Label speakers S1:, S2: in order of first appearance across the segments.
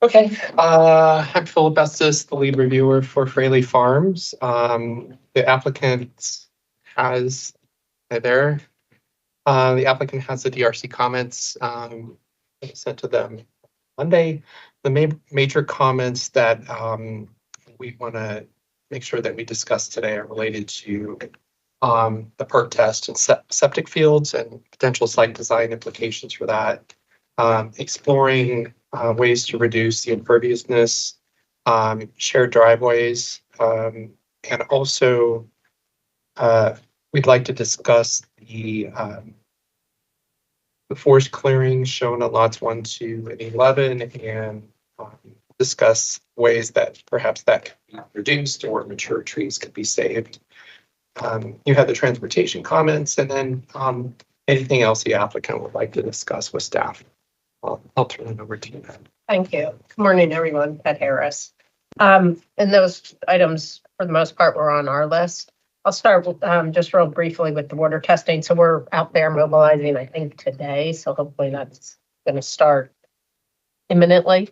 S1: Okay, I'm Philip Estes, the lead reviewer for Fraley Farms. The applicant has, the applicant has the DRC comments sent to them Monday. The major comments that we want to make sure that we discuss today are related to the perk test and septic fields and potential site design implications for that. Exploring ways to reduce the imperviousness, shared driveways, and also we'd like to discuss the forest clearing shown on lots 1, 2, and 11, and discuss ways that perhaps that could be reduced or mature trees could be saved. You had the transportation comments, and then anything else the applicant would like to discuss with staff. I'll turn it over to you.
S2: Thank you. Good morning, everyone. Pat Harris. And those items, for the most part, were on our list. I'll start with just real briefly with the water testing. So we're out there mobilizing, I think, today. So hopefully that's going to start imminently.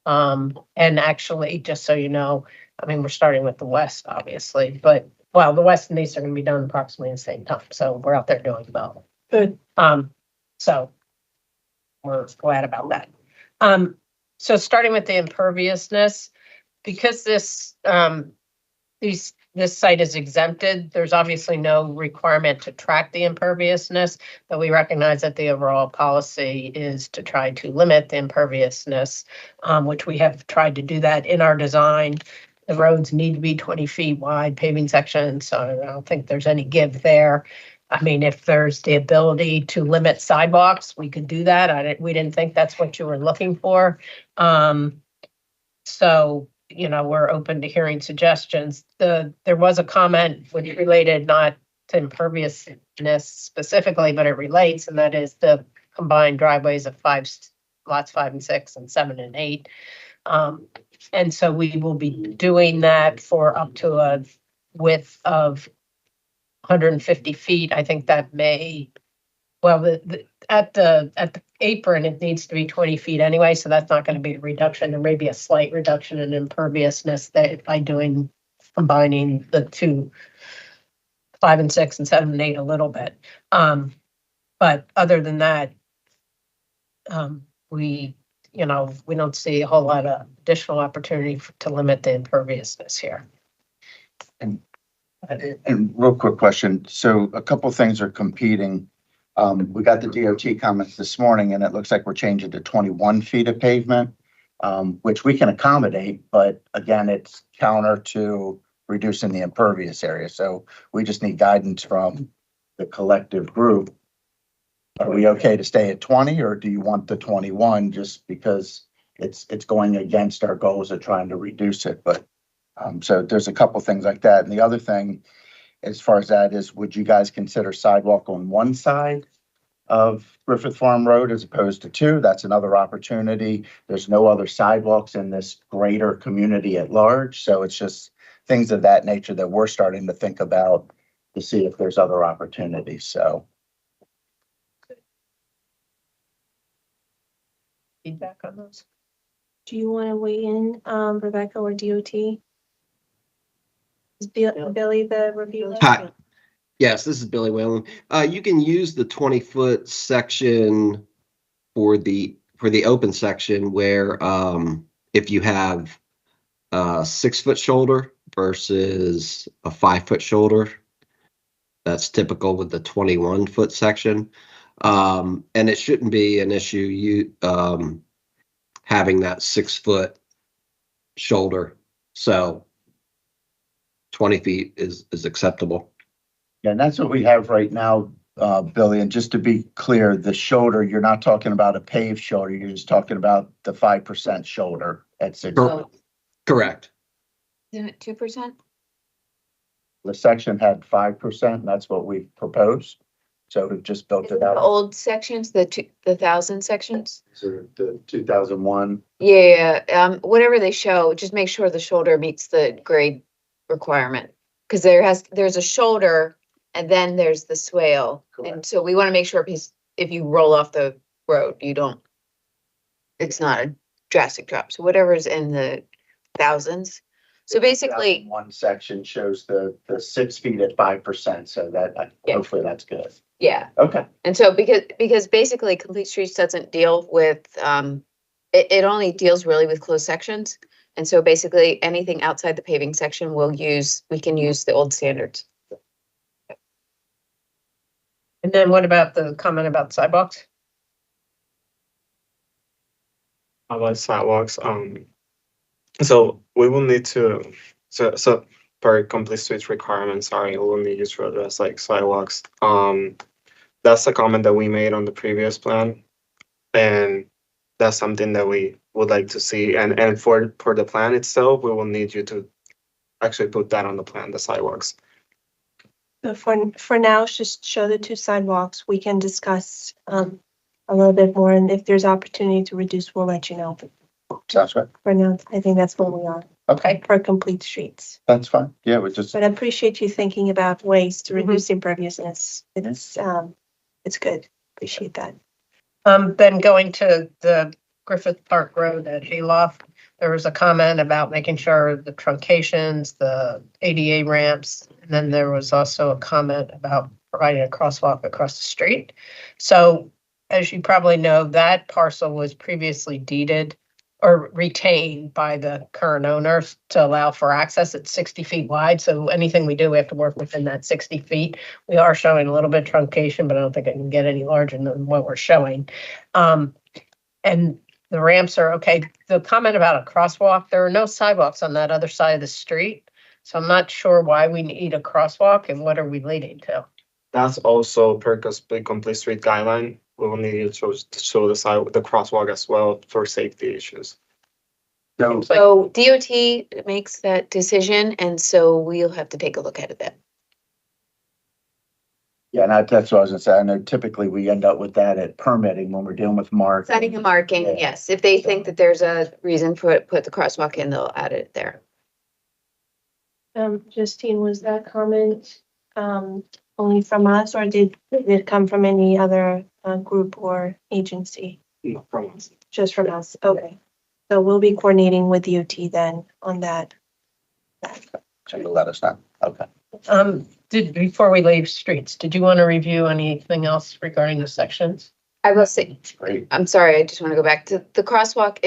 S2: And actually, just so you know, I mean, we're starting with the west, obviously, but well, the west and east are going to be done approximately the same time. So we're out there doing well. Good. So we're glad about that. So starting with the imperviousness, because this site is exempted, there's obviously no requirement to track the imperviousness, but we recognize that the overall policy is to try to limit the imperviousness, which we have tried to do that in our design. The roads need to be 20 feet wide, paving sections, so I don't think there's any give there. I mean, if there's the ability to limit sidewalks, we could do that. We didn't think that's what you were looking for. So, you know, we're open to hearing suggestions. There was a comment which related not to imperviousness specifically, but it relates, and that is the combined driveways of lots 5 and 6 and 7 and 8. And so we will be doing that for up to a width of 150 feet. I think that may, well, at the apron, it needs to be 20 feet anyway, so that's not going to be a reduction. There may be a slight reduction in imperviousness that by combining the two, 5 and 6 and 7 and 8 a little bit. But other than that, we don't see a whole lot of additional opportunity to limit the imperviousness here.
S3: And real quick question. So a couple of things are competing. We got the DOT comments this morning, and it looks like we're changing to 21 feet of pavement, which we can accommodate, but again, it's counter to reducing the impervious area. So we just need guidance from the collective group. Are we okay to stay at 20, or do you want the 21 just because it's going against our goals of trying to reduce it? But so there's a couple things like that. And the other thing, as far as that is, would you guys consider sidewalk on one side of Griffith Farm Road as opposed to 2? That's another opportunity. There's no other sidewalks in this greater community at large. So it's just things of that nature that we're starting to think about to see if there's other opportunities. So.
S2: Feedback on those?
S4: Do you want to weigh in, Rebecca or DOT? Is Billy the reviewer?
S5: Hi. Yes, this is Billy Whalen. You can use the 20-foot section for the open section where if you have a 6-foot shoulder versus a 5-foot shoulder, that's typical with the 21-foot section. And it shouldn't be an issue having that 6-foot shoulder. So 20 feet is acceptable.
S3: Yeah, and that's what we have right now, Billy. And just to be clear, the shoulder, you're not talking about a paved shoulder. You're just talking about the 5% shoulder at 6.
S5: Correct.
S6: Isn't it 2%?
S3: The section had 5%, and that's what we proposed. So we've just built it out.
S6: The old sections, the 1,000 sections?
S3: So the 2001.
S6: Yeah, whatever they show, just make sure the shoulder meets the grade requirement. Because there's a shoulder and then there's the swale.
S3: Correct.
S6: And so we want to make sure if you roll off the road, it's not a drastic drop. So whatever's in the thousands. So basically,
S3: One section shows the 6 feet at 5%, so that,
S6: Yeah.
S3: hopefully that's good.
S6: yeah.
S3: Okay.
S6: And so because basically Complete Streets doesn't deal with, it only deals really with closed sections. And so basically anything outside the paving section we can use the old standards.
S2: And then what about the comment about sidewalks?
S7: About sidewalks, so we will need to, so per complete streets requirements, sorry, we will need to address like sidewalks. That's a comment that we made on the previous plan. And that's something that we would like to see. And for the plan itself, we will need you to actually put that on the plan, the sidewalks.
S4: So for now, just show the 2 sidewalks. We can discuss a little bit more, and if there's opportunity to reduce, we'll let you know.
S3: Sounds good.
S4: For now, I think that's where we are
S3: Okay,
S4: for complete streets.
S3: that's fine. Yeah, we just,
S4: But I appreciate you thinking about ways to
S2: Mhm.
S4: reduce imperviousness. It's good. Appreciate that.
S2: Then going to the Griffith Park Road at Hayloft, there was a comment about making sure the truncations, the ADA ramps, and then there was also a comment about providing a crosswalk across the street. So as you probably know, that parcel was previously deeded or retained by the current owners to allow for access. It's 60 feet wide, so anything we do, we have to work within that 60 feet. We are showing a little bit of truncation, but I don't think it can get any larger than what we're showing. And the ramps are okay. The comment about a crosswalk, there are no sidewalks on that other side of the street. So I'm not sure why we need a crosswalk and what are we leading to?
S7: That's also per complete street guideline. We will need you to show the crosswalk as well for safety issues.
S3: so,
S6: So DOT makes that decision, and so we'll have to take a look at it then.
S3: yeah, and that's what I was gonna say. I know typically we end up with that at permitting when we're dealing with Mark.
S6: Setting a marking,
S3: Yeah.
S6: yes. If they think that there's a reason for it, put the crosswalk in, they'll add it there.
S4: Justine, was that comment only from us, or did it come from any other group or agency?
S7: No, from us.
S4: Just from us, okay. So we'll be coordinating with DOT then on that.
S3: So you'll let us know. Okay.
S2: Before we leave streets, did you want to review anything else regarding the sections?
S6: I will say,
S3: Great.
S6: I'm sorry, I just want to go back to the crosswalk.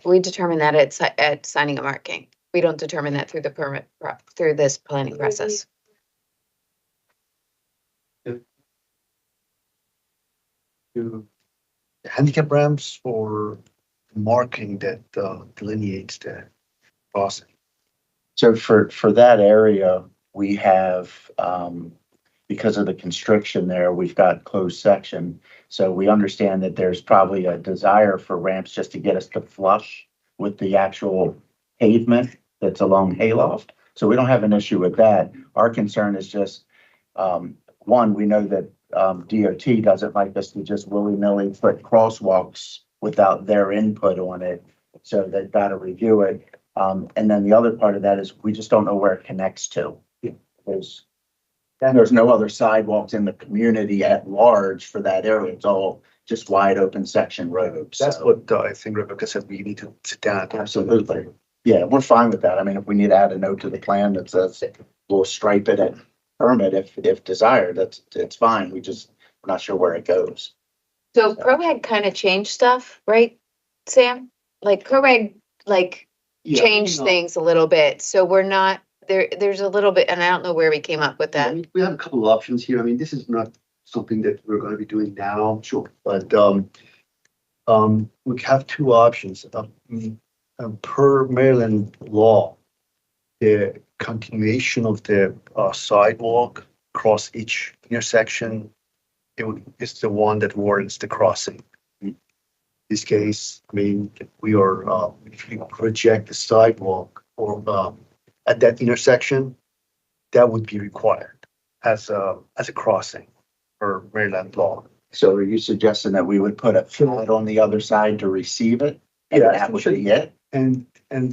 S6: We determine that at signing a marking. We don't determine that through the permit, through this planning process.
S8: To handicap ramps or marking that delineates the crossing?
S3: So for that area, we have, because of the constriction there, we've got closed section. So we understand that there's probably a desire for ramps just to get us to flush with the actual pavement that's along Hayloft. So we don't have an issue with that. Our concern is just, one, we know that DOT doesn't like us to just willy-nilly put crosswalks without their input on it. So they've got to review it. And then the other part of that is we just don't know where it connects to. There's no other sidewalks in the community at large for that area. It's all just wide open section roads.
S8: That's
S3: So-
S8: what I think Rebecca said, we need to sit down.
S3: Absolutely. Yeah, we're fine with that. I mean, if we need to add a note to the plan that says we'll stripe it and permit if desired, it's fine. We're not sure where it goes.
S6: So ProAg kind of changed stuff, right, Sam? Like ProAg, changed things a little bit. So we're not, there's a little bit, and I don't know where we came up with
S8: I
S6: that.
S8: mean, we have a couple of options here. I mean, this is not something that we're going to be doing now. Sure. But we have two options. Per Maryland law, the continuation of the sidewalk across each intersection, it's the one that warrants the crossing. In this case, I mean, we are, if you project the sidewalk or at that intersection, that would be required as a crossing per Maryland law.
S3: So are you suggesting that we would put a flat on the other side to receive it? And
S8: Yeah,
S3: that would be it?
S8: And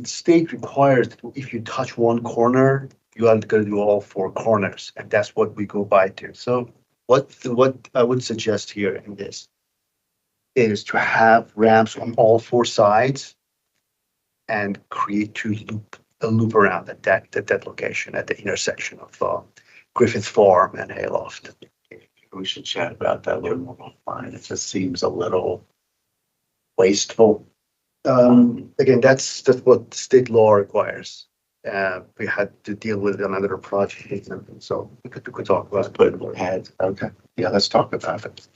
S8: state requires that if you touch one corner, you are going to do all four corners, and that's what we go by to. So what I would suggest here in this is to have ramps on all four sides and create a loop around that location at the intersection of Griffith Farm and Hayloft.
S3: We should chat about that a little more offline. It just seems a little wasteful.
S8: Again, that's what state law requires. We had to deal with another project, and so we could talk about it.
S3: Okay, yeah, let's talk about it.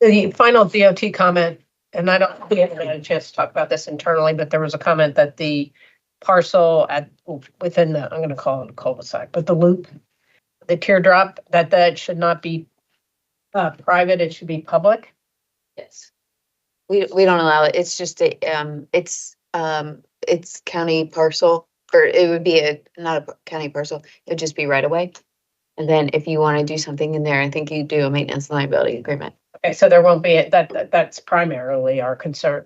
S2: The final DOT comment, and I don't, we haven't had a chance to talk about this internally, but there was a comment that the parcel within the, I'm gonna call it a cul-de-sac, but the loop, the teardrop, that should not be private, it should be public.
S6: Yes. We don't allow it. It's just it's county parcel, or it would be not a county parcel. It would just be right away. And then if you want to do something in there, I think you do a maintenance liability agreement.
S2: Okay, so there won't be, that's primarily our concern,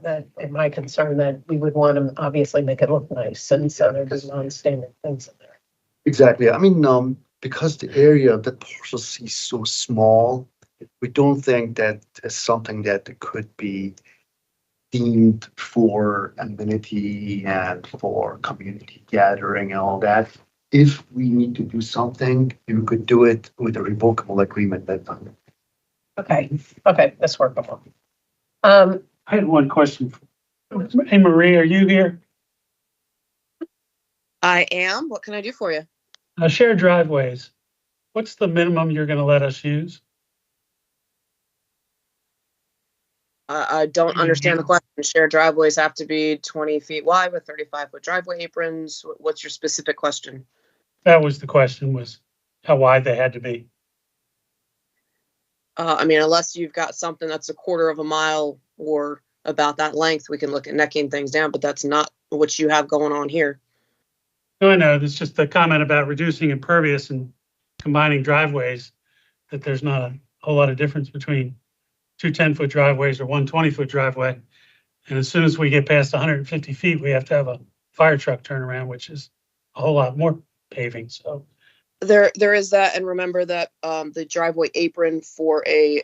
S2: my concern, that we would want to obviously make it look nice, and so there's non-standard things in there.
S8: Exactly. I mean, because the area of that parcel C is so small, we don't think that is something that could be deemed for amenity and for community gathering and all that. If we need to do something, we could do it with a revocable agreement that time.
S2: Okay, that's workable.
S9: I had one question. Hey, Marie, are you here?
S10: I am. What can I do for you?
S9: Shared driveways. What's the minimum you're going to let us use?
S10: I don't understand the question. Shared driveways have to be 20 feet wide with 35-foot driveway aprons. What's your specific question?
S9: That was the question, was how wide they had to be.
S10: I mean, unless you've got something that's a quarter of a mile or about that length, we can look at necking things down, but that's not what you have going on here.
S9: No, I know. It's just the comment about reducing impervious and combining driveways, that there's not a whole lot of difference between two 10-foot driveways or one 20-foot driveway. And as soon as we get past 150 feet, we have to have a fire truck turnaround, which is a whole lot more paving. So
S10: There is that, and remember that the driveway apron for a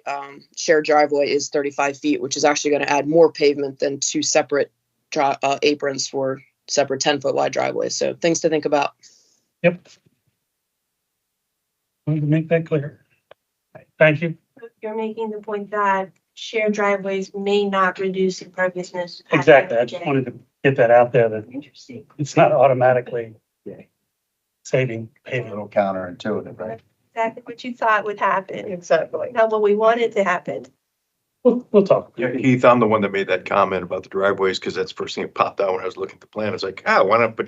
S10: shared driveway is 35 feet, which is actually going to add more pavement than two separate aprons for separate 10-foot wide driveways. So things to think about.
S9: Yep. I want to make that clear. Thank you.
S4: You're making the point that shared driveways may not reduce imperviousness.
S9: Exactly. I just wanted to get that out there, that
S4: Interesting.
S9: it's not automatically saving
S3: A
S9: paving.
S3: little counterintuitive, right?
S4: Exactly what you thought would happen,
S2: Exactly.
S4: not what we wanted to happen.
S9: We'll talk.
S11: Yeah, Heath, I'm the one that made that comment about the driveways, because that's the first thing that popped out when I was looking at the plan. It's like, why not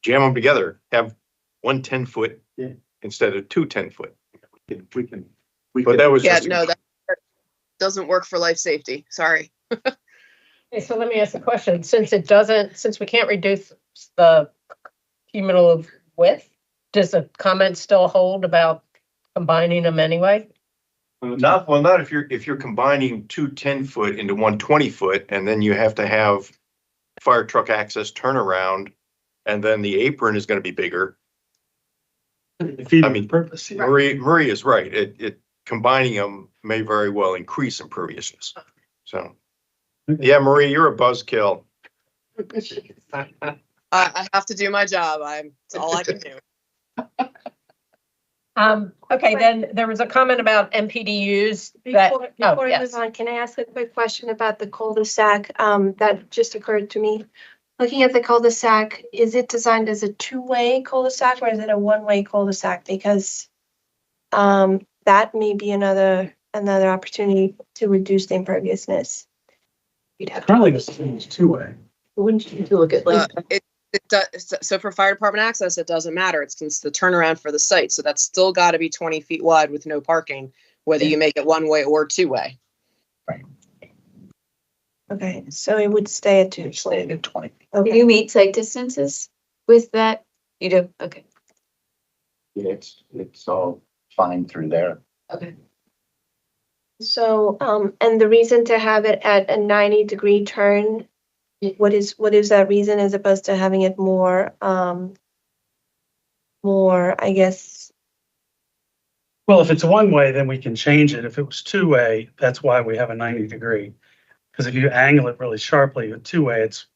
S11: jam them together? Have one 10-foot instead of two 10-foot. But that was
S10: Yeah,
S11: just.
S10: no, that doesn't work for life safety. Sorry.
S2: Okay, so let me ask a question. Since we can't reduce the cumulative width, does the comment still hold about combining them anyway?
S11: Not if you're combining two 10-foot into one 20-foot, and then you have to have fire truck access turnaround, and then the apron is going to be bigger.
S9: Purpose.
S11: Marie is right. It combining them may very well increase imperviousness. So, yeah, Marie, you're a buzzkill.
S10: I have to do my job. It's all I can do.
S2: Okay, then there was a comment about MPDUs that,
S4: Before we
S2: yes.
S4: move on, can I ask a quick question about the cul-de-sac? That just occurred to me. Looking at the cul-de-sac, is it designed as a two-way cul-de-sac or is it a one-way cul-de-sac? Because that may be another opportunity to reduce the imperviousness.
S2: You'd have
S9: Currently, this is two-way.
S2: Wouldn't you look at like,
S10: It does. So for fire department access, it doesn't matter. It's the turnaround for the site. So that's still got to be 20 feet wide with no parking, whether you make it one way or two way.
S4: Okay, so it would stay at 2.
S3: Stay at 20.
S6: Do
S4: Okay.
S6: you meet site distances with that? You do? Okay.
S3: It's all fine through there.
S6: Okay.
S4: So, and the reason to have it at a 90-degree turn, what is that reason as opposed to having it more, I guess?
S9: Well, if it's one way, then we can change it. If it was two-way, that's why we have a 90-degree. Because if you angle it really sharply with two-way, it's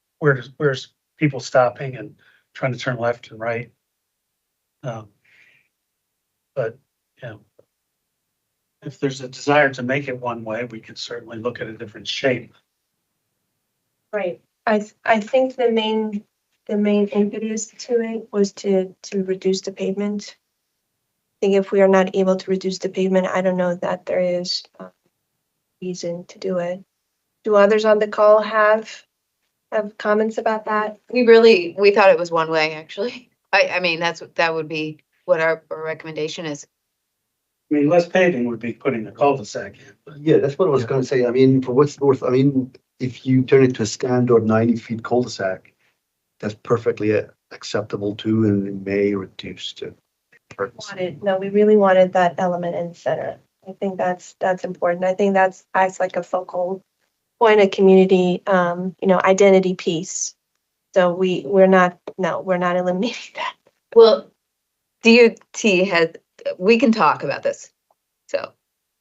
S9: where's people stopping and trying to turn left and right. But, you know, if there's a desire to make it one way, we could certainly look at a different shape.
S4: Right. I think the main impetus to it was to reduce the pavement. I think if we are not able to reduce the pavement, I don't know that there is reason to do it. Do others on the call have comments about that?
S6: We thought it was one way, actually. I mean, that would be what our recommendation is.
S9: I mean, less paving would be putting a cul-de-sac in. But
S8: Yeah, that's what I was gonna say. I mean, for what's worth, I mean, if you turn it to a standard 90 feet cul-de-sac, that's perfectly acceptable too, and it may reduce the purpose.
S4: We really wanted that element in the center. I think that's important. I think that's acts like a focal point, a community, identity piece. So we're not eliminating that.
S6: Well, DOT we can talk about this. So.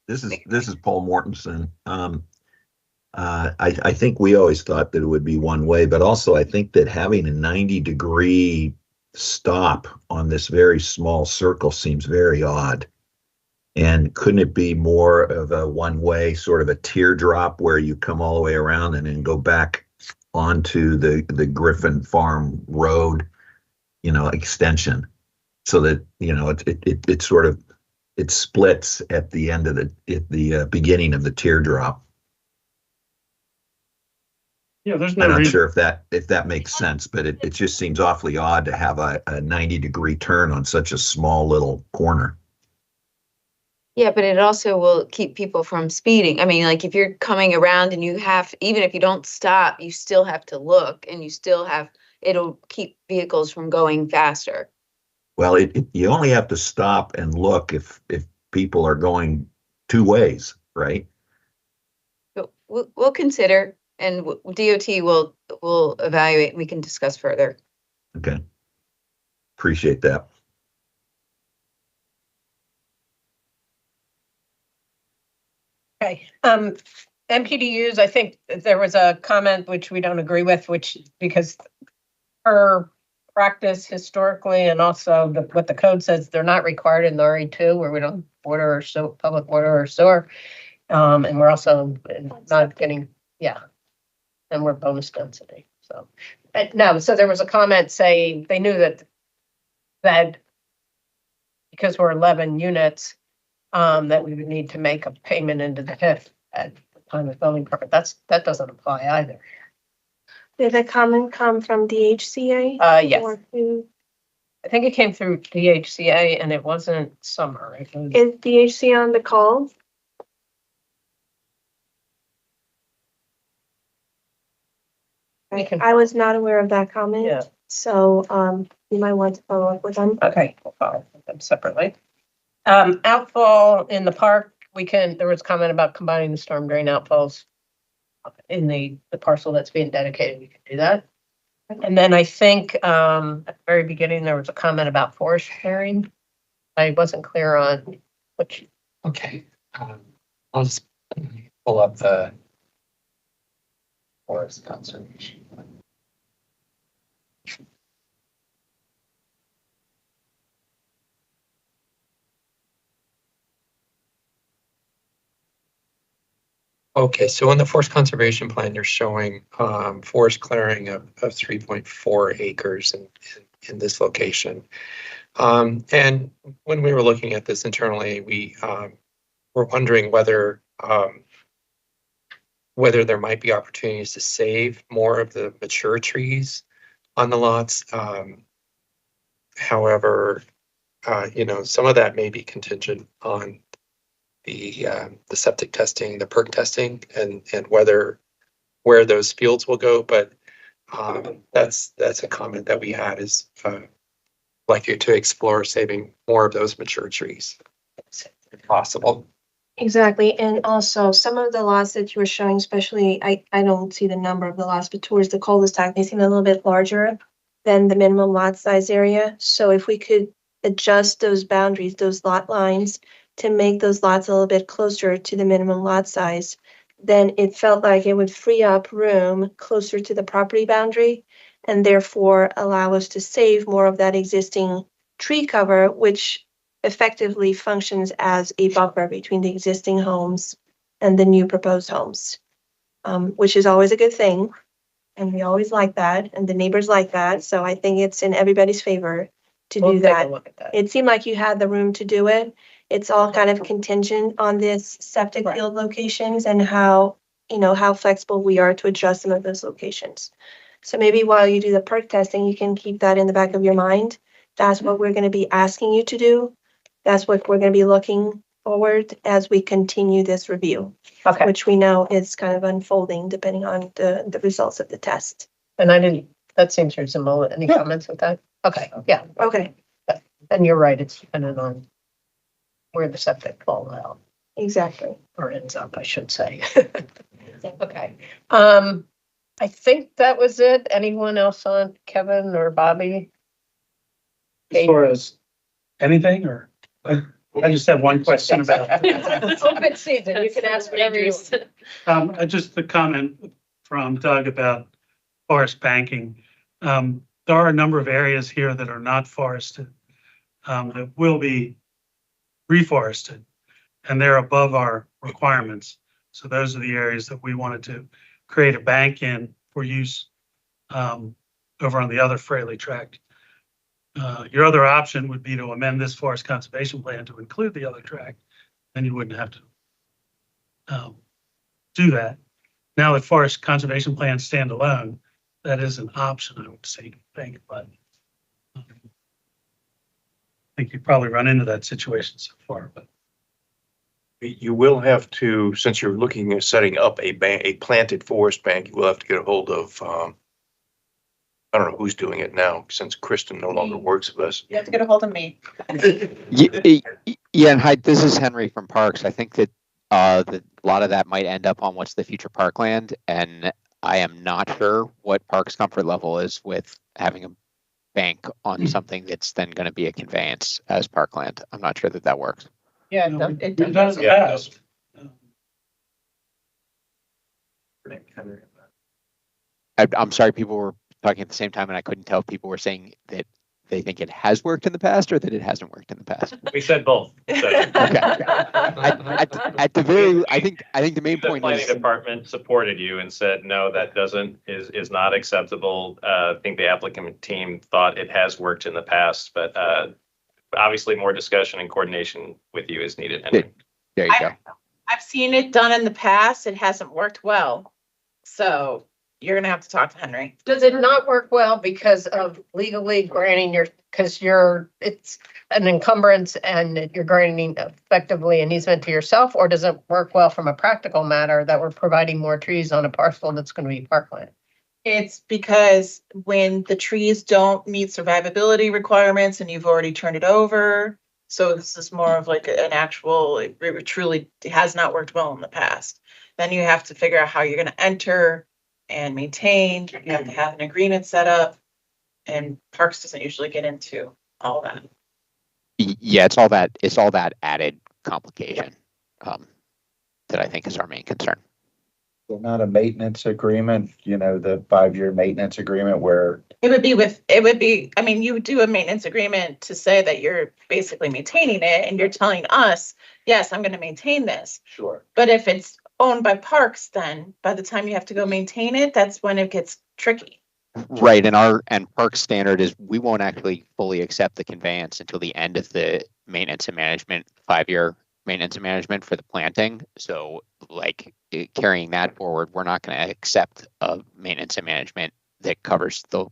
S12: This is Paul Mortensen. I think we always thought that it would be one way, but also I think that having a 90-degree stop on this very small circle seems very odd. And couldn't it be more of a one-way, sort of a teardrop where you come all the way around and then go back onto the Griffin Farm Road, extension, so that it sort of splits at the end of the beginning of the teardrop.
S9: Yeah, there's
S12: I'm
S9: no
S12: not
S9: reason.
S12: sure if that makes sense, but it just seems awfully odd to have a 90-degree turn on such a small little corner.
S6: Yeah, but it also will keep people from speeding. I mean, like if you're coming around and even if you don't stop, you still have to look, and it'll keep vehicles from going faster.
S12: Well, you only have to stop and look if people are going two ways, right?
S6: But we'll consider, and DOT will evaluate. We can discuss further.
S12: Okay. Appreciate that.
S2: Okay, MPDUs, I think there was a comment which we don't agree with, because per practice historically, and also what the code says, they're not required in the RE2 where we don't water or public water or sewer. And we're also not getting, and we're bonus density, so. No, so there was a comment saying they knew that because we're 11 units, that we would need to make a payment into the HIF at the time of building permit. That doesn't apply either.
S4: Did the comment come from DHCA?
S2: Yes.
S4: Or who?
S2: I think it came through DHCA and it wasn't Summer. It was,
S4: Is DHCA on the call?
S2: We can-
S4: I was not aware of that comment.
S2: Yeah.
S4: So you might want to follow up with them.
S2: okay, we'll follow them separately. Outfall in the park, there was comment about combining the storm drain outfalls in the parcel that's being dedicated. We can do that. And then I think at the very beginning, there was a comment about forest clearing. I wasn't clear on which.
S1: Okay, I'll just pull up the forest conservation. Okay, so in the forest conservation plan, you're showing forest clearing of 3.4 acres in this location. And when we were looking at this internally, we were wondering whether there might be opportunities to save more of the mature trees on the lots. However, some of that may be contingent on the septic testing, the perk testing, and where those fields will go. But that's a comment that we had, is like you to explore saving more of those mature trees if possible.
S4: Exactly. And also some of the lots that you were showing, especially, I don't see the number of the lots, but towards the cul-de-sac, they seem a little bit larger than the minimum lot size area. So if we could adjust those boundaries, those lot lines, to make those lots a little bit closer to the minimum lot size, then it felt like it would free up room closer to the property boundary and therefore allow us to save more of that existing tree cover, which effectively functions as a buffer between the existing homes and the new proposed homes, which is always a good thing. And we always like that, and the neighbors like that. So I think it's in everybody's favor to
S2: We'll
S4: do
S2: take a
S4: that.
S2: look at that.
S4: It seemed like you had the room to do it. It's all kind of contingent on this septic
S2: Right.
S4: field locations and how, how flexible we are to adjust some of those locations. So maybe while you do the perk testing, you can keep that in the back of your mind. That's what we're going to be asking you to do. That's what we're going to be looking forward as we continue this review,
S2: Okay,
S4: which we know is kind of unfolding depending on the results of the test.
S2: and that seems reasonable. Any comments with that? Okay, yeah,
S4: Okay,
S2: and you're right, it's dependent on where the septic falls out,
S4: exactly.
S2: or ends up, I should say. Okay, I think that was it. Anyone else on, Kevin or Bobby?
S9: As far as anything, or I just have one question about.
S2: Open season, you can ask whatever you want.
S9: Just the comment from Doug about forest banking. There are a number of areas here that are not forested, that will be reforested, and they're above our requirements. So those are the areas that we wanted to create a bank in for use over on the other Fraley tract. Your other option would be to amend this forest conservation plan to include the other tract, then you wouldn't have to do that. Now that forest conservation plans stand alone, that is an option, I would say, think, but I think you probably run into that situation so far, but.
S11: You will have to, since you're looking at setting up a planted forest bank, you will have to get a hold of, I don't know who's doing it now, since Kristen no longer works with us.
S13: You have to get a hold of me.
S14: Yeah, and hi, this is Henry from Parks. I think that a lot of that might end up on what's the future parkland, and I am not sure what Parks' comfort level is with having a bank on something that's then going to be a conveyance as parkland. I'm not sure that that works.
S2: Yeah,
S9: You know,
S2: it
S9: we've done it
S2: does.
S9: in the past.
S14: I'm sorry, people were talking at the same time, and I couldn't tell if people were saying that they think it has worked in the past or that it hasn't worked in the past.
S15: We said both. So.
S14: Okay. At the very, I think the main
S15: The
S14: point
S15: planning
S14: is
S15: department supported you and said, no, that is not acceptable. I think the applicant team thought it has worked in the past, but obviously more discussion and coordination with you is needed.
S14: there you go.
S13: I've seen it done in the past. It hasn't worked well. So you're gonna have to talk to Henry.
S2: Does it not work well because of legally granting it's an encumbrance and you're granting effectively an easement to yourself? Or does it work well from a practical matter that we're providing more trees on a parcel that's going to be parkland?
S13: It's because when the trees don't meet survivability requirements and you've already turned it over. So this is more of like an actual, it truly has not worked well in the past. Then you have to figure out how you're gonna enter and maintain. You have to have an agreement set up. And Parks doesn't usually get into all that.
S14: Yeah, it's all that added complication that I think is our main concern.
S3: So not a maintenance agreement, the 5-year maintenance agreement where.
S13: I mean, you would do a maintenance agreement to say that you're basically maintaining it and you're telling us, yes, I'm going to maintain this.
S3: Sure.
S13: But if it's owned by Parks, then by the time you have to go maintain it, that's when it gets tricky.
S14: Right, and Parks standard is we won't actually fully accept the conveyance until the end of the maintenance and management 5-year maintenance and management for the planting. So like carrying that forward, we're not going to accept a maintenance and management that covers the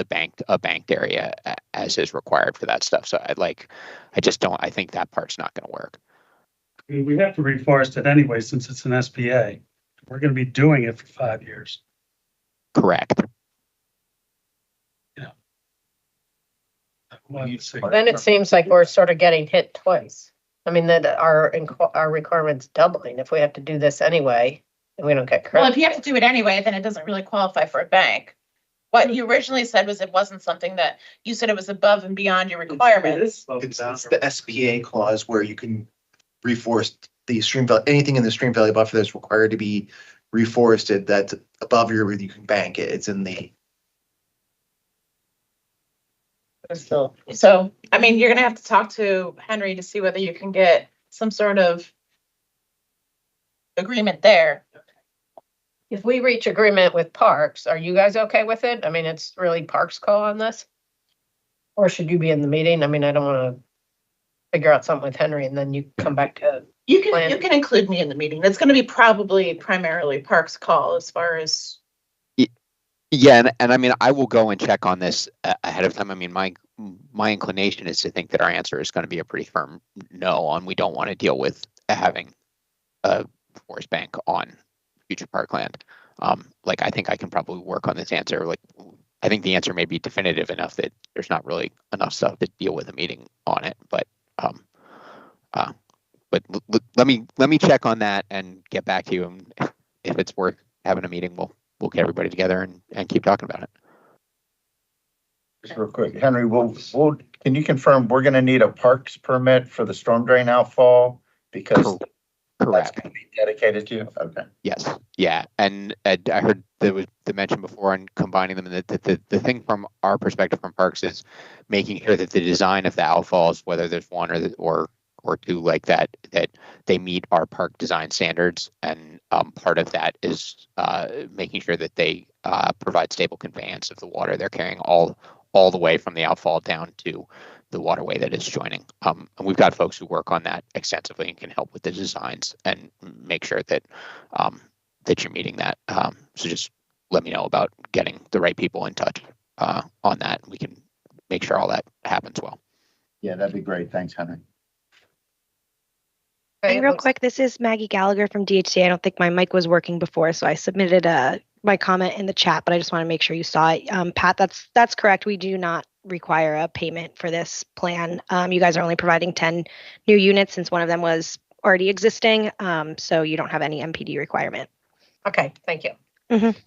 S14: banked area as is required for that stuff. So I think that part's not going to work.
S9: I mean, we have to reforest it anyway, since it's an SPA. We're going to be doing it for 5 years.
S14: Correct.
S9: Yeah.
S2: Then it seems like we're sort of getting hit twice. I mean, that our requirements doubling if we have to do this anyway, and we don't get credit.
S13: Well, if you have to do it anyway, then it doesn't really qualify for a bank. What you originally said was it wasn't something that, you said it was above and beyond your requirements.
S8: It's the SPA clause where you can reforest
S16: the stream valley, anything in the stream valley buffer that's required to be reforested, that's above you can bank it. It's in the.
S13: So, I mean, you're gonna have to talk to Henry to see whether you can get some sort of agreement there.
S2: If we reach agreement with Parks, are you guys okay with it? I mean, it's really Parks' call on this. Or should you be in the meeting? I mean, I don't want to figure out something with Henry and then you come back to.
S13: You
S2: Plan.
S13: can include me in the meeting. It's gonna be probably primarily Parks' call as far as.
S14: Yeah, and I mean, I will go and check on this ahead of time. I mean, my inclination is to think that our answer is going to be a pretty firm no on we don't want to deal with having a forest bank on future parkland. Like, I think I can probably work on this answer. Like, I think the answer may be definitive enough that there's not really enough stuff to deal with a meeting on it. But let me check on that and get back to you. And if it's worth having a meeting, we'll get everybody together and keep talking about it.
S3: Just real quick, Henry, can you confirm we're gonna need a parks permit for the storm drain outfall? Because that's
S14: Correct.
S3: gonna be dedicated to you? Okay.
S14: Yes. Yeah. And I heard there was the mention before on combining them. And the thing from our perspective from Parks is making sure that the design of the outfalls, whether there's one or two like that they meet our park design standards. And part of that is making sure that they provide stable conveyance of the water they're carrying all the way from the outfall down to the waterway that is joining. And we've got folks who work on that extensively and can help with the designs and make sure that that you're meeting that. So just let me know about getting the right people in touch on that. We can make sure all that happens well.
S3: Yeah, that'd be great. Thanks, Henry.
S17: Hey, real quick, this is Maggie Gallagher from DHC. I don't think my mic was working before, so I submitted my comment in the chat, but I just want to make sure you saw it. Pat, that's correct. We do not require a payment for this plan. You guys are only providing 10 new units since one of them was already existing, so you don't have any MPD requirement.
S2: Okay, thank you.
S17: Mm-hmm.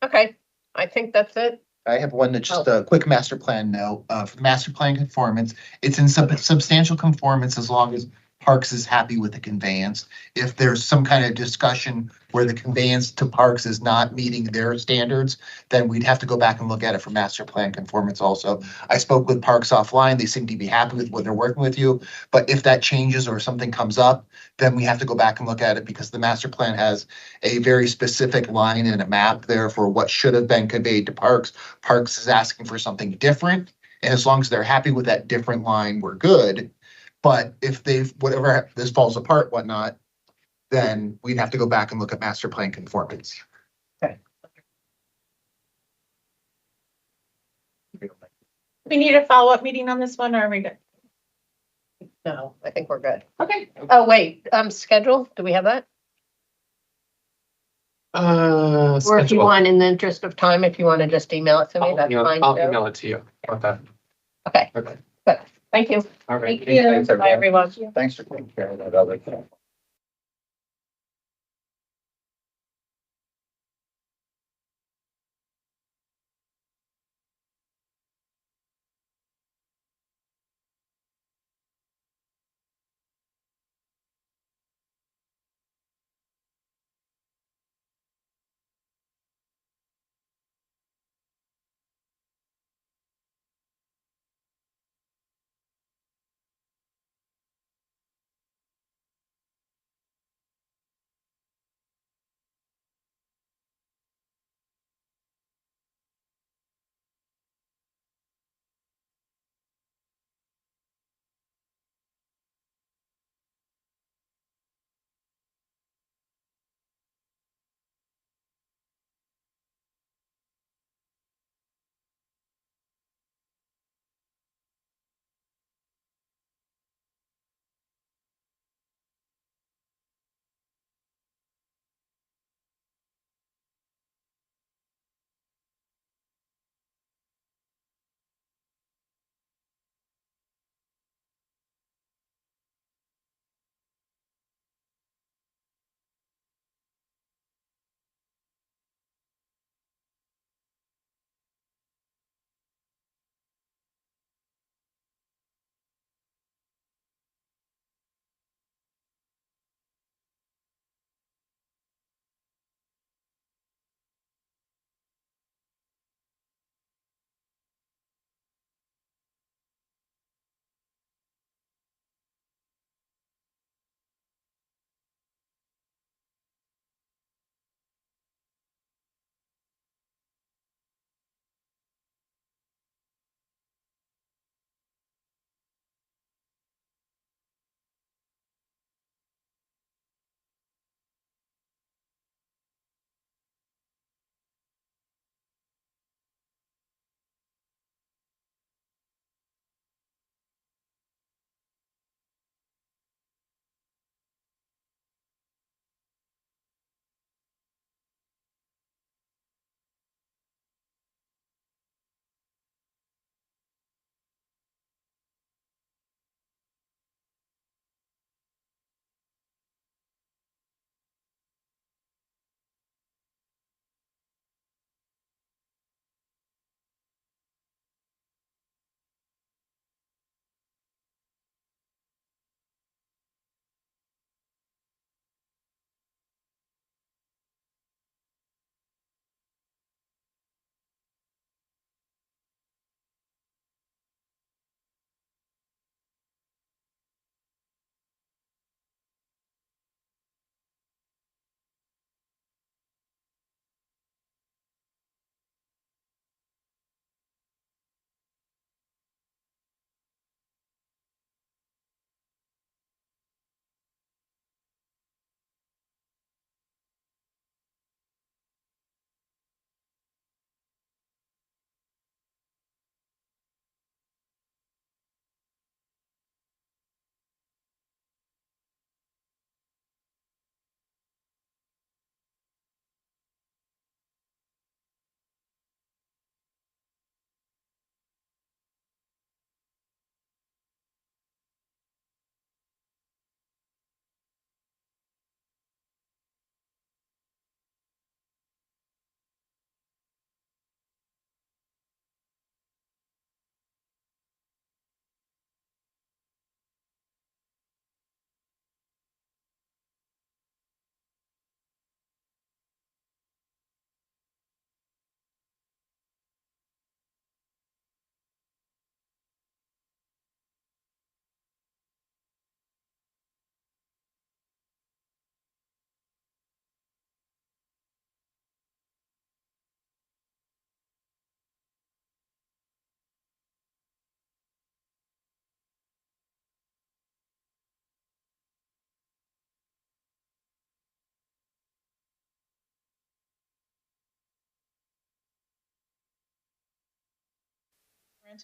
S2: Okay, I think that's it.
S16: I have one that's just a quick master plan note. For the master plan conformance, it's in substantial conformance as long as Parks is happy with the conveyance. If there's some kind of discussion where the conveyance to Parks is not meeting their standards, then we'd have to go back and look at it for master plan conformance also. I spoke with Parks offline. They seem to be happy with what they're working with you. But if that changes or something comes up, then we have to go back and look at it because the master plan has a very specific line and a map there for what should have been conveyed to Parks. Parks is asking for something different. And as long as they're happy with that different line, we're good. But if whatever this falls apart, whatnot, then we'd have to go back and look at master plan conformance.
S2: Okay.
S13: We need a follow-up meeting on this one, or are we good?
S2: No, I think we're good.
S13: Okay.
S2: Oh, wait, schedule, do we have that? Or if you
S1: Schedule.
S2: want, in the interest of time, if you want to just email it to me, that's fine.
S1: I'll
S2: too.
S1: email it to you. Okay.
S2: Okay,
S1: Okay.
S2: good. Thank you.
S1: All right.
S2: Thank you.
S1: Thanks,
S2: Bye, everyone.
S3: Thanks for taking care of that other thing.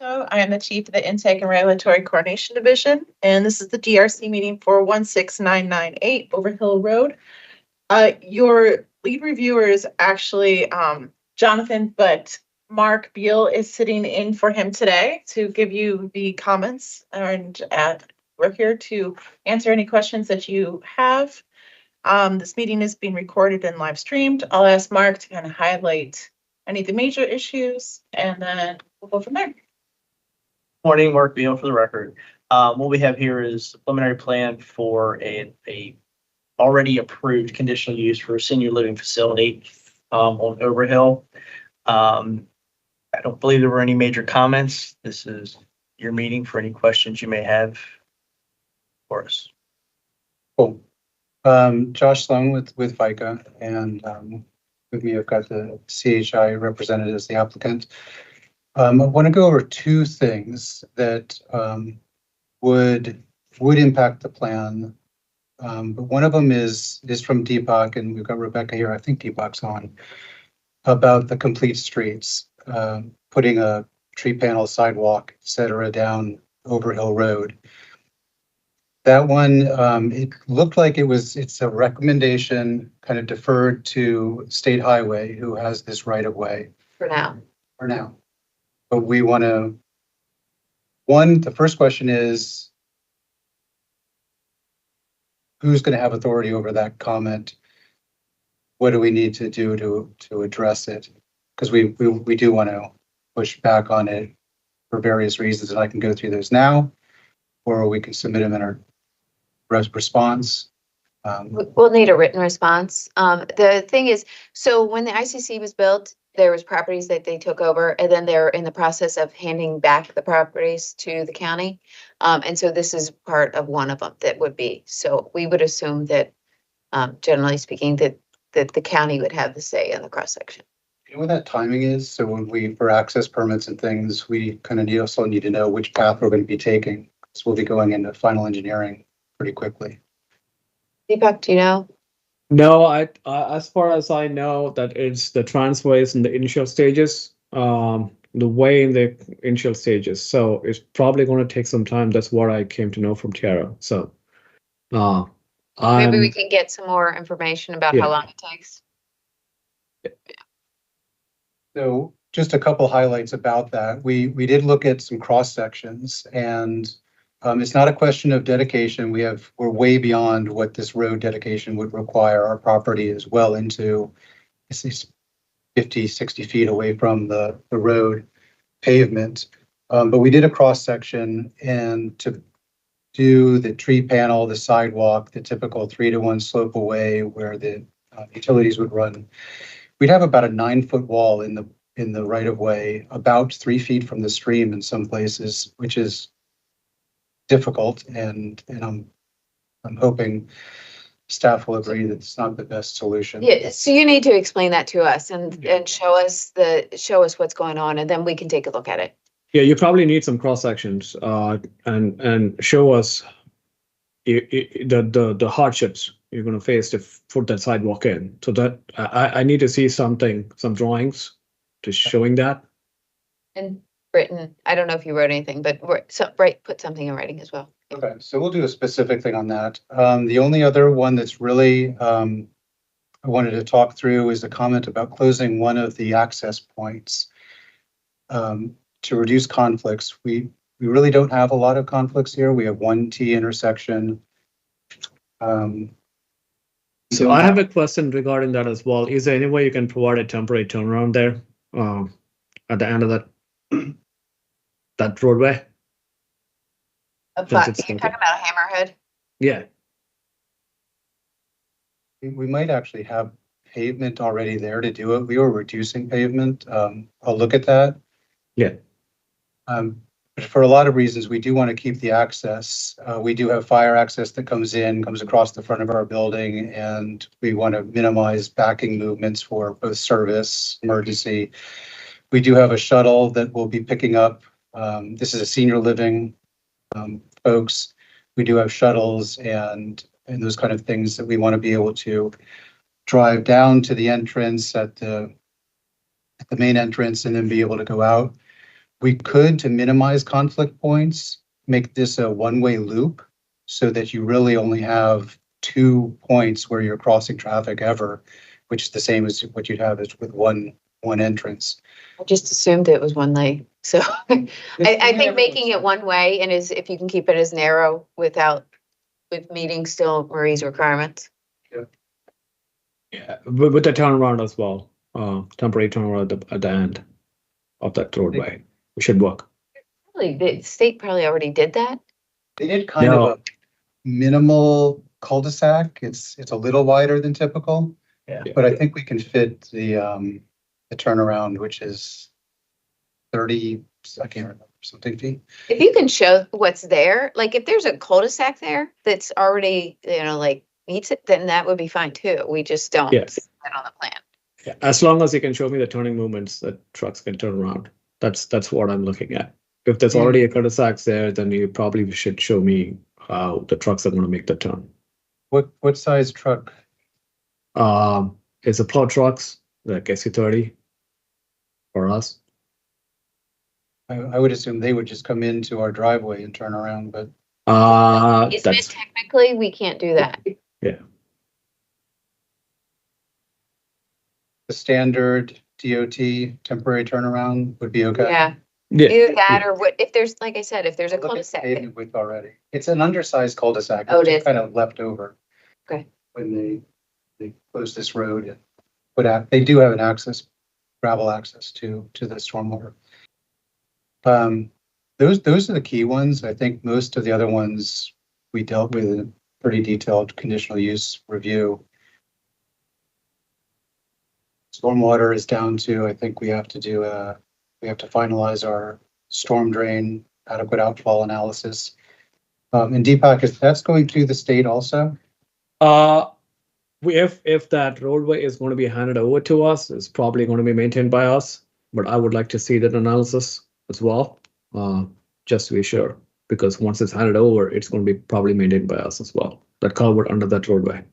S13: I am the chief of the Intake and Regulatory Coordination Division, and this is the DRC meeting for 16998 Overhill Road. Your lead reviewer is actually Jonathan, but Mark Beal is sitting in for him today to give you the comments, and we're here to answer any questions that you have. This meeting is being recorded and live streamed. I'll ask Mark to kind of highlight any of the major issues, and then we'll go from there.
S18: Morning, Mark Beal for the record. What we have here is a preliminary plan for a already approved conditional use for a senior living facility on Overhill. I don't believe there were any major comments. This is your meeting for any questions you may have for us.
S19: Cool. Josh Sloan with FICA, and with me I've got the CHI represented as the applicant. I want to go over two things that would impact the plan. But one of them is from Deepak, and we've got Rebecca here. I think Deepak's on, about the complete streets, putting a tree panel, sidewalk, et cetera, down Overhill Road. That one, it looked like it's a recommendation kind of deferred to State Highway, who has this right of way.
S6: For now.
S19: For now. But we want to, the first question is, who's going to have authority over that comment? What do we need to do to address it? Because we do want to push back on it for various reasons, and I can go through those now, or we can submit them in our response.
S6: We'll need a written response. The thing is, so when the ICC was built, there was properties that they took over, and then they're in the process of handing back the properties to the county. And so this is part of one of them that would be. So we would assume that, generally speaking, that the county would have the say in the cross section.
S19: You know what that timing is? So when for access permits and things, we kind of also need to know which path we're going to be taking. So we'll be going into final engineering pretty quickly.
S6: Deepak, do you know?
S20: No, as far as I know, that it's the transways in the initial stages, the way in the initial stages. So it's probably going to take some time. That's what I came to know from Tiara. So
S6: maybe we can get some more information about how long it takes.
S19: So just a couple highlights about that. We did look at some cross sections, and it's not a question of dedication. We're way beyond what this road dedication would require. Our property is well into 50, 60 feet away from the road pavement. But we did a cross section, and to do the tree panel, the sidewalk, the typical 3-to-1 slope away where the utilities would run, we'd have about a 9-foot wall in the right of way, about 3 feet from the stream in some places, which is difficult, and I'm hoping staff will agree that it's not the best solution.
S6: Yeah, so you need to explain that to us and show us what's going on, and then we can take a look at it.
S20: Yeah, you probably need some cross sections and show us the hardships you're going to face to put that sidewalk in. So that I need to see some drawings to showing that.
S6: And written, I don't know if you wrote anything, but put something in writing as well.
S19: Okay, so we'll do a specific thing on that. The only other one that's really I wanted to talk through is a comment about closing one of the access points to reduce conflicts. We really don't have a lot of conflicts here. We have one T intersection.
S20: So I have a question regarding that as well. Is there any way you can provide a temporary turnaround there at the end of that roadway?
S6: You're talking about a hammerhead?
S20: Yeah.
S19: We might actually have pavement already there to do it. We were reducing pavement. I'll look at that.
S20: Yeah.
S19: But for a lot of reasons, we do want to keep the access. We do have fire access that comes across the front of our building, and we want to minimize backing movements for both service, emergency. We do have a shuttle that will be picking up. This is a senior living folks. We do have shuttles and those kind of things that we want to be able to drive down to the entrance at the main entrance and then be able to go out. We could, to minimize conflict points, make this a one-way loop so that you really only have 2 points where you're crossing traffic ever, which is the same as what you'd have is with one entrance.
S6: I just assumed it was one lane. So I think making it one way and if you can keep it as narrow with meeting still Marie's requirements.
S20: Yeah, with the turnaround as well, temporary turnaround at the end of that roadway, we should work.
S6: Really, the state probably already did that.
S19: They did kind of a minimal cul-de-sac. It's a little wider than typical.
S18: Yeah.
S19: But I think we can fit the turnaround, which is 30, I can't remember, something feet.
S6: If you can show what's there, like if there's a cul-de-sac there that's already, like meets it, then that would be fine too. We just don't
S20: Yes.
S6: see that on the plan.
S20: Yeah, as long as you can show me the turning movements that trucks can turn around. That's what I'm looking at. If there's already a cul-de-sac there, then you probably should show me how the trucks are going to make the turn.
S19: What size truck?
S20: It's a plow trucks, like SC30 for us.
S19: I would assume they would just come into our driveway and turn around, but
S6: Easement, technically, we can't do that.
S20: Yeah.
S19: the standard DOT temporary turnaround would be okay.
S6: Yeah.
S20: Yeah.
S6: Either that or what, if there's, like I said, if there's a
S19: Look at the
S6: cul-de-sac.
S19: pavement width already. It's an undersized cul-de-sac.
S6: Oh, it
S19: It's
S6: is?
S19: kind of left over.
S6: Okay.
S19: When they closed this road and put out, they do have an access, gravel access to the stormwater. Those are the key ones. I think most of the other ones we dealt with in a pretty detailed conditional use review. Stormwater is down to, I think we have to finalize our storm drain adequate outfall analysis. And Deepak, that's going through the state also?
S20: If that roadway is going to be handed over to us, it's probably going to be maintained by us. But I would like to see that analysis as well, just to be sure. Because once it's handed over, it's going to be probably maintained by us as well. That culvert under that roadway.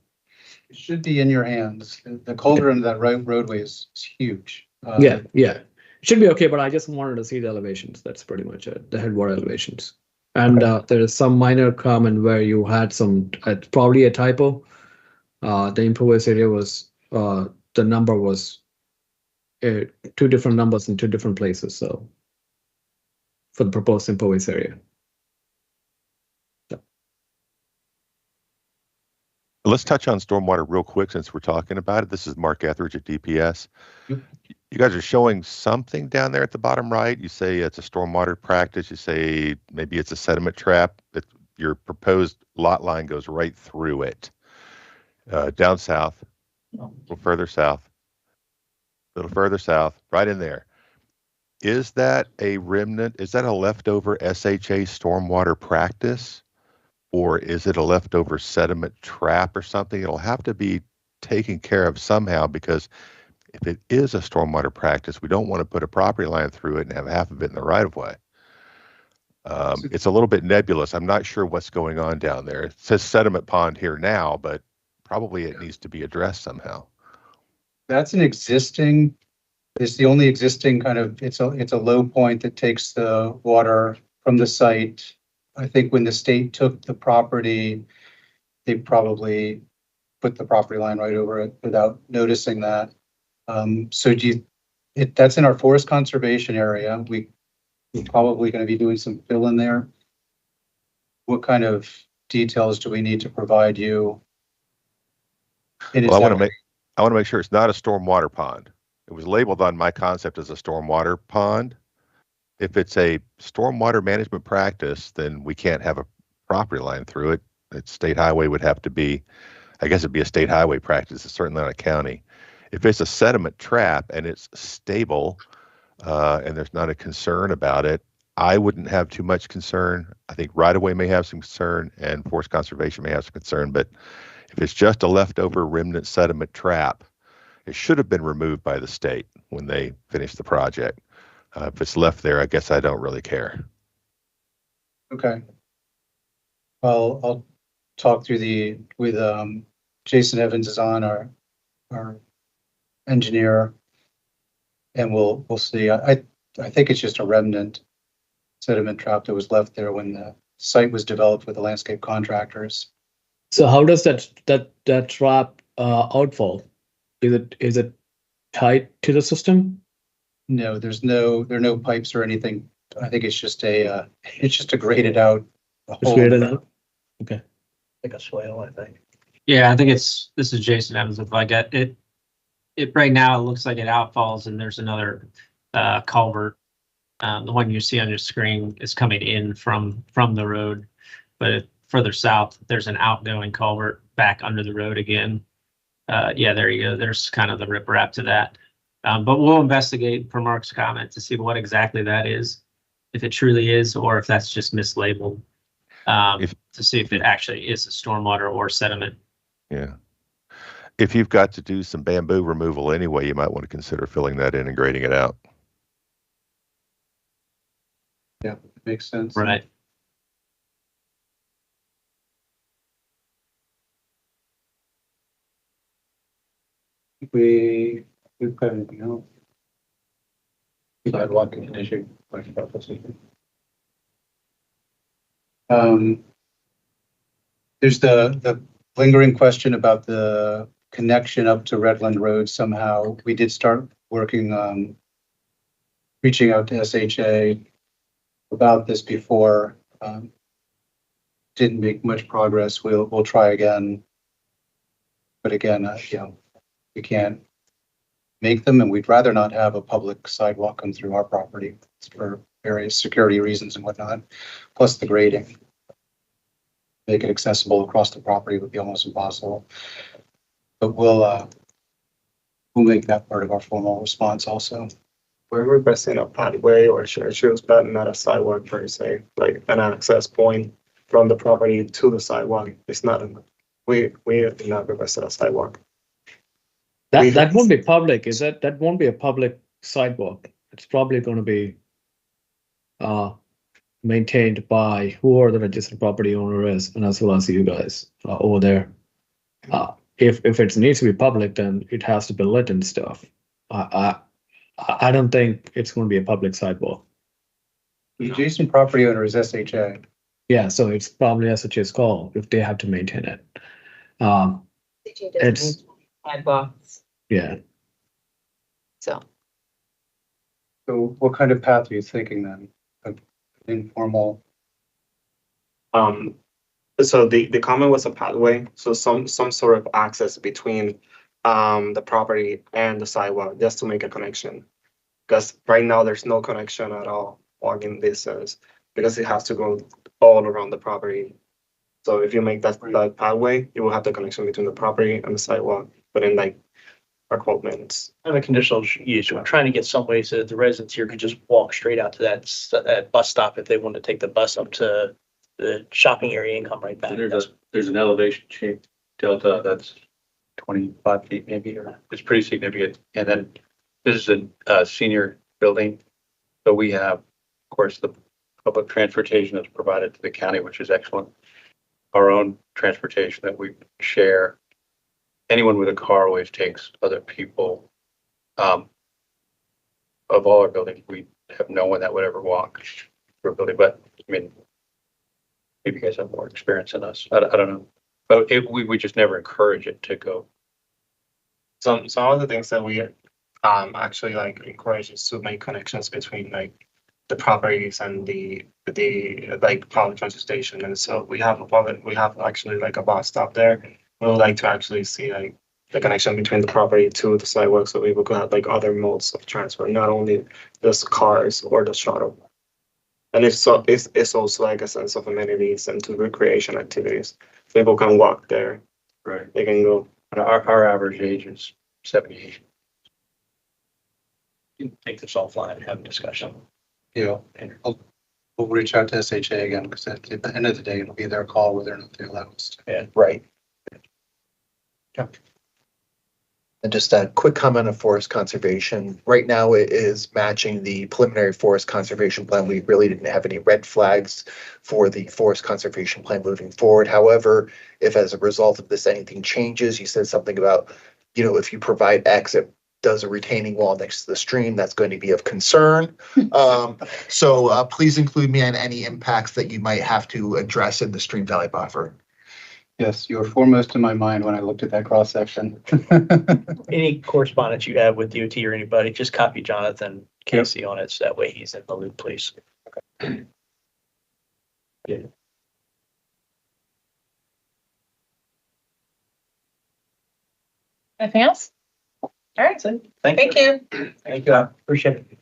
S19: It should be in your hands. The culvert under that roadway is huge.
S20: Yeah. It should be okay, but I just wanted to see the elevations. That's pretty much it, the headwater elevations. And there is some minor comment where you had some, probably a typo. The improvised area was, the number was 2 different numbers in 2 different places. So for the proposed improvised area.
S11: Let's touch on stormwater real quick since we're talking about it. This is Mark Etheridge at DPS.
S19: Yep.
S11: You guys are showing something down there at the bottom right. You say it's a stormwater practice. You say maybe it's a sediment trap. Your proposed lot line goes right through it. Down south, a little further south, right in there. Is that a remnant? Is that a leftover SHA stormwater practice? Or is it a leftover sediment trap or something? It'll have to be taken care of somehow, because if it is a stormwater practice, we don't want to put a property line through it and have half of it in the right of way. It's a little bit nebulous. I'm not sure what's going on down there. It says sediment pond here now, but probably it needs to be addressed somehow.
S19: It's the only existing kind of, it's a low point that takes the water from the site. I think when the state took the property, they probably put the property line right over it without noticing that. So that's in our forest conservation area. We're probably going to be doing some fill in there. What kind of details do we need to provide you?
S11: Well, I want to make sure it's not a stormwater pond. It was labeled on my concept as a stormwater pond. If it's a stormwater management practice, then we can't have a property line through it. It's state highway would have to be, I guess it'd be a state highway practice. It's certainly not a county. If it's a sediment trap and it's stable and there's not a concern about it, I wouldn't have too much concern. I think right of way may have some concern and forest conservation may have some concern, but if it's just a leftover remnant sediment trap, it should have been removed by the state when they finished the project. If it's left there, I guess I don't really care.
S19: Okay. Well, I'll talk through with Jason Evans is on our engineer, and we'll see. I I think it's just a remnant sediment trap that was left there when the site was developed with the landscape contractors.
S20: So how does that trap outfall? Is it tied to the system?
S19: No, there are no pipes or anything. I think it's just a graded out
S20: It's
S19: hole.
S20: graded out? Okay.
S18: Like a swale, I think.
S21: Yeah, I think this is Jason Evans with like it right now it looks like it outfalls and there's another culvert. The one you see on your screen is coming in from the road, but further south there's an outgoing culvert back under the road again. Yeah, there you go. There's kind of the riprap to that. But we'll investigate per Mark's comment to see what exactly that is, if it truly is, or if that's just mislabeled, to see if it actually is a stormwater or sediment.
S11: Yeah. If you've got to do some bamboo removal anyway, you might want to consider filling that in and grading it out.
S19: Yeah, makes sense.
S21: Right.
S19: We've got anything else? Sidewalk condition. Question about this. There's the lingering question about the connection up to Redland Road somehow. We did start working, reaching out to SHA about this before. Didn't make much progress. We'll try again. But again, we can't make them, and we'd rather not have a public sidewalk come through our property for various security reasons and whatnot, plus the grading. Make it accessible across the property would be almost impossible. But we'll make that part of our formal response also.
S7: We're requesting a pathway or shared trails, but not a sidewalk per se, like an access point from the property to the sidewalk. It's not, we did not request a sidewalk.
S20: That won't be public, is it? That won't be a public sidewalk. It's probably going to be maintained by whoever the registered property owner is, and as well as you guys over there. If it needs to be public, then it has to be lit and stuff. I don't think it's going to be a public sidewalk.
S19: The adjacent property owner is SHA.
S20: Yeah, so it's probably SHA's call if they have to maintain it. It's
S6: Sidewalks.
S20: yeah.
S6: So
S19: So what kind of path are you thinking then? Informal?
S7: So the comment was a pathway, so some sort of access between the property and the sidewalk, just to make a connection. Because right now there's no connection at all walking distance, because it has to go all around the property. So if you make that pathway, you will have the connection between the property and the sidewalk, but in like a couple minutes.
S18: And a conditional use, we're trying to get some ways that the residents here could just walk straight out to that bus stop if they want to take the bus up to the shopping area and come right back.
S22: There's an elevation change delta that's 25 feet maybe, or it's pretty significant. And then this is a senior building. So we have, of course, the public transportation that's provided to the county, which is excellent. Our own transportation that we share. Anyone with a car always takes other people. Of all our buildings, we have no one that would ever walk for a building, but I mean, maybe you guys have more experience than us. I don't know, but we just never encourage it to go.
S7: Some of the things that we actually like encourage is to make connections between like the properties and the like public transportation. And so we have actually like a bus stop there. We would like to actually see like the connection between the property to the sidewalk, so people could have like other modes of transport, not only just cars or the shuttle. And it's also like a sense of amenities and to recreation activities. People can walk there.
S22: Right.
S7: They can go.
S22: Our average age is 78.
S18: You can take this offline and have a discussion.
S19: We'll reach out to SHA again, because at the end of the day, it'll be their call whether or not they allow us to.
S18: Yeah.
S23: Right. And just a quick comment on forest conservation. Right now, it is matching the preliminary forest conservation plan. We really didn't have any red flags for the forest conservation plan moving forward. However, if as a result of this anything changes, you said something about, if you provide X, does a retaining wall next to the stream, that's going to be of concern. So please include me on any impacts that you might have to address in the stream valley buffer.
S19: Yes, you were foremost in my mind when I looked at that cross section.
S18: Any correspondence you have with DOT or anybody, just copy Jonathan Casey on it, so that way he's in the loop, please. Yeah.
S13: Anything else? All right, so thank you.
S18: Thank you, I appreciate it.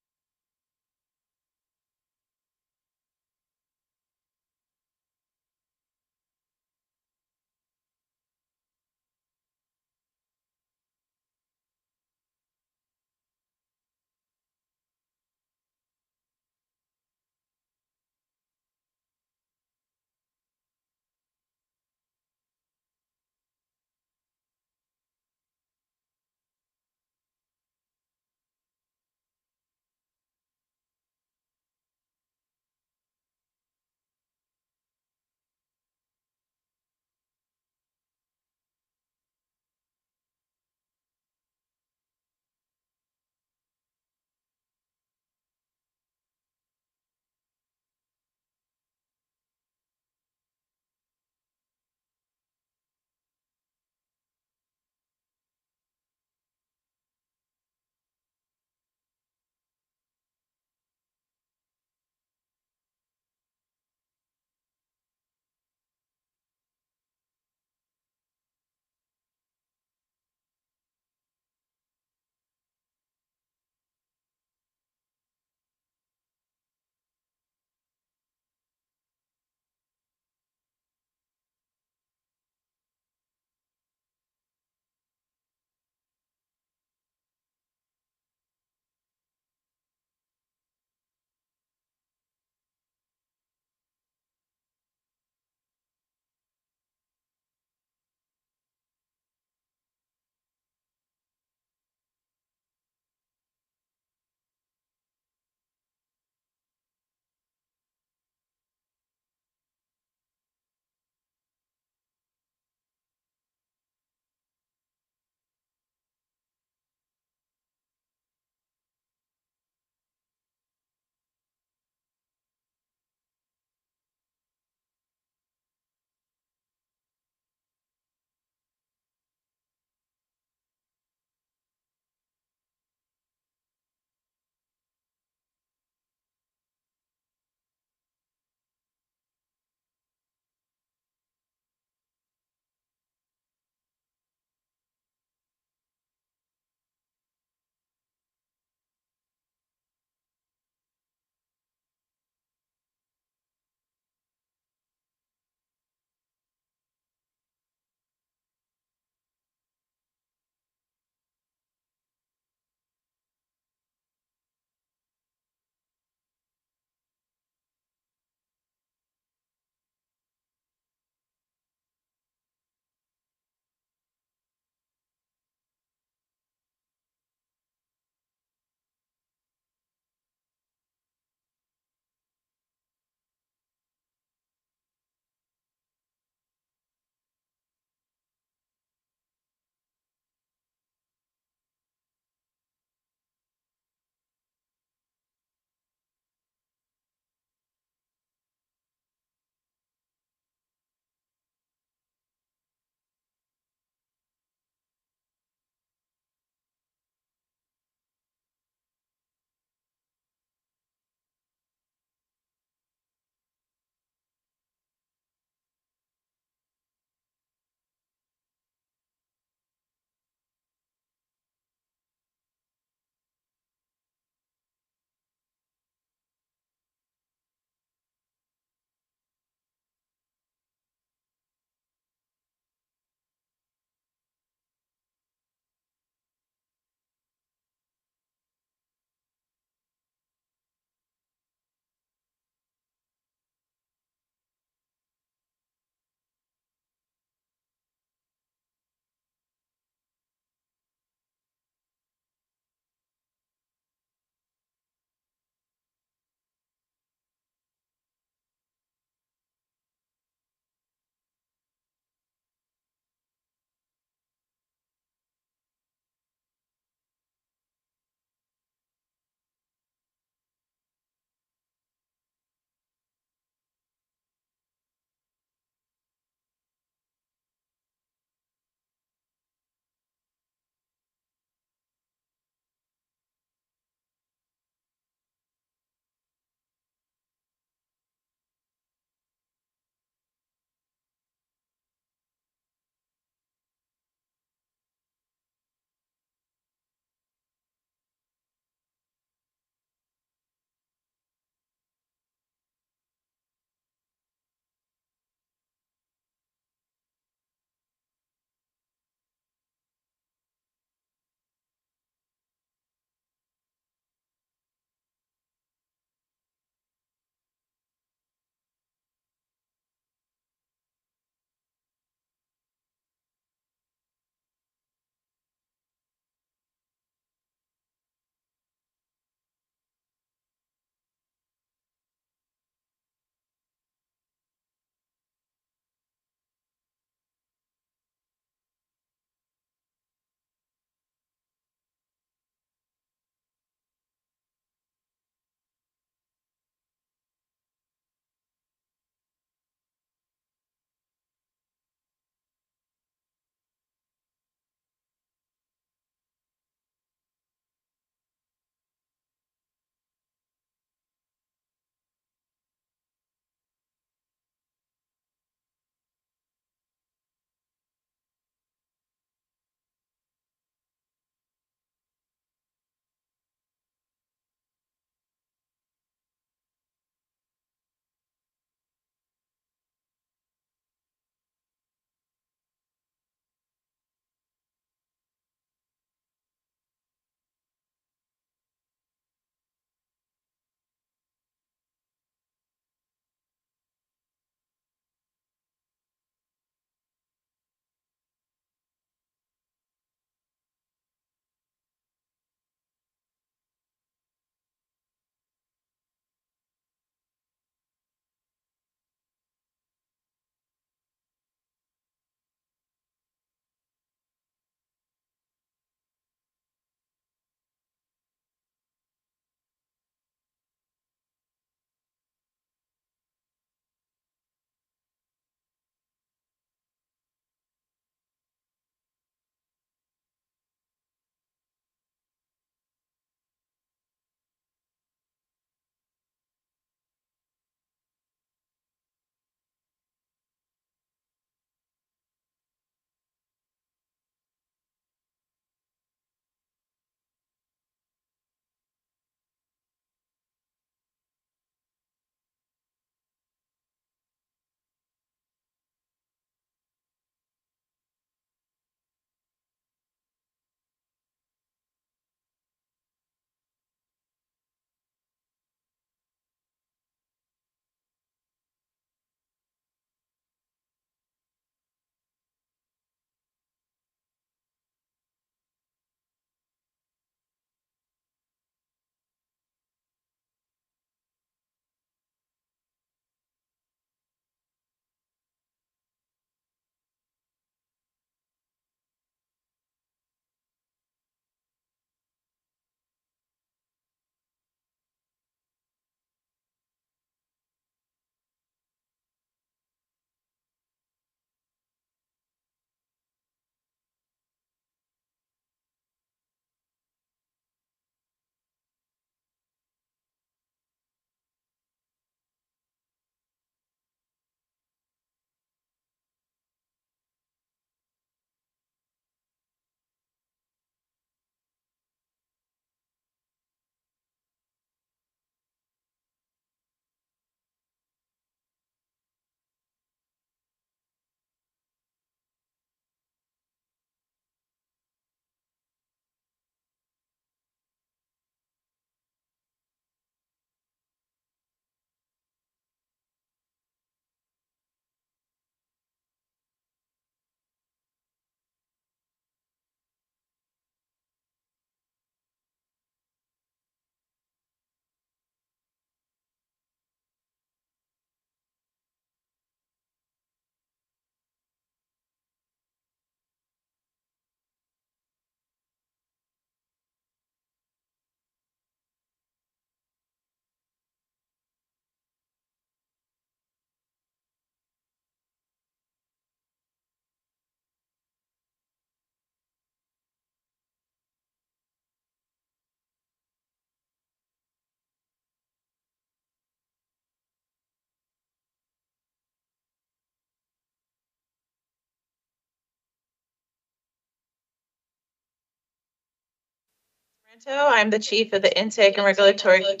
S13: I'm the chief of the intake and regulatory. One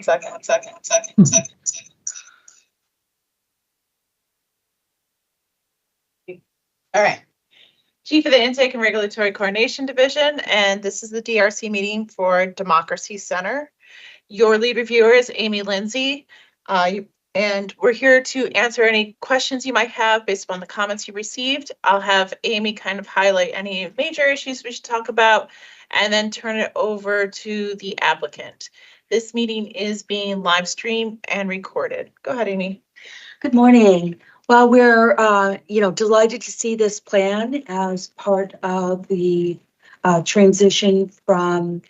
S13: second. All right. Chief of the Intake and Regulatory Coordination Division, and this is the DRC meeting for Democracy Center. Your lead reviewer is Amy Lindsay, and we're here to answer any questions you might have based upon the comments you received. I'll have Amy kind of highlight any major issues we should talk about, and then turn it over to the applicant. This meeting is being live streamed and recorded. Go ahead, Amy.
S5: Good morning. Well, we're delighted to see this plan as part of the transition from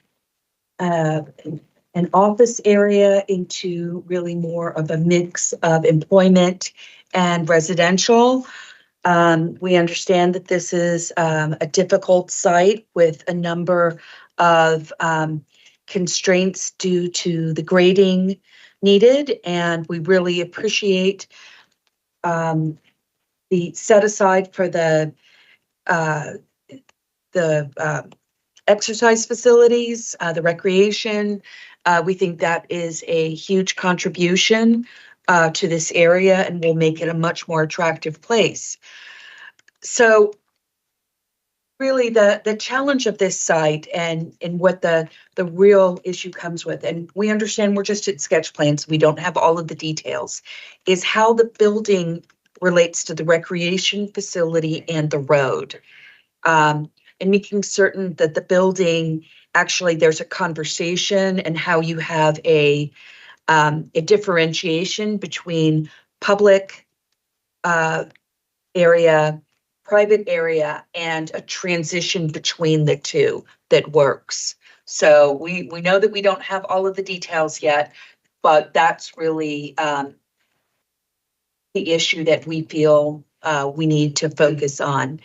S5: an office area into really more of a mix of employment and residential. We understand that this is a difficult site with a number of constraints due to the grading needed, and we really appreciate the set aside for the exercise facilities, the recreation. We think that is a huge contribution to this area and will make it a much more attractive place. So really the challenge of this site and what the real issue comes with, and we understand we're just at sketch plans, we don't have all of the details, is how the building relates to the recreation facility and the road. And making certain that the building, actually there's a conversation and how you have a differentiation between public area, private area, and a transition between the two that works. So we know that we don't have all of the details yet, but that's really the issue that we feel we need to focus on.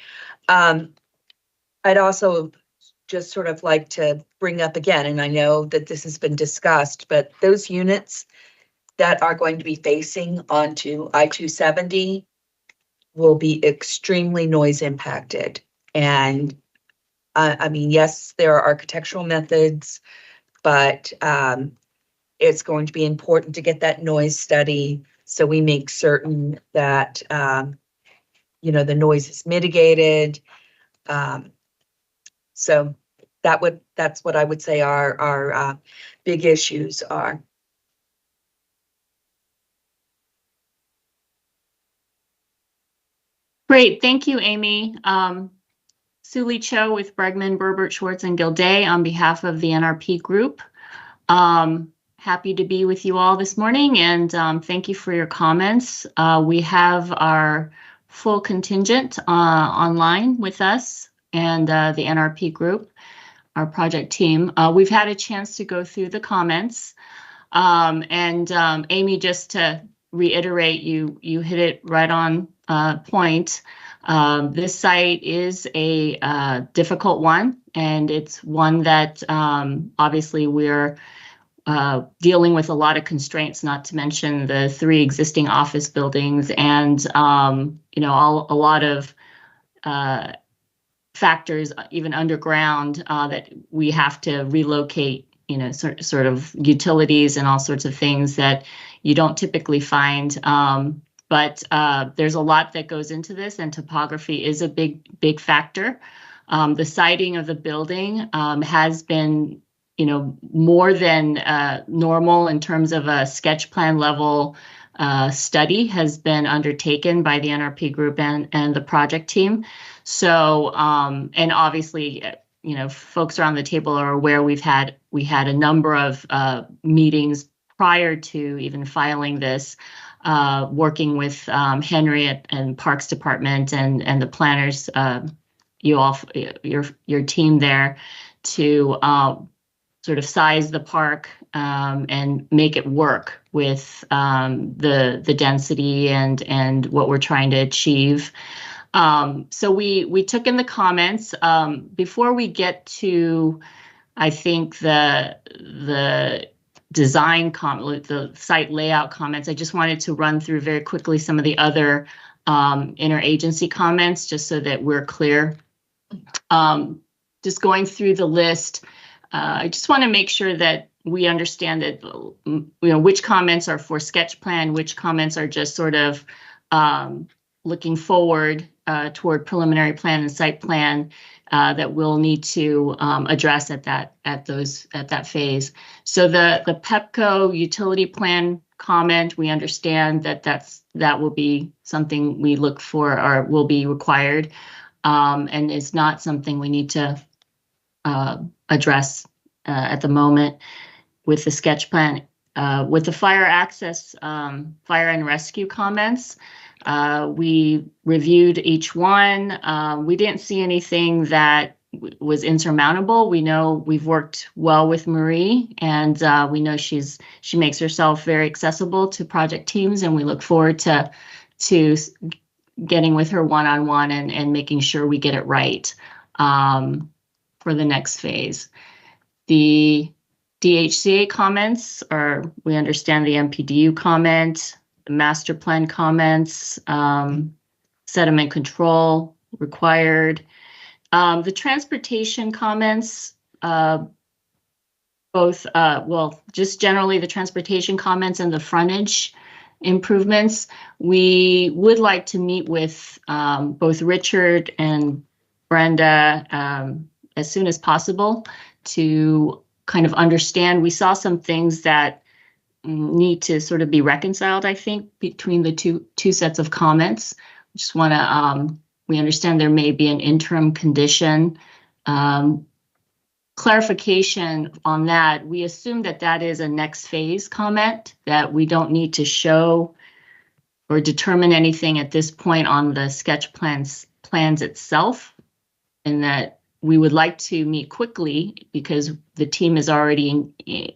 S5: I'd also just sort of like to bring up again, and I know that this has been discussed, but those units that are going to be facing onto I-270 will be extremely noise impacted. And I mean, yes, there are architectural methods, but it's going to be important to get that noise study so we make certain that, the noise is mitigated. So that's what I would say our big issues are.
S10: Great, thank you, Amy. Suli Cho with Bregman, Burbert, Schwartz, and Gilday on behalf of the NRP group. Happy to be with you all this morning, and thank you for your comments. We have our full contingent online with us and the NRP group, our project team. We've had a chance to go through the comments. And Amy, just to reiterate, you hit it right on point. This site is a difficult one, and it's one that obviously we're dealing with a lot of constraints, not to mention the 3 existing office buildings and a lot of factors even underground that we have to relocate, sort of utilities and all sorts of things that you don't typically find. But there's a lot that goes into this, and topography is a big factor. The siting of the building has been, more than normal in terms of a sketch plan level study has been undertaken by the NRP group and the project team. So, and obviously, folks around the table are aware we had a number of meetings prior to even filing this, working with Henry and Parks Department and the planners, your team there, to sort of size the park and make it work with the density and what we're trying to achieve. So we took in the comments. Before we get to, I think, the design comment, the site layout comments, I just wanted to run through very quickly some of the other interagency comments, just so that we're clear. just going through the list, I just want to make sure that we understand that, which comments are for sketch plan, which comments are just sort of looking forward toward preliminary plan and site plan that we'll need to address at that phase. So the PEPCO utility plan comment, we understand that that will be something we look for or will be required, and is not something we need to address at the moment with the sketch plan. With the fire access, fire and rescue comments, we reviewed each one. We didn't see anything that was insurmountable. We know we've worked well with Marie, and we know she makes herself very accessible to project teams, and we look forward to getting with her one-on-one and making sure we get it right for the next phase. The DHCA comments we understand the MPDU comment, the master plan comments, sediment control required. The transportation comments, just generally the transportation comments and the frontage improvements. We would like to meet with both Richard and Brenda as soon as possible to kind of understand. We saw some things that need to sort of be reconciled, I think, between the two sets of comments. We just want to, we understand there may be an interim condition. Clarification on that, we assume that is a next phase comment, that we don't need to show or determine anything at this point on the sketch plans itself, and that we would like to meet quickly because the team is already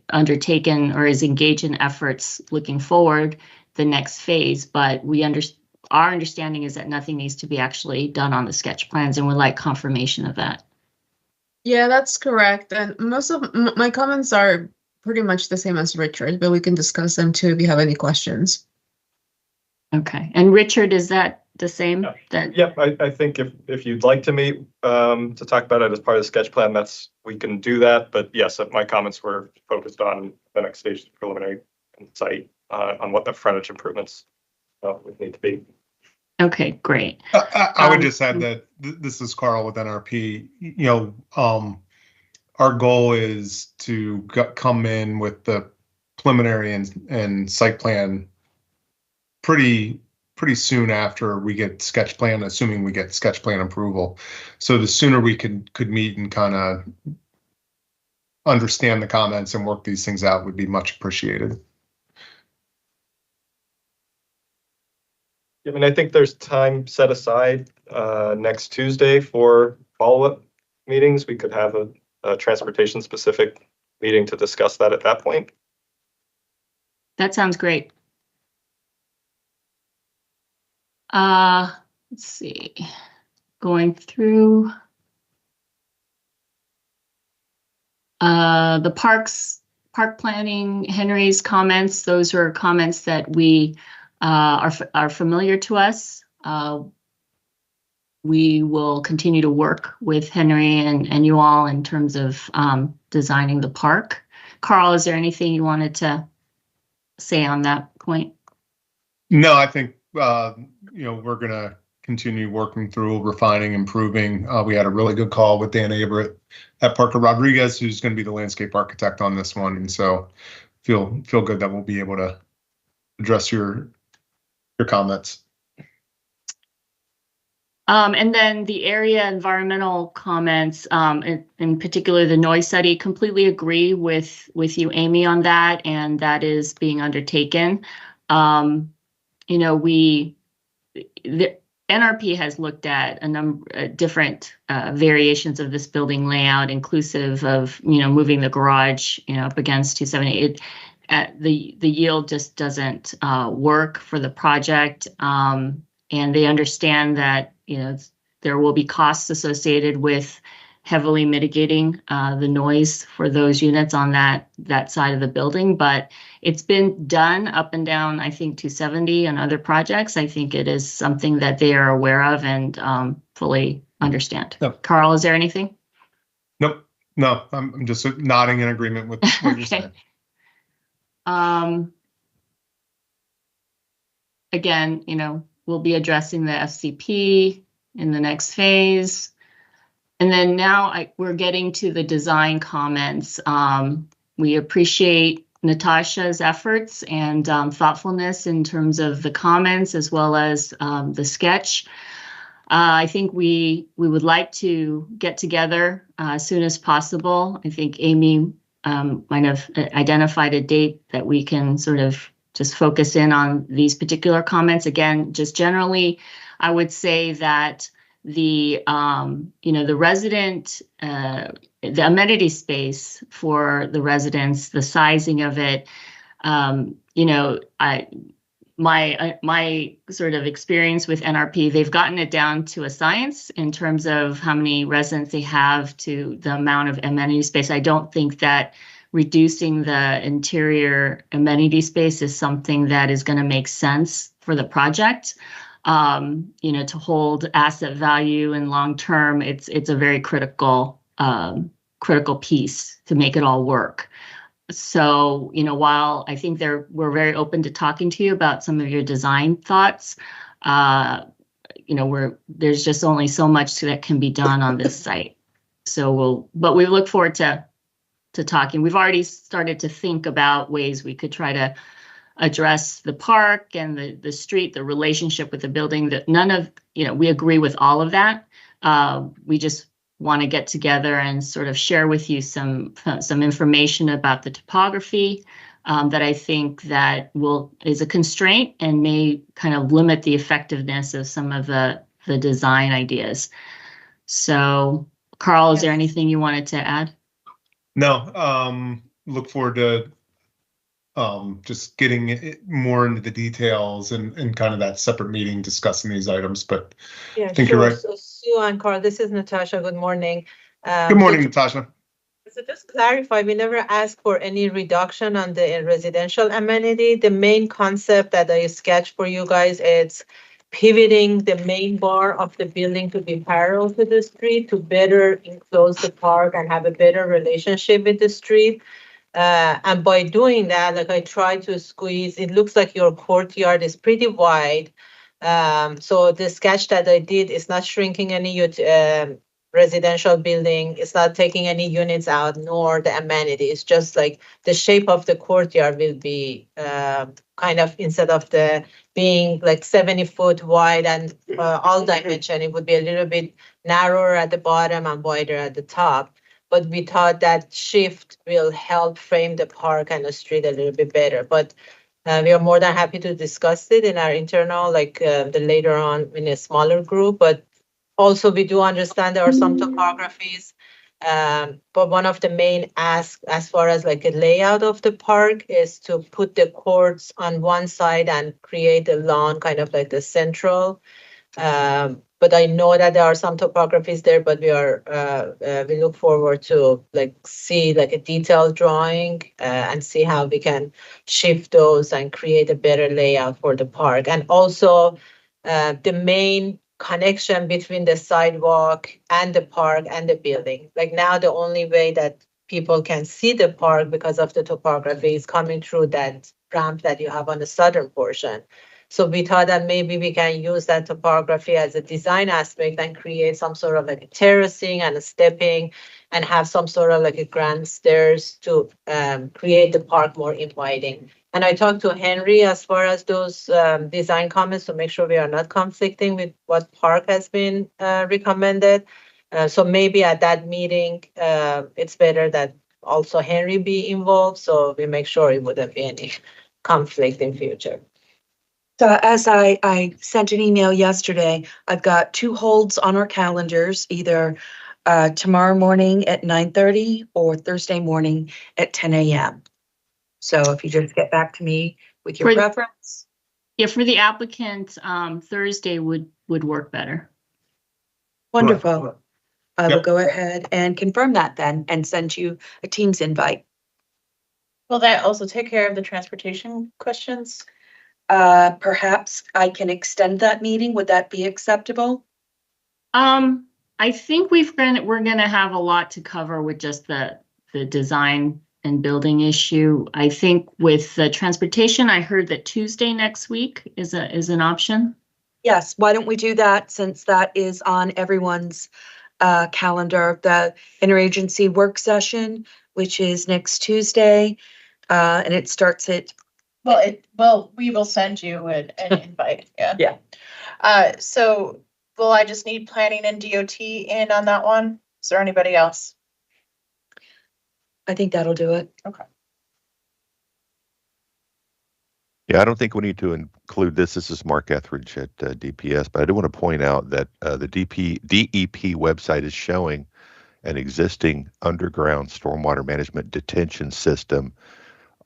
S10: undertaken or is engaged in efforts looking forward the next phase. But our understanding is that nothing needs to be actually done on the sketch plans, and we'd like confirmation of that.
S4: Yeah, that's correct. And most of my comments are pretty much the same as Richard, but we can discuss them too if you have any questions.
S10: Okay. And Richard, is that the same?
S7: Yeah, I think if you'd like to meet to talk about it as part of the sketch plan, we can do that. But yes, my comments were focused on the next stage of preliminary site on what the frontage improvements would need to be.
S10: Okay, great.
S12: I would just add that this is Carl with NRP. Our goal is to come in with the preliminary and site plan pretty soon after we get sketch plan, assuming we get sketch plan approval. So the sooner we could meet and kind of understand the comments and work these things out would be much appreciated.
S7: I mean, I think there's time set aside next Tuesday for follow-up meetings. We could have a transportation specific meeting to discuss that at that point.
S10: That sounds great. Let's see, going through the park planning, Henry's comments. Those are comments that we are familiar to us. We will continue to work with Henry and you all in terms of designing the park. Carl, is there anything you wanted to say on that point?
S12: No, I think we're going to continue working through, refining, improving. We had a really good call with Dan Averett at Parker Rodriguez, who's going to be the landscape architect on this one, and so feel good that we'll be able to address your comments.
S10: And then the area environmental comments, in particular the noise study, completely agree with you, Amy, on that, and that is being undertaken. The NRP has looked at a number of different variations of this building layout, inclusive of moving the garage up against 278. The yield just doesn't work for the project, and they understand that there will be costs associated with heavily mitigating the noise for those units on that side of the building. But it's been done up and down, I think, 270 and other projects. I think it is something that they are aware of and fully understand.
S12: Yep.
S10: Carl, is there anything?
S12: Nope, no, I'm just nodding in agreement with what you're
S10: Okay.
S12: saying.
S10: Again, we'll be addressing the FCP in the next phase. And then now we're getting to the design comments. We appreciate Natasha's efforts and thoughtfulness in terms of the comments as well as the sketch. I think we would like to get together as soon as possible. I think Amy might have identified a date that we can sort of just focus in on these particular comments. Again, just generally, I would say that the resident, the amenity space for the residents, the sizing of it, my sort of experience with NRP, they've gotten it down to a science in terms of how many residents they have to the amount of amenity space. I don't think that reducing the interior amenity space is something that is going to make sense for the project. To hold asset value and long term, it's a very critical piece to make it all work. So, while I think we're very open to talking to you about some of your design thoughts, there's just only so much that can be done on this site. So but we look forward to talking. We've already started to think about ways we could try to address the park and the street, the relationship with the building. That we agree with all of that. We just want to get together and sort of share with you some information about the topography that I think that is a constraint and may kind of limit the effectiveness of some of the design ideas. So, Carl, is there anything you wanted to add?
S12: No, look forward to just getting more into the details and kind of that separate meeting discussing these items, but
S8: yeah,
S12: I think
S8: sure.
S12: you're right.
S8: So Sue and Carl, this is Natasha. Good morning.
S12: Good morning, Natasha.
S8: So just clarify, we never asked for any reduction on the residential amenity. The main concept that I sketched for you guys is pivoting the main bar of the building to be parallel to the street to better enclose the park and have a better relationship with the street. And by doing that, like I try to squeeze, it looks like your courtyard is pretty wide. So the sketch that I did is not shrinking any residential building. It's not taking any units out, nor the amenities. Just like the shape of the courtyard will be kind of, instead of the being like 70 foot wide and all dimension, it would be a little bit narrower at the bottom and wider at the top. But we thought that shift will help frame the park and the street a little bit better. But we are more than happy to discuss it in our internal, the later on in a smaller group. But also we do understand there are some topographies. But one of the main asks as far as like a layout of the park is to put the courts on one side and create a lawn, kind of like the central. But I know that there are some topographies there, but we look forward to see a detailed drawing and see how we can shift those and create a better layout for the park. And also the main connection between the sidewalk and the park and the building. Like now the only way that people can see the park because of the topography is coming through that ramp that you have on the southern portion. So we thought that maybe we can use that topography as a design aspect and create some sort of a terracing and a stepping and have some sort of a grand stairs to create the park more inviting. And I talked to Henry as far as those design comments to make sure we are not conflicting with what park has been recommended. So maybe at that meeting, it's better that also Henry be involved, so we make sure it wouldn't be any conflict in future.
S5: So as I sent an email yesterday, I've got 2 holds on our calendars, either tomorrow morning at 9:30 or Thursday morning at 10 a.m. So if you just get back to me with your preference.
S10: Yeah, for the applicant, Thursday would work better.
S5: Wonderful. I will go ahead and confirm that then and send you a Teams invite.
S13: Will that also take care of the transportation questions?
S5: Perhaps I can extend that meeting. Would that be acceptable?
S10: I think we're gonna have a lot to cover with just the design and building issue. I think with the transportation, I heard that Tuesday next week is an option.
S5: Yes, why don't we do that since that is on everyone's calendar, the interagency work session, which is next Tuesday, and it starts at.
S13: Well, we will send you an invite, yeah.
S5: Yeah.
S13: So will I just need planning and DOT in on that one? Is there anybody else?
S5: I think that'll do it.
S13: Okay.
S11: Yeah, I don't think we need to include this. This is Mark Etheridge at DPS, but I do want to point out that the DEP website is showing an existing underground stormwater management detention system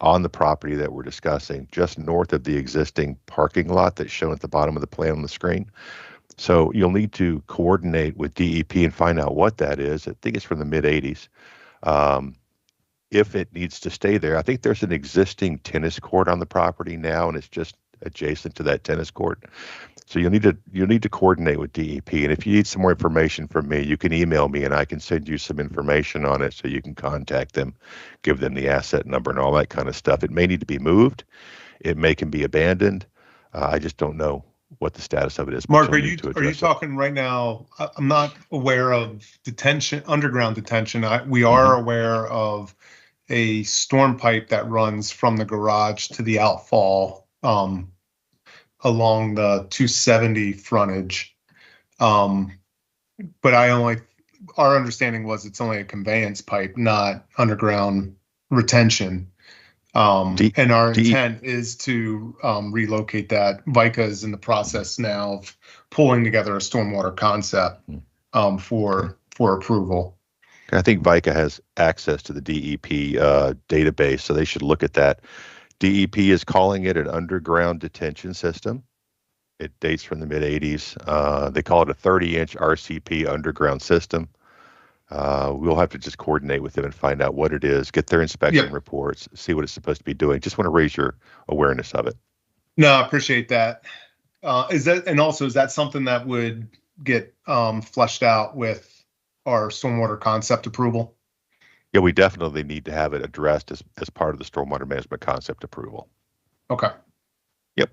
S11: on the property that we're discussing, just north of the existing parking lot that's shown at the bottom of the plan on the screen. So you'll need to coordinate with DEP and find out what that is. I think it's from the mid 80s. If it needs to stay there, I think there's an existing tennis court on the property now, and it's just adjacent to that tennis court. So you'll need to coordinate with DEP. And if you need some more information from me, you can email me and I can send you some information on it so you can contact them, give them the asset number and all that kind of stuff. It may need to be moved. It can be abandoned. I just don't know what the status of it is.
S12: Mark, are you talking right now? I'm not aware of underground detention. We are aware of a storm pipe that runs from the garage to the outfall along the 270 frontage. But our understanding was it's only a conveyance pipe, not underground retention. And our intent is to relocate that. VICA is in the process now of pulling together a stormwater concept for approval.
S11: I think VICA has access to the DEP database, so they should look at that. DEP is calling it an underground detention system. It dates from the mid 80s. They call it a 30-inch RCP underground system. We'll have to just coordinate with them and find out what it is, get their inspection reports, see what it's supposed to be doing. Just want to raise your awareness of it.
S12: No, I appreciate that. Is that something that would get fleshed out with our stormwater concept approval?
S11: Yeah, we definitely need to have it addressed as part of the stormwater management concept approval.
S12: Okay.
S11: Yep.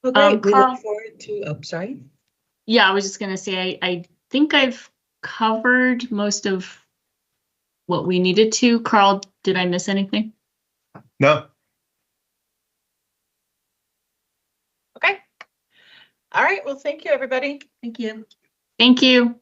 S5: Well, great. We
S10: Carl?
S5: look forward to, sorry.
S10: Yeah, I was just gonna say, I think I've covered most of what we needed to. Carl, did I miss anything?
S12: No.
S13: Okay. All right. Well, thank you, everybody.
S5: Thank you.
S10: Thank you.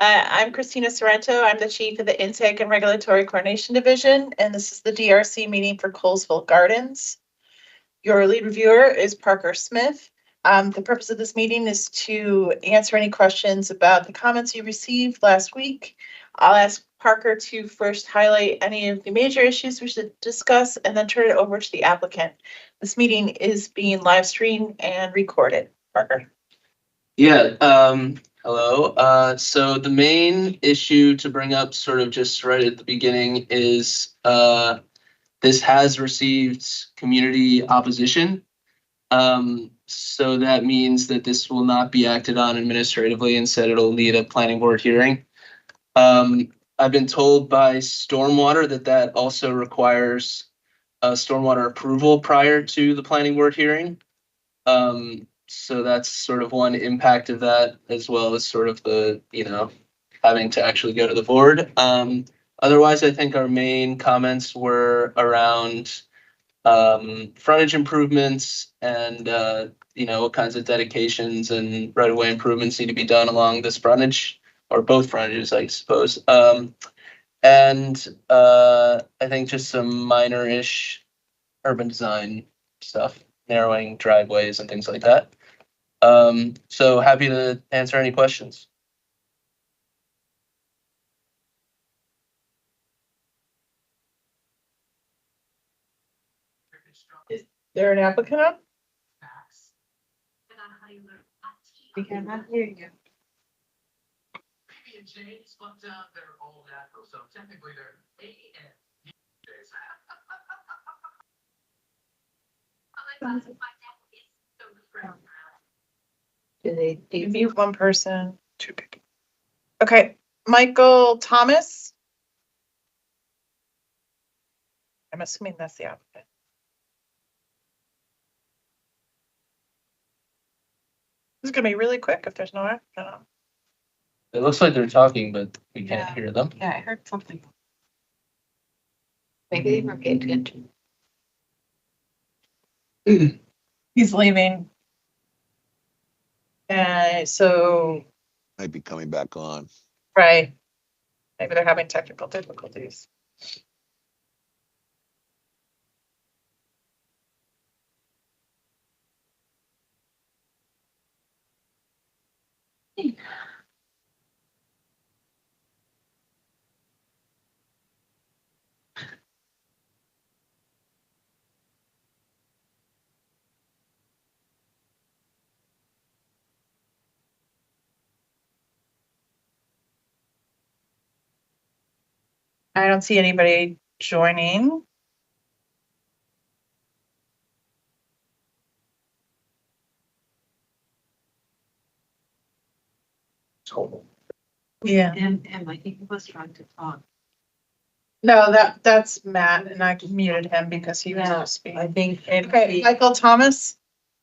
S13: I'm Christina Sorrento. I'm the chief of the Intake and Regulatory Coordination Division, and this is the DRC meeting for Colesville Gardens. Your lead reviewer is Parker Smith. The purpose of this meeting is to answer any questions about the comments you received last week. I'll ask Parker to first highlight any of the major issues we should discuss and then turn it over to the applicant. This meeting is being live streamed and recorded. Parker.
S9: Yeah, hello. So the main issue to bring up sort of just right at the beginning is this has received community opposition. So that means that this will not be acted on administratively. Instead, it'll need a planning board hearing. I've been told by Stormwater that also requires a stormwater approval prior to the planning board hearing. So that's sort of one impact of that, as well as sort of the, having to actually go to the board. Otherwise, I think our main comments were around frontage improvements and, what kinds of dedications and right-of-way improvements need to be done along this frontage, or both frontages, I suppose. And I think just some minor-ish urban design stuff, narrowing driveways and things like that. So happy to answer any questions.
S13: Is there an applicant up? We cannot hear you.
S6: Do they
S13: You mute one person, two people. Okay, Michael Thomas. I'm assuming that's the applicant. This is gonna be really quick if there's no applicant on.
S9: It looks like they're talking, but we can't hear them.
S13: Yeah, I heard something.
S6: Maybe they weren't paying attention.
S13: He's leaving. So,
S14: Might be coming back on.
S13: right. Maybe they're having technical difficulties. I don't see anybody joining. Yeah.
S6: And I think he was trying to talk.
S13: No, that's Matt, and I muted him because he was speaking.
S6: I think.
S13: Okay, Michael Thomas?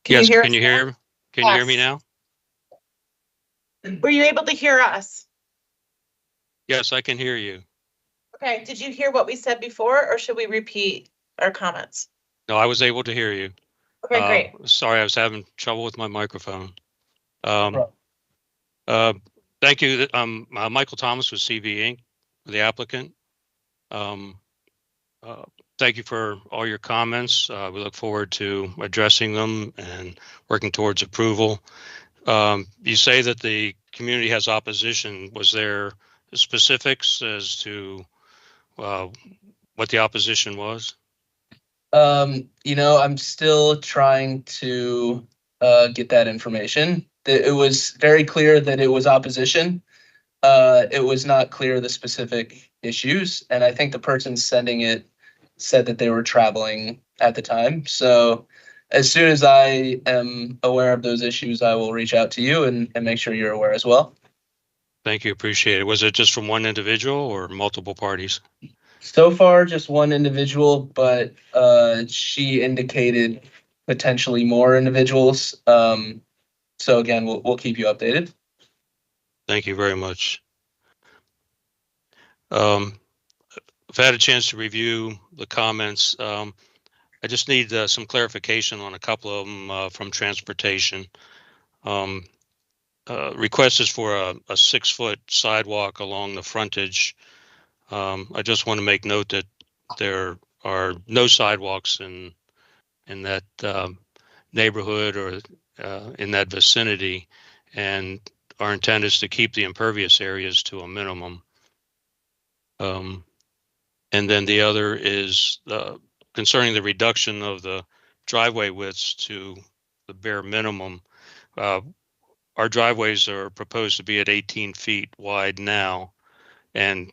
S15: Yes,
S13: hear
S15: can
S13: us
S15: you
S13: now?
S15: hear? Can you hear me now?
S13: Were you able to hear us?
S15: Yes, I can hear you.
S13: Okay, did you hear what we said before, or should we repeat our comments?
S15: No, I was able to hear you.
S13: Okay, great.
S15: Sorry, I was having trouble with my microphone. Thank you. Michael Thomas with CV Inc., the applicant. Thank you for all your comments. We look forward to addressing them and working towards approval. You say that the community has opposition. Was there specifics as to what the opposition was?
S9: I'm still trying to get that information. It was very clear that it was opposition. It was not clear the specific issues, and I think the person sending it said that they were traveling at the time. So as soon as I am aware of those issues, I will reach out to you and make sure you're aware as well.
S15: Thank you. Appreciate it. Was it just from one individual or multiple parties?
S9: So far, just one individual, but she indicated potentially more individuals. So again, we'll keep you updated.
S15: Thank you very much. I've had a chance to review the comments. I just need some clarification on a couple of them from transportation. request is for a 6-foot sidewalk along the frontage. I just want to make note that there are no sidewalks in that neighborhood or in that vicinity, and our intent is to keep the impervious areas to a minimum. And then the other is concerning the reduction of the driveway widths to the bare minimum. Our driveways are proposed to be at 18 feet wide now, and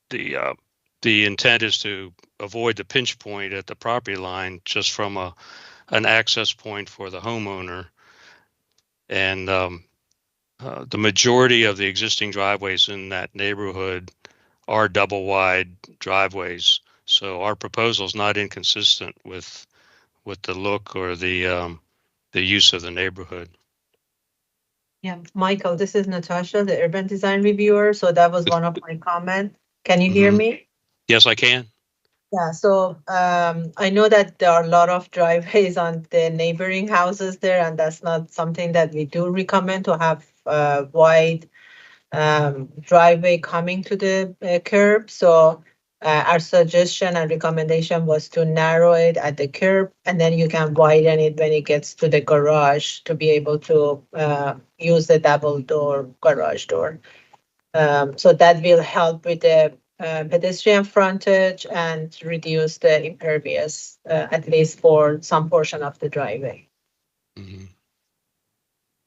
S15: the intent is to avoid the pinch point at the property line just from an access point for the homeowner. And the majority of the existing driveways in that neighborhood are double wide driveways. So our proposal is not inconsistent with the look or the use of the neighborhood.
S8: Yeah, Michael, this is Natasha, the urban design reviewer. So that was one of my comments. Can you hear me?
S15: Yes, I can.
S8: Yeah, so I know that there are a lot of driveways on the neighboring houses there, and that's not something that we do recommend to have wide driveway coming to the curb. So our suggestion and recommendation was to narrow it at the curb, and then you can widen it when it gets to the garage to be able to use the double door garage door. So that will help with the pedestrian frontage and reduce the impervious, at least for some portion of the driveway.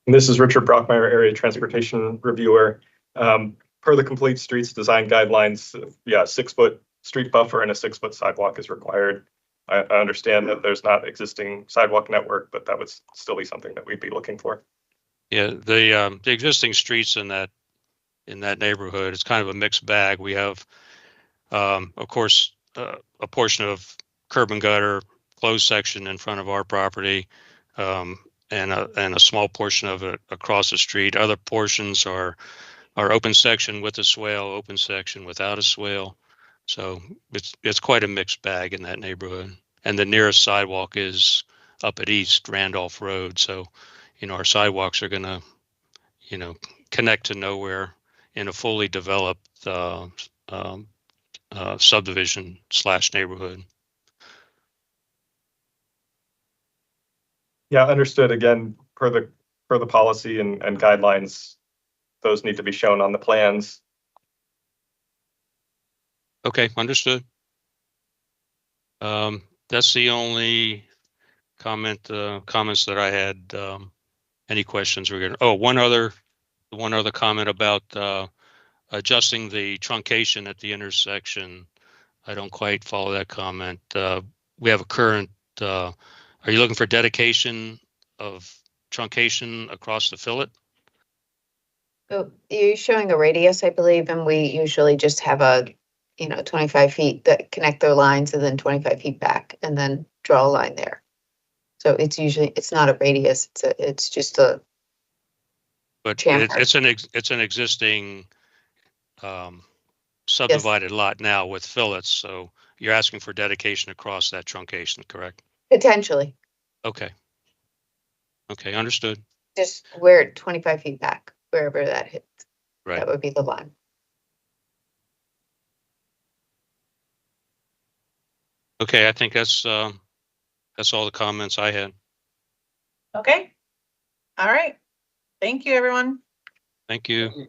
S1: This is Richard Brockmeyer, Area Transportation Reviewer. Per the Complete Streets Design Guidelines, 6-foot street buffer and a 6-foot sidewalk is required. I understand that there's not existing sidewalk network, but that would still be something that we'd be looking for.
S15: Yeah, the existing streets in that neighborhood, it's kind of a mixed bag. We have, of course, a portion of curb and gutter closed section in front of our property, and a small portion of it across the street. Other portions are open section with a swale, open section without a swale. So it's quite a mixed bag in that neighborhood. And the nearest sidewalk is up at East Randolph Road. So, our sidewalks are going to, connect to nowhere in a fully developed subdivision / neighborhood.
S1: Yeah, understood. Again, per the policy and guidelines, those need to be shown on the plans.
S15: Okay, understood. That's the only comments that I had. Any questions regarding? Oh, one other comment about adjusting the truncation at the intersection. I don't quite follow that comment. We have a current. Are you looking for dedication of truncation across the fillet?
S6: So you're showing a radius, I believe, and we usually just have a, 25 feet that connect their lines and then 25 feet back and then draw a line there. So it's not a radius, it's just a
S15: But
S6: chamfer.
S15: it's an existing subdivided lot now with fillets. So you're asking for dedication across that truncation, correct?
S6: Potentially,
S15: Okay. Okay, understood.
S6: just where 25 feet back, wherever that hits.
S15: Right.
S6: That would be the line.
S15: Okay, I think that's all the comments I had.
S13: Okay. All right. Thank you, everyone.
S15: Thank you.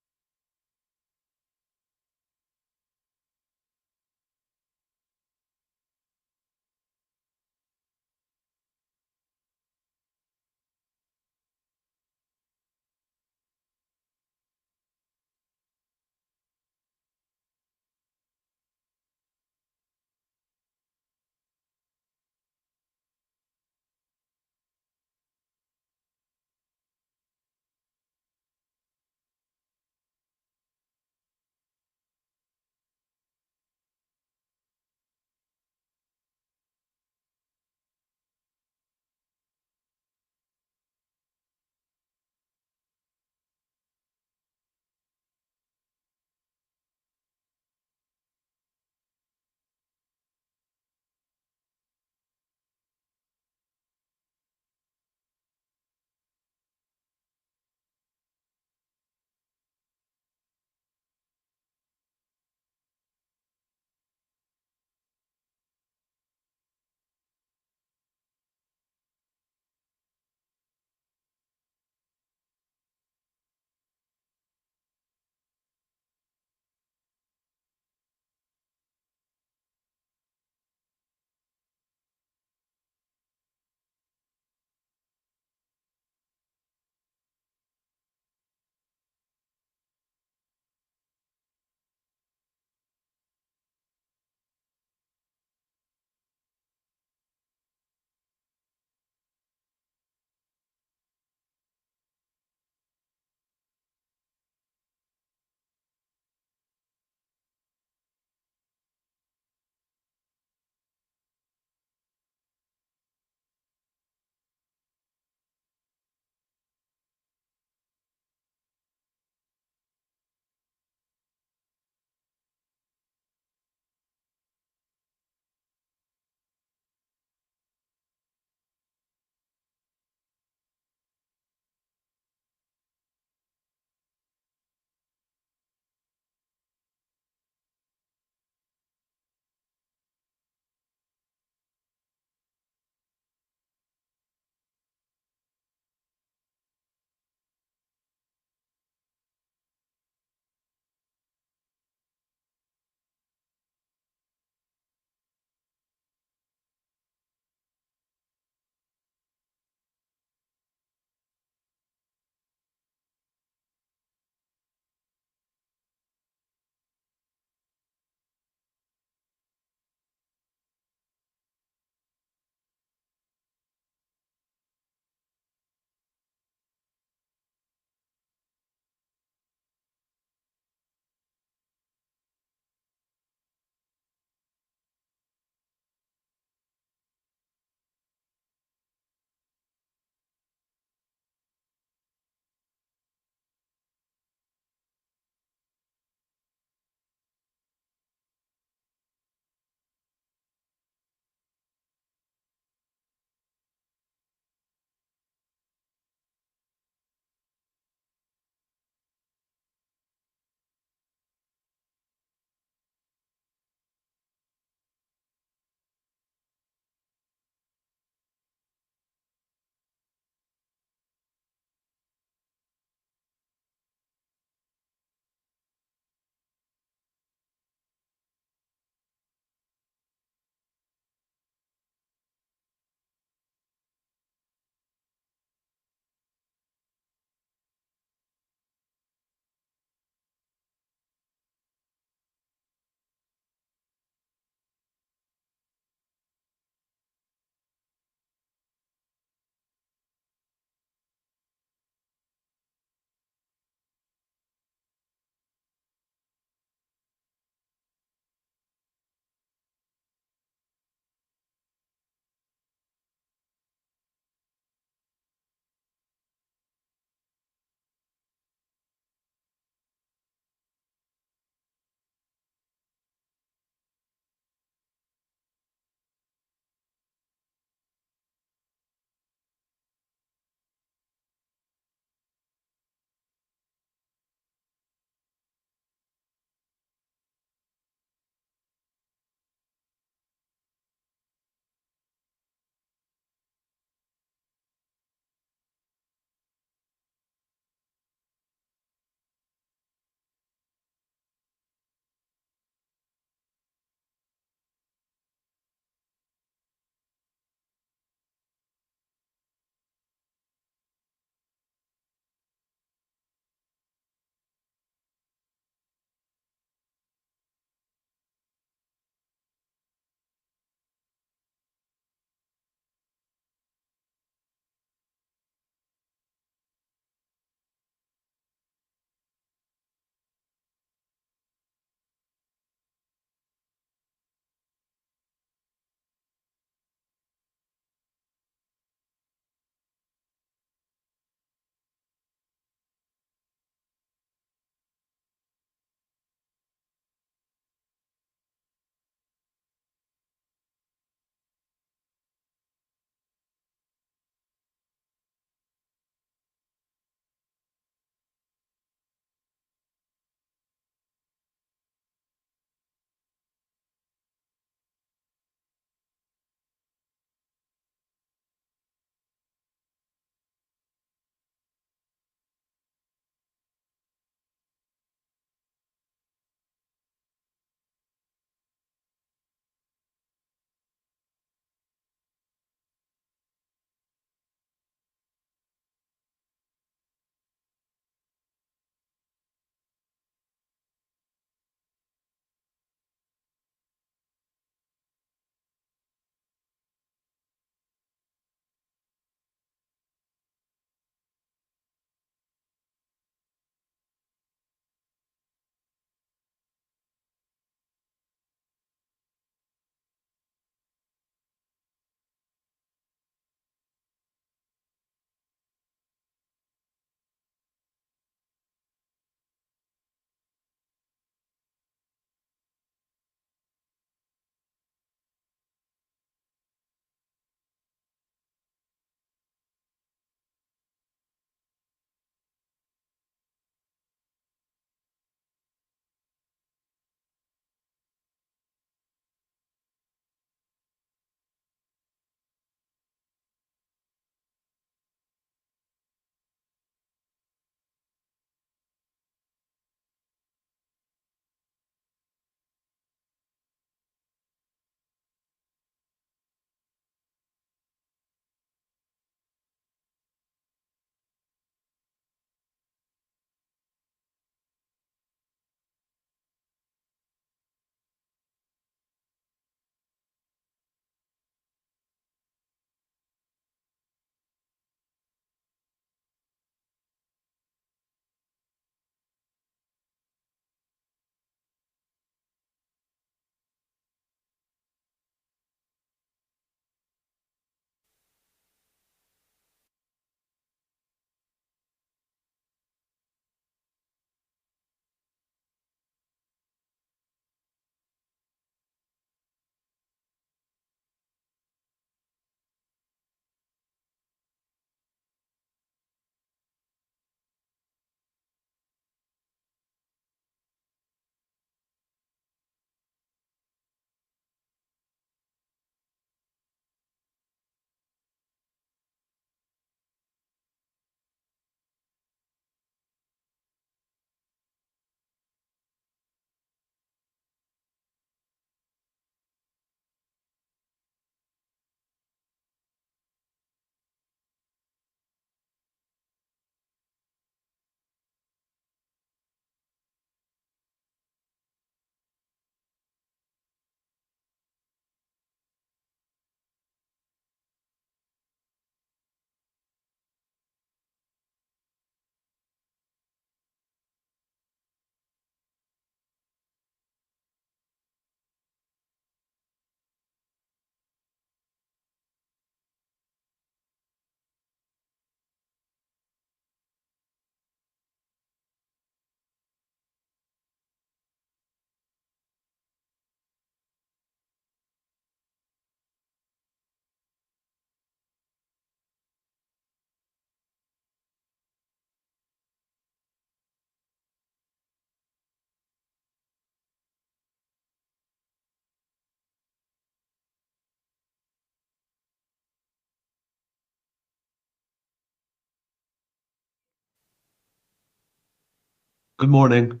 S2: Good morning.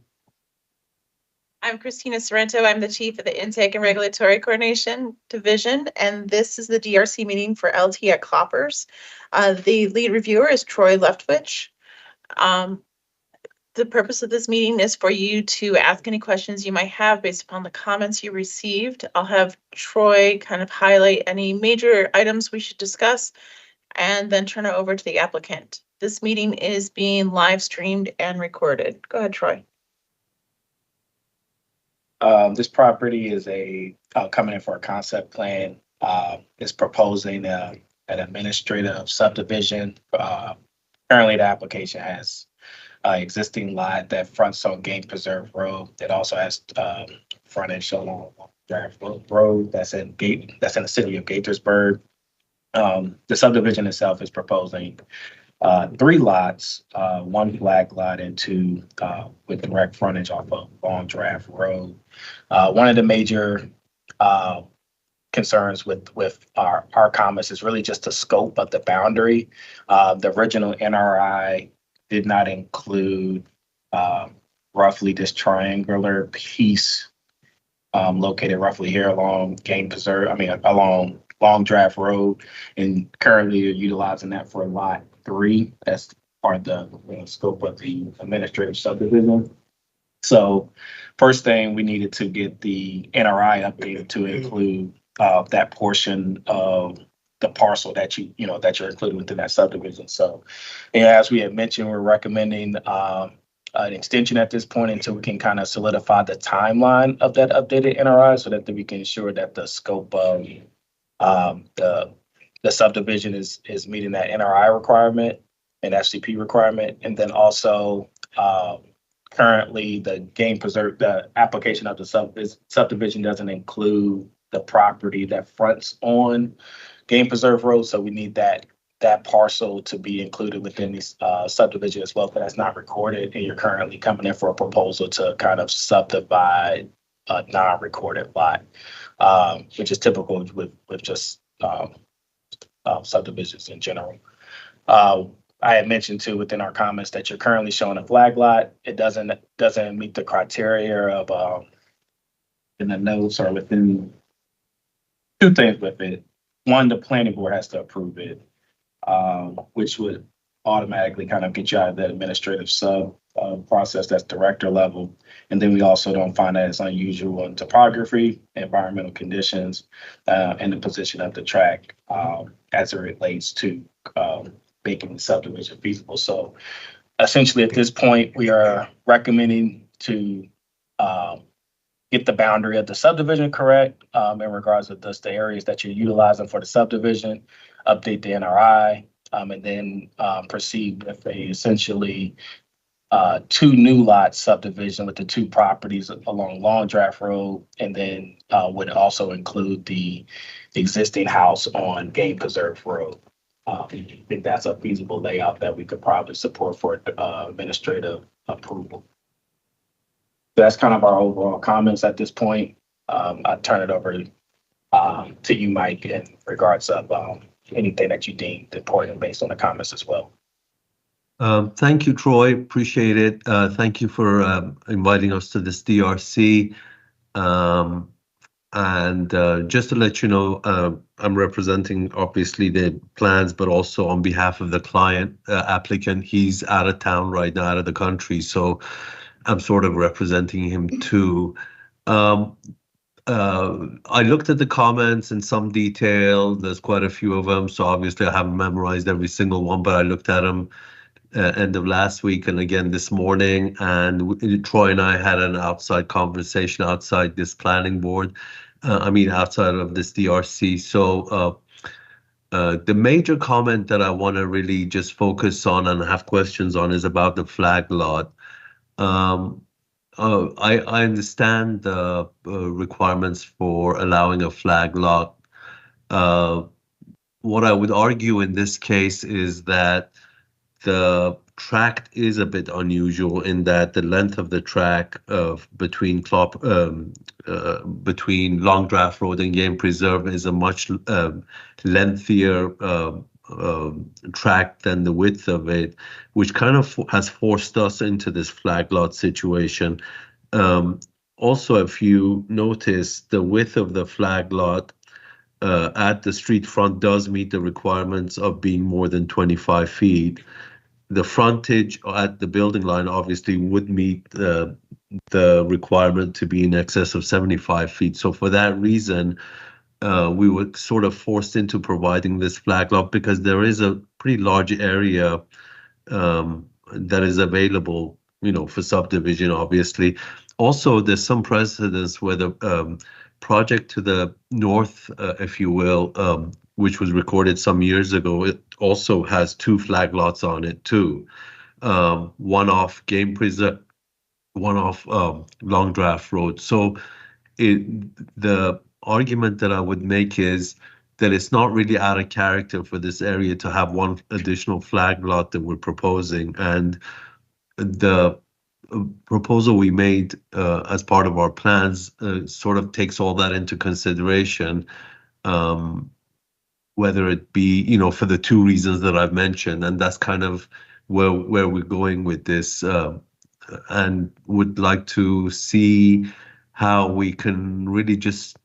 S13: I'm Christina Sorrento. I'm the chief of the Intake and Regulatory Coordination Division, and this is the DRC meeting for LT at Cloppers. The lead reviewer is Troy Leftwich. The purpose of this meeting is for you to ask any questions you might have based upon the comments you received. I'll have Troy kind of highlight any major items we should discuss and then turn it over to the applicant. This meeting is being live streamed and recorded. Go ahead, Troy.
S16: This property is coming in for a concept plan. It's proposing an administrative subdivision. Currently, the application has existing lot that fronts on Game Preserve Road. It also has frontage along Draft Road that's in the city of Gaithersburg. The subdivision itself is proposing 3 lots, 1 flag lot and 2 with direct frontage off of Long Draft Road. One of the major concerns with our comments is really just the scope of the boundary. The original NRI did not include roughly this triangular piece located roughly here along along Long Draft Road, and currently you're utilizing that for lot 3. That's part of the scope of the administrative subdivision. So first thing, we needed to get the NRI updated to include that portion of the parcel that you're including within that subdivision. So, as we had mentioned, we're recommending an extension at this point until we can kind of solidify the timeline of that updated NRI, so that we can ensure that the scope of the subdivision is meeting that NRI requirement and FCP requirement. And then also currently the application of the subdivision doesn't include the property that fronts on Game Preserve Road. So we need that parcel to be included within this subdivision as well, but that's not recorded. And you're currently coming in for a proposal to kind of subdivide a non-recorded lot, which is typical with just subdivisions in general. I had mentioned too within our comments that you're currently showing a flag lot. It doesn't meet the criteria of in the notes or within 2 things with it. One, the planning board has to approve it, which would automatically kind of get you out of that administrative sub process that's director level. And then we also don't find that it's unusual in topography, environmental conditions, and the position of the track as it relates to making the subdivision feasible. So essentially at this point, we are recommending to get the boundary of the subdivision correct in regards to just the areas that you're utilizing for the subdivision, update the NRI, and then proceed with essentially 2 new lot subdivision with the 2 properties along Long Draft Road, and then would also include the existing house on Game Preserve Road. I think that's a feasible layout that we could probably support for administrative approval. That's kind of our overall comments at this point. I'll turn it over to you, Mike, in regards of anything that you deemed important based on the comments as well.
S2: Thank you, Troy. Appreciate it. Thank you for inviting us to this DRC. And just to let you know, I'm representing obviously the plans, but also on behalf of the client applicant. He's out of town right now, out of the country, so I'm sort of representing him too. I looked at the comments in some detail. There's quite a few of them, so obviously I haven't memorized every single one, but I looked at them end of last week and again this morning. And Troy and I had an outside conversation outside this planning board. Outside of this DRC. So the major comment that I want to really just focus on and have questions on is about the flag lot. I understand the requirements for allowing a flag lot. What I would argue in this case is that the tract is a bit unusual in that the length of the track between Long Draft Road and Game Preserve is a much lengthier tract than the width of it, which kind of has forced us into this flag lot situation. Also, if you notice, the width of the flag lot at the street front does meet the requirements of being more than 25 feet. The frontage at the building line obviously would meet the requirement to be in excess of 75 feet. So for that reason, we were sort of forced into providing this flag lot because there is a pretty large area that is available, for subdivision, obviously. Also, there's some precedence where the project to the north, if you will, which was recorded some years ago, it also has 2 flag lots on it too. One off Game Preserve, one off Long Draft Road. So the argument that I would make is that it's not really out of character for this area to have 1 additional flag lot that we're proposing. And the proposal we made as part of our plans sort of takes all that into consideration, whether it be, for the 2 reasons that I've mentioned. And that's kind of where we're going with this, and would like to see how we can really just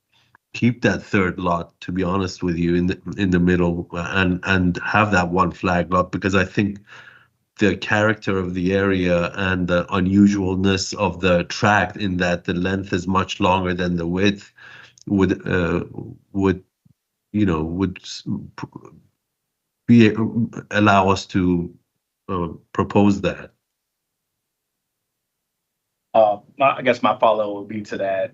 S2: keep that 3rd lot, to be honest with you, in the middle, and have that 1 flag lot, because I think the character of the area and the unusualness of the tract, in that the length is much longer than the width, would allow us to propose that.
S16: I guess my follow would be to that.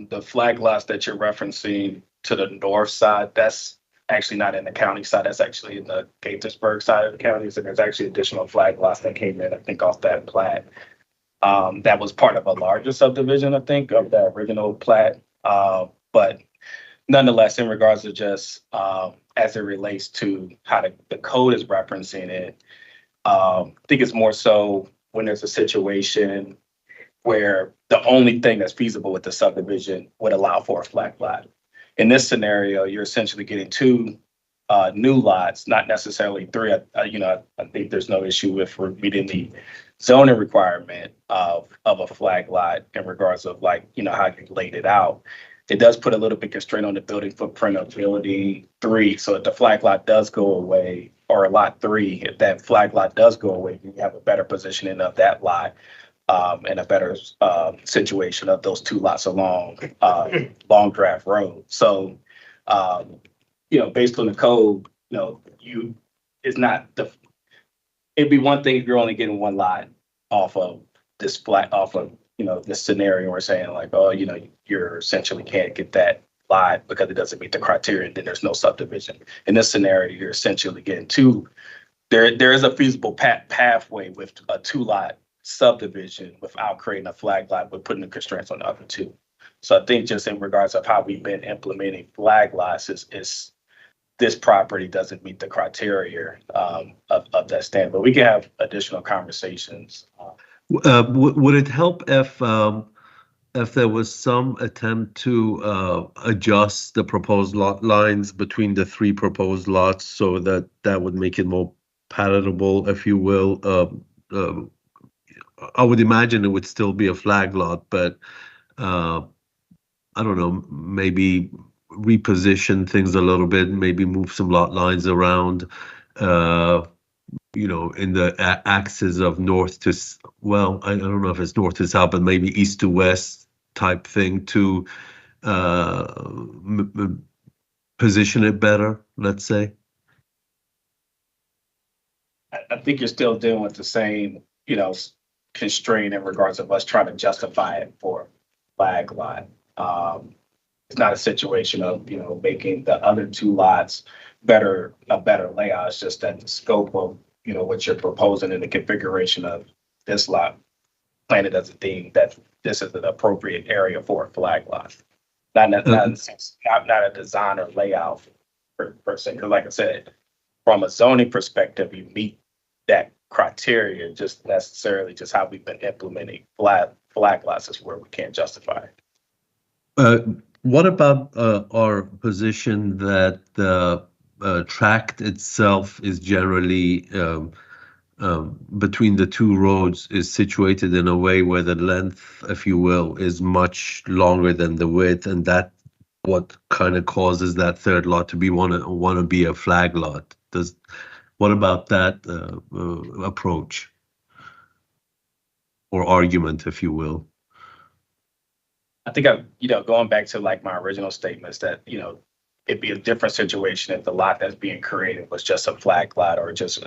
S16: The flag lots that you're referencing to the north side, that's actually not in the county side. That's actually in the Gaithersburg side of the county. So there's actually additional flag lots that came in, I think, off that plat. That was part of a larger subdivision, I think, of the original plat. But nonetheless, in regards to just as it relates to how the code is referencing it, I think it's more so when there's a situation where the only thing that's feasible with the subdivision would allow for a flag lot. In this scenario, you're essentially getting 2 new lots, not necessarily 3. I think there's no issue with meeting the zoning requirement of a flag lot in regards of how you laid it out. It does put a little bit constraint on the building footprint of building 3. So if the flag lot does go away, or lot 3, if that flag lot does go away, you have a better positioning of that lot. And a better situation of those 2 lots along Long Draft Road. So, based on the code, it's not it'd be one thing if you're only getting 1 lot off of this this scenario. We're saying you're essentially can't get that lot because it doesn't meet the criteria, and then there's no subdivision. In this scenario, you're essentially getting 2. There is a feasible pathway with a 2-lot subdivision without creating a flag lot, but putting the constraints on the other 2. So I think just in regards of how we've been implementing flag lots is this property doesn't meet the criteria of that standard. But we can have additional conversations.
S2: Would it help if there was some attempt to adjust the proposed lot lines between the 3 proposed lots so that would make it more palatable, if you will? I would imagine it would still be a flag lot, but I don't know, maybe reposition things a little bit, maybe move some lot lines around, in the axis of north to, I don't know if it's north to south, but maybe east to west type thing to position it better, let's say.
S16: I think you're still dealing with the same, constraint in regards of us trying to justify it for flag lot. It's not a situation of, making the other 2 lots a better layout. It's just that the scope of, what you're proposing in the configuration of this lot planted as a theme that this is an appropriate area for a flag lot. Not a design or layout per se. Because like I said, from a zoning perspective, you meet that criteria, just necessarily just how we've been implementing flag lots is where we can't justify it.
S2: What about our position that the tract itself is generally between the two roads is situated in a way where the length, if you will, is much longer than the width, and that what kind of causes that third lot to be want to be a flag lot. What about that approach or argument, if you will?
S16: I think going back to like my original statements that, it'd be a different situation if the lot that's being created was just a flag lot or just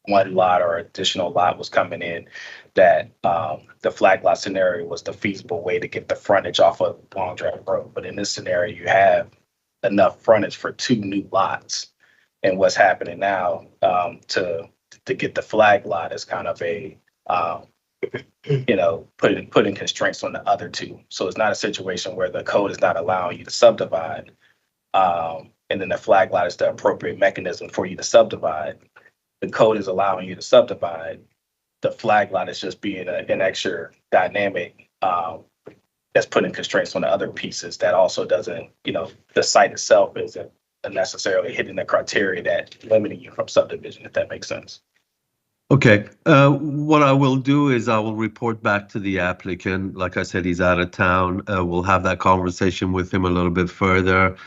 S16: one lot or additional lot was coming in, that the flag lot scenario was the feasible way to get the frontage off of Long Draft Road. But in this scenario, you have enough frontage for 2 new lots. And what's happening now to get the flag lot is kind of a putting constraints on the other 2. So it's not a situation where the code is not allowing you to subdivide, and then the flag lot is the appropriate mechanism for you to subdivide. The code is allowing you to subdivide. The flag lot is just being an extra dynamic that's putting constraints on the other pieces that also doesn't, the site itself isn't necessarily hitting the criteria that limiting you from subdivision, if that makes sense.
S2: Okay, what I will do is I will report back to the applicant. Like I said, he's out of town. We'll have that conversation with him a little bit further.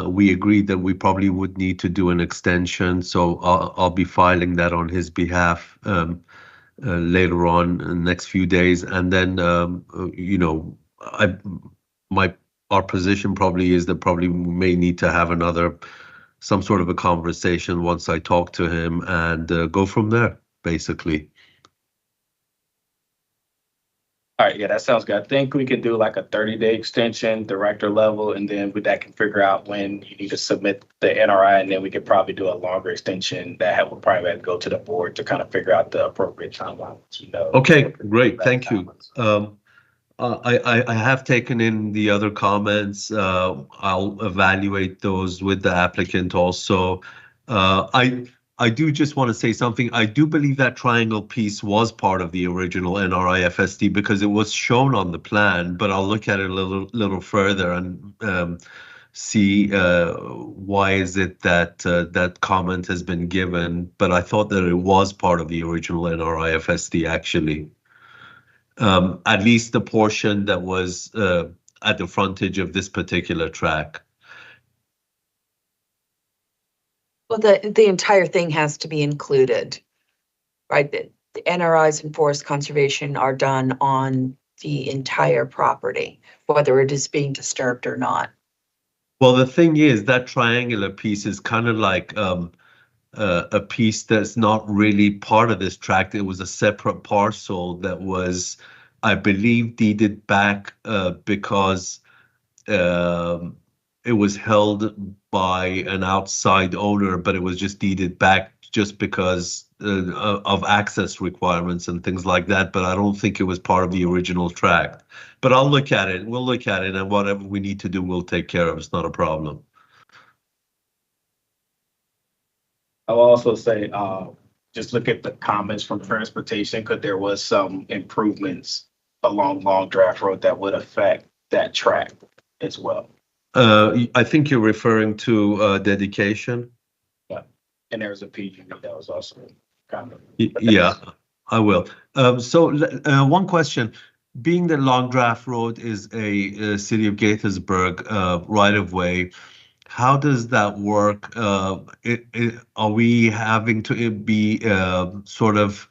S2: We agreed that we probably would need to do an extension, so I'll be filing that on his behalf later on in the next few days. And then, our position probably is that probably we may need to have some sort of a conversation once I talk to him and go from there, basically.
S16: All right, yeah, that sounds good. I think we could do like a 30-day extension, director level, and then that can figure out when you need to submit the NRI, and then we could probably do a longer extension that would probably have to go to the board to kind of figure out the appropriate timeline.
S2: Okay, great, thank you. I have taken in the other comments. I'll evaluate those with the applicant also. I do just want to say something. I do believe that triangle piece was part of the original NRIFSD because it was shown on the plan, but I'll look at it a little further and see why is it that that comment has been given. But I thought that it was part of the original NRIFSD actually. At least the portion that was at the frontage of this particular track.
S5: Well, the entire thing has to be included, right? The NRIs and forest conservation are done on the entire property, whether it is being disturbed or not.
S2: Well, the thing is that triangular piece is kind of like a piece that's not really part of this tract. It was a separate parcel that was, I believe, deeded back because it was held by an outside owner, but it was just deeded back just because of access requirements and things like that. But I don't think it was part of the original tract. But I'll look at it. We'll look at it, and whatever we need to do, we'll take care of. It's not a problem.
S16: I'll also say, just look at the comments from transportation, because there was some improvements along Long Draft Road that would affect that track as well.
S2: I think you're referring to dedication.
S16: Yeah, and there's a PG that was also kind of.
S2: Yeah, I will. So one question, being that Long Draft Road is a City of Gaithersburg right-of-way, how does that work? Are we having to be sort of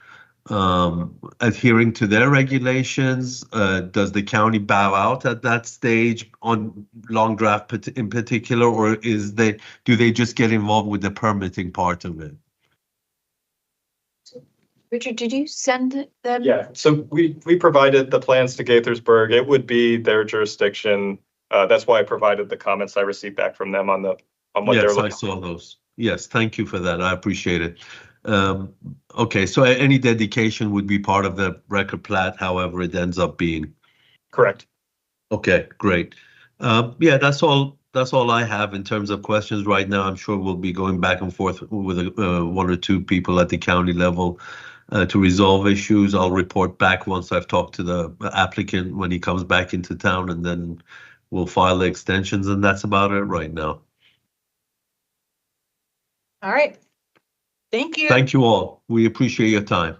S2: adhering to their regulations? Does the county bow out at that stage on Long Draft in particular, or do they just get involved with the permitting part of it?
S6: Richard, did you send them?
S1: Yeah, so we provided the plans to Gaithersburg. It would be their jurisdiction. That's why I provided the comments I received back from them on what they're looking for.
S2: Yes, I saw those. Yes, thank you for that. I appreciate it. Okay, so any dedication would be part of the record plat, however it ends up being.
S1: Correct.
S2: Okay, great. Yeah, that's all I have in terms of questions right now. I'm sure we'll be going back and forth with one or two people at the county level to resolve issues. I'll report back once I've talked to the applicant when he comes back into town, and then we'll file the extensions, and that's about it right now.
S13: All right. Thank you.
S2: Thank you all. We appreciate your time.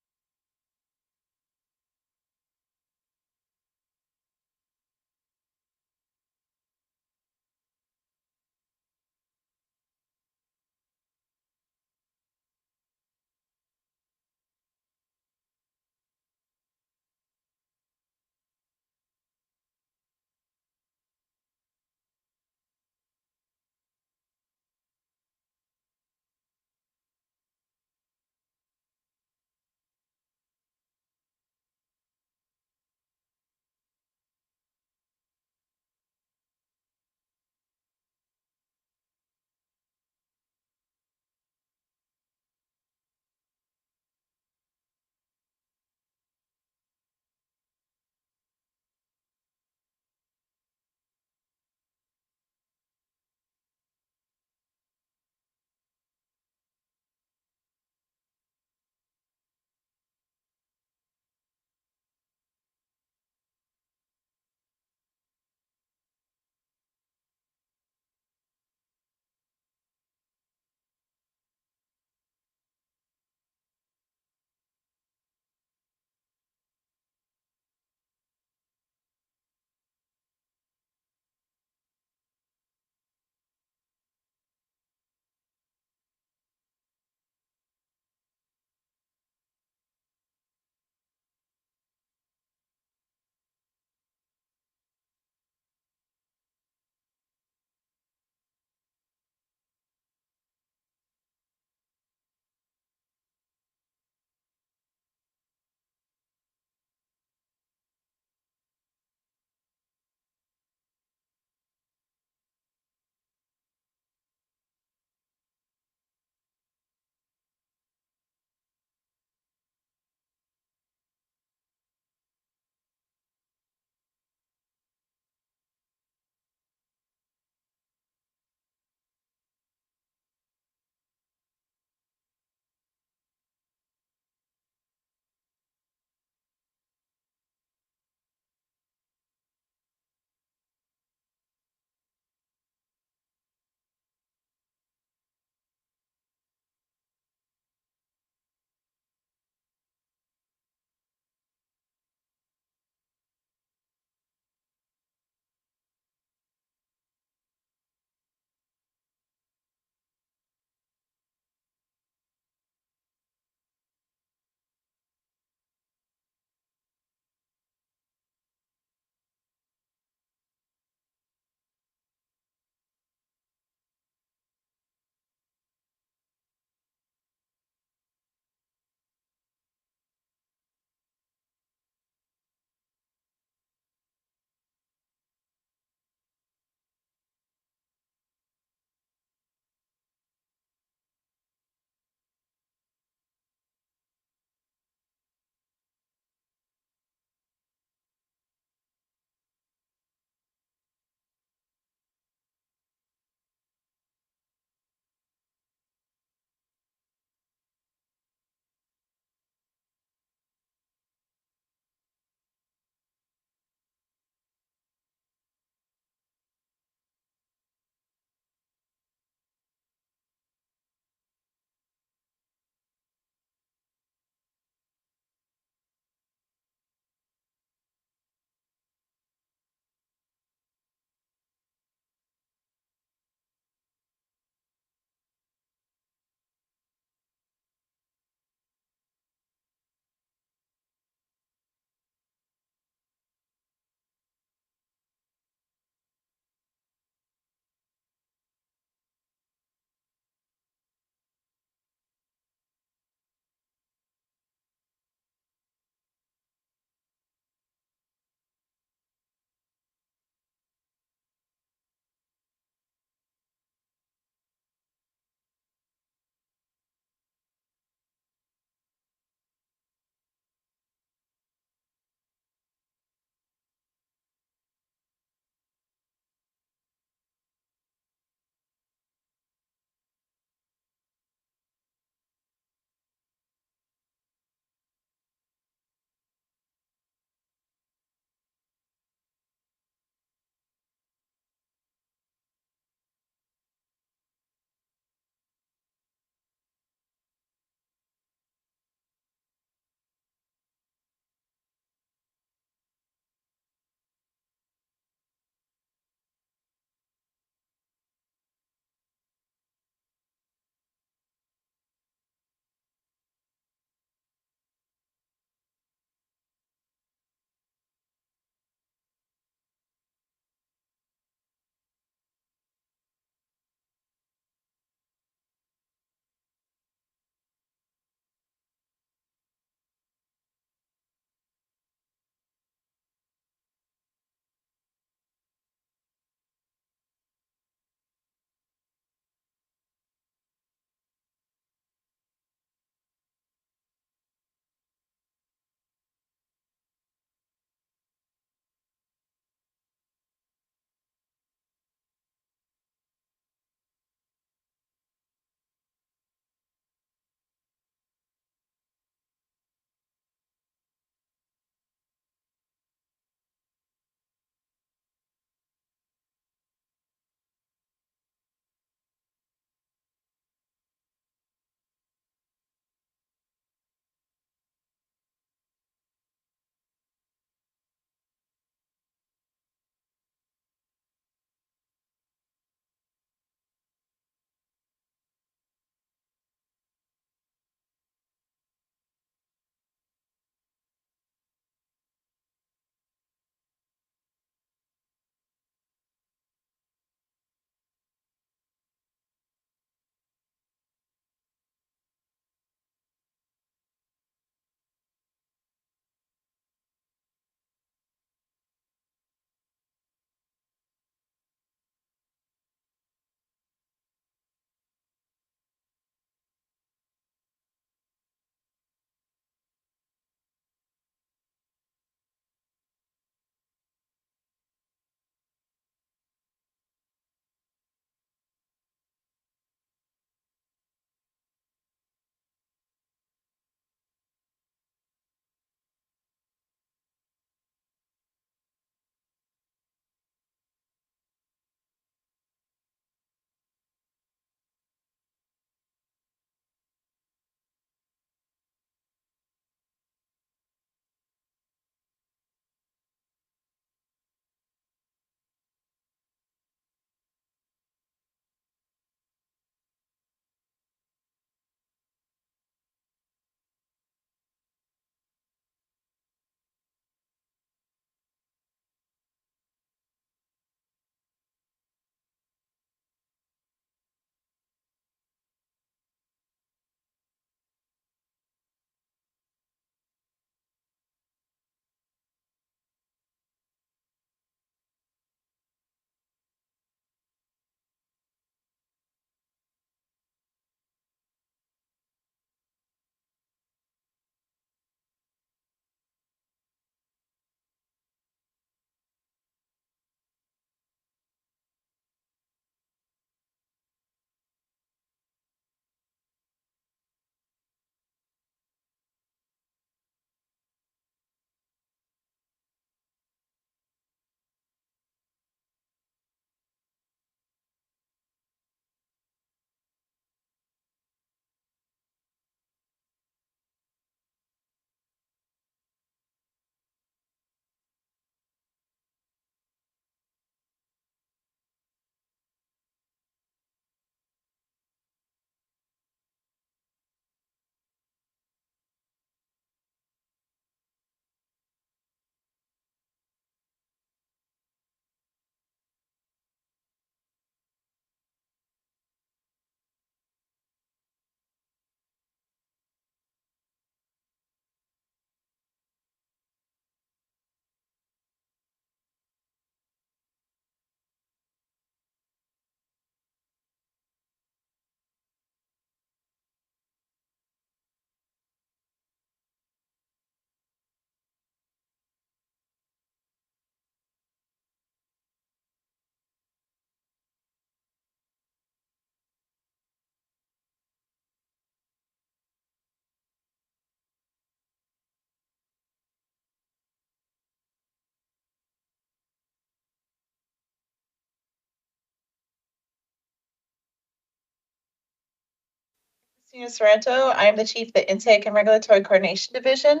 S13: Christina Sorrento. I'm the chief of the Intake and Regulatory Coordination Division,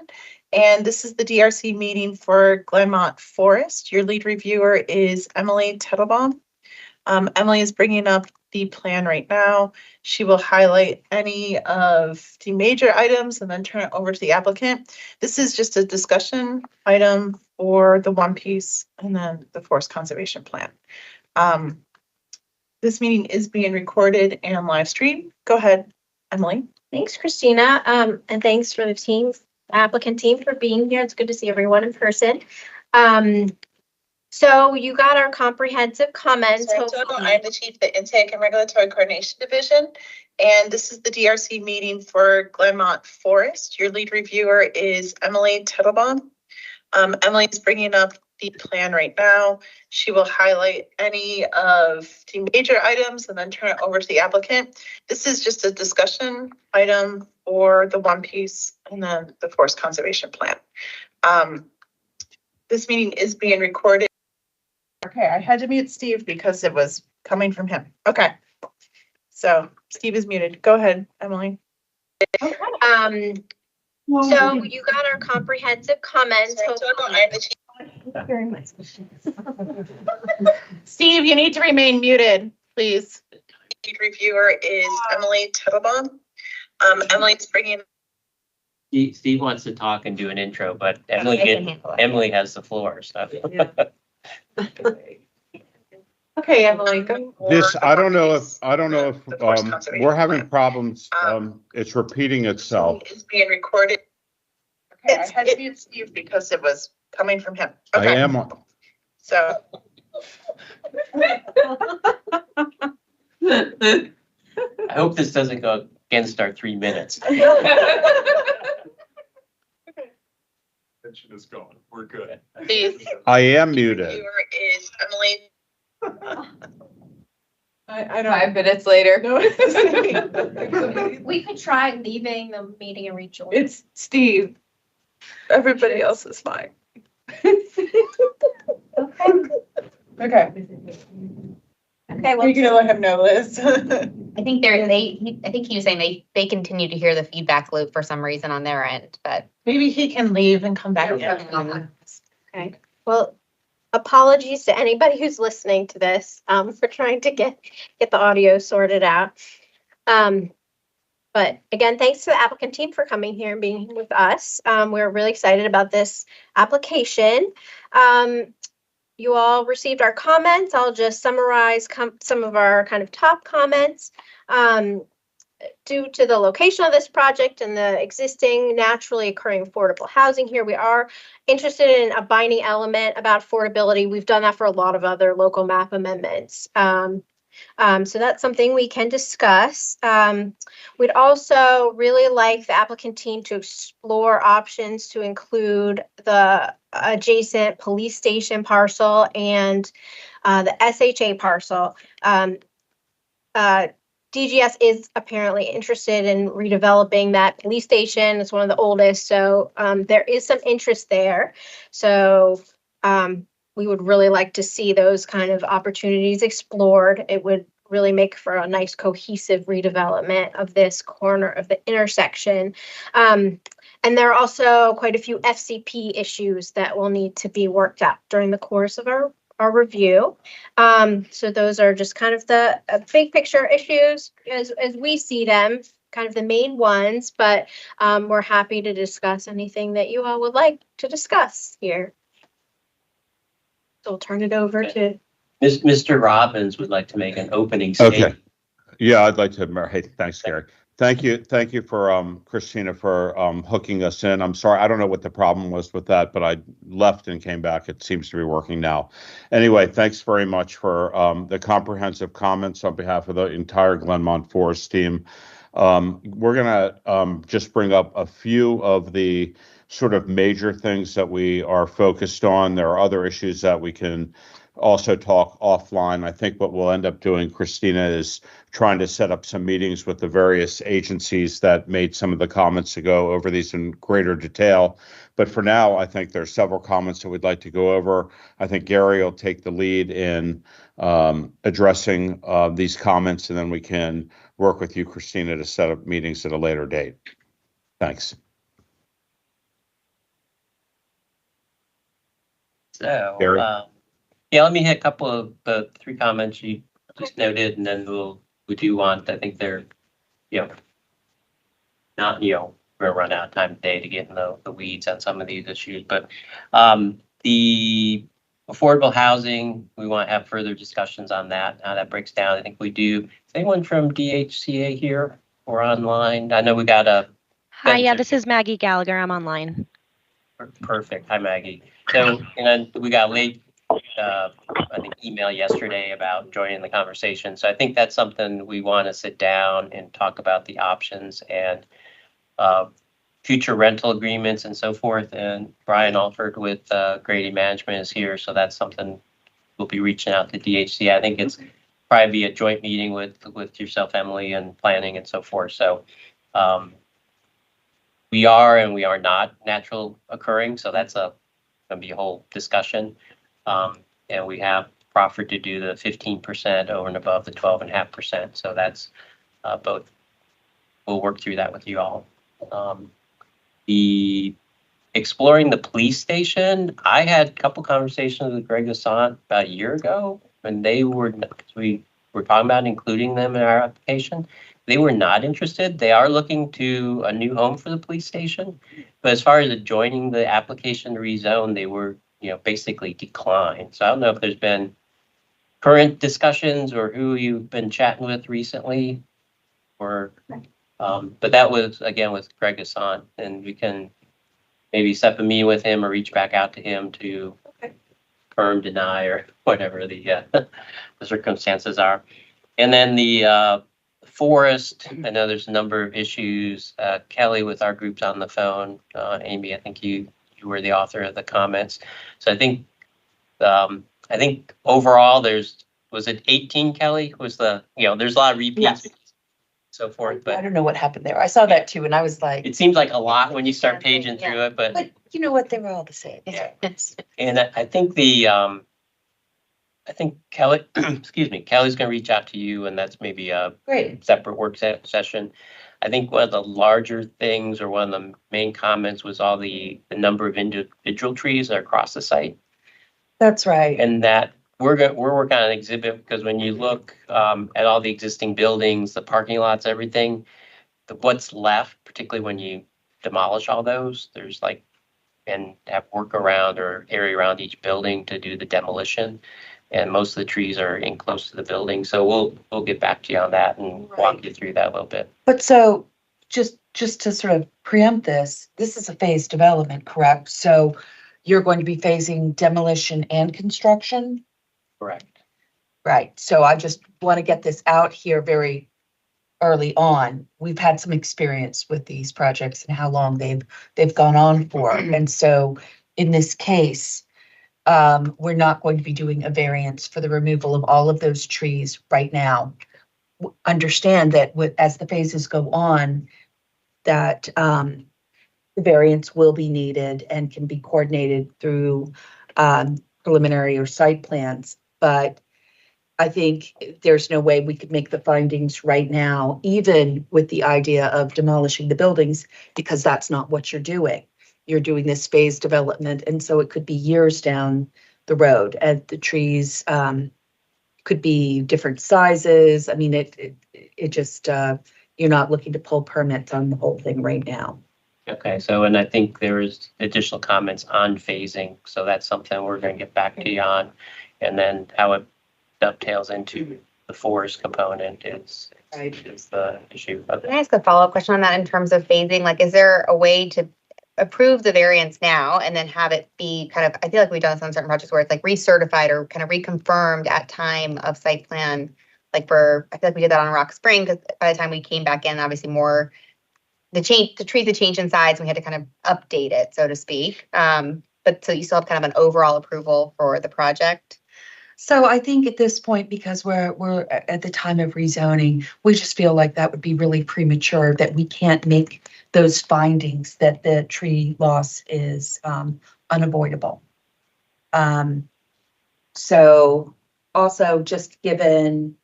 S13: and this is the DRC meeting for Glenmont Forest. Your lead reviewer is Emily Tettlebaum. Emily is bringing up the plan right now. She will highlight any of the major items and then turn it over to the applicant. This is just a discussion item for the one piece and then the forest conservation plan. This meeting is being recorded and live streamed. Go ahead, Emily.
S3: Thanks, Christina. And thanks for the team, applicant team, for being here. It's good to see everyone in person. So you got our comprehensive comments.
S13: I'm the chief of the Intake and Regulatory Coordination Division, and this is the DRC meeting for Glenmont Forest. Your lead reviewer is Emily Tettlebaum. Emily is bringing up the plan right now. She will highlight any of the major items and then turn it over to the applicant. This is just a discussion item for the one piece and then the forest conservation plan. This meeting is being recorded. Okay, I had to mute Steve because it was coming from him. Okay. So Steve is muted. Go ahead, Emily.
S3: So you got our comprehensive comments.
S13: Very much. Steve, you need to remain muted, please. Lead reviewer is Emily Tettlebaum. Emily's bringing.
S17: Steve wants to talk and do an intro, but Emily has the floor. So.
S13: Okay, Emily, go.
S21: This, I don't know if we're having problems. It's repeating itself.
S13: It's being recorded. Okay, I had to mute Steve because it was coming from him. Okay.
S21: I am.
S13: So.
S17: I hope this doesn't go against our 3 minutes.
S21: Attention is going. We're good.
S13: Please.
S21: I am muted.
S13: Viewer is Emily.
S3: I
S13: don't. 5 minutes later.
S3: We could try leaving the meeting and rejoin.
S13: It's Steve. Everybody else is fine. Okay.
S3: Okay, well,
S13: you're gonna let him know, Liz.
S6: I think I think he was saying they continue to hear the feedback loop for some reason on their end, but
S13: maybe he can leave and come back.
S3: Okay. Well, apologies to anybody who's listening to this for trying to get the audio sorted out. But again, thanks to the applicant team for coming here and being with us. We're really excited about this application. You all received our comments. I'll just summarize some of our kind of top comments. Due to the location of this project and the existing naturally occurring affordable housing here, we are interested in a binding element about affordability. We've done that for a lot of other local map amendments. So that's something we can discuss. We'd also really like the applicant team to explore options to include the adjacent police station parcel and the SHA parcel. DGS is apparently interested in redeveloping that police station. It's one of the oldest, so there is some interest there. So we would really like to see those kind of opportunities explored. It would really make for a nice cohesive redevelopment of this corner of the intersection. And there are also quite a few FCP issues that will need to be worked out during the course of our review. So those are just kind of the big picture issues as we see them, kind of the main ones, but we're happy to discuss anything that you all would like to discuss here. So I'll turn it over to
S17: Mr. Robbins would like to make an opening
S21: Okay.
S17: statement.
S21: Yeah, I'd like to. Hey, thanks, Gary. Thank you for Christina for hooking us in. I'm sorry, I don't know what the problem was with that, but I left and came back. It seems to be working now. Anyway, thanks very much for the comprehensive comments on behalf of the entire Glenmont Forest team. We're gonna just bring up a few of the sort of major things that we are focused on. There are other issues that we can also talk offline. I think what we'll end up doing, Christina, is trying to set up some meetings with the various agencies that made some of the comments to go over these in greater detail. But for now, I think there's several comments that we'd like to go over. I think Gary will take the lead in addressing these comments, and then we can work with you, Christina, to set up meetings at a later date. Thanks.
S17: So,
S21: Gary?
S17: yeah, let me hit a couple of the 3 comments you just noted, and then we do want, I think they're, not, we're gonna run out of time today to get in the weeds on some of these issues, but the affordable housing, we want to have further discussions on that, how that breaks down. I think we do. Is anyone from DHCA here or online? I know we got a.
S20: Hi, yeah, this is Maggie Gallagher. I'm online.
S17: Perfect. Hi, Maggie. So, and then we got late, I think, email yesterday about joining the conversation. So I think that's something we want to sit down and talk about the options and future rental agreements and so forth. And Brian Alford with Grady Management is here. So that's something we'll be reaching out to DHC. I think it's probably be a joint meeting with yourself, Emily, and planning and so forth. So we are and we are not natural occurring. So that's going to be a whole discussion. And we have proffered to do the 15% over and above the 12.5%. So that's both. We'll work through that with you all. The exploring the police station, I had a couple conversations with Greg Assant about a year ago when we were talking about including them in our application. They were not interested. They are looking to a new home for the police station, but as far as joining the application to rezone, they were basically declined. So I don't know if there's been current discussions or who you've been chatting with recently, or but that was again with Greg Assant, and we can maybe set a meeting with him or reach back out to him to confirm, deny, or whatever the circumstances are. And then the forest, I know there's a number of issues. Kelly with our group's on the phone. Amy, I think you were the author of the comments. So I think overall was it 18, Kelly? Was there's a lot of repeats.
S5: Yes.
S17: So forth, but
S5: I don't know what happened there. I saw that too, and I was like,
S17: it seems like a lot when you start paging through it, but
S5: you know what? They were all the same.
S17: Yeah. And I think Kelly, excuse me, Kelly's gonna reach out to you, and that's maybe a
S5: Great.
S17: separate work session. I think one of the larger things or one of the main comments was all the number of individual trees that are across the site.
S5: That's right.
S17: And that we're working on an exhibit because when you look at all the existing buildings, the parking lots, everything, what's left, particularly when you demolish all those, there's and have work around or area around each building to do the demolition. And most of the trees are in close to the building. So we'll get back to you on that and walk you through that a little bit.
S5: But so just to sort of preempt this is a phased development, correct? So you're going to be phasing demolition and construction?
S17: Correct.
S5: Right. So I just want to get this out here very early on. We've had some experience with these projects and how long they've gone on for. And so in this case, we're not going to be doing a variance for the removal of all of those trees right now. Understand that as the phases go on, that the variance will be needed and can be coordinated through preliminary or site plans. But I think there's no way we could make the findings right now, even with the idea of demolishing the buildings, because that's not what you're doing. You're doing this phase development, and so it could be years down the road. And the trees could be different sizes. I mean, it just you're not looking to pull permits on the whole thing right now.
S17: Okay, so and I think there's additional comments on phasing, so that's something we're going to get back to you on, and then how it dovetails into the forest component is the issue.
S6: Can I ask a follow-up question on that in terms of phasing? Is there a way to approve the variance now and then have it be kind of, I feel like we've done this on certain projects where it's recertified or kind of reconfirmed at time of site plan, I feel like we did that on Rock Spring, because by the time we came back in, obviously the trees had changed in size and we had to kind of update it, so to speak. But so you still have kind of an overall approval for the project?
S5: So I think at this point, because we're at the time of rezoning, we just feel like that would be really premature, that we can't make those findings that the tree loss is unavoidable. So also just given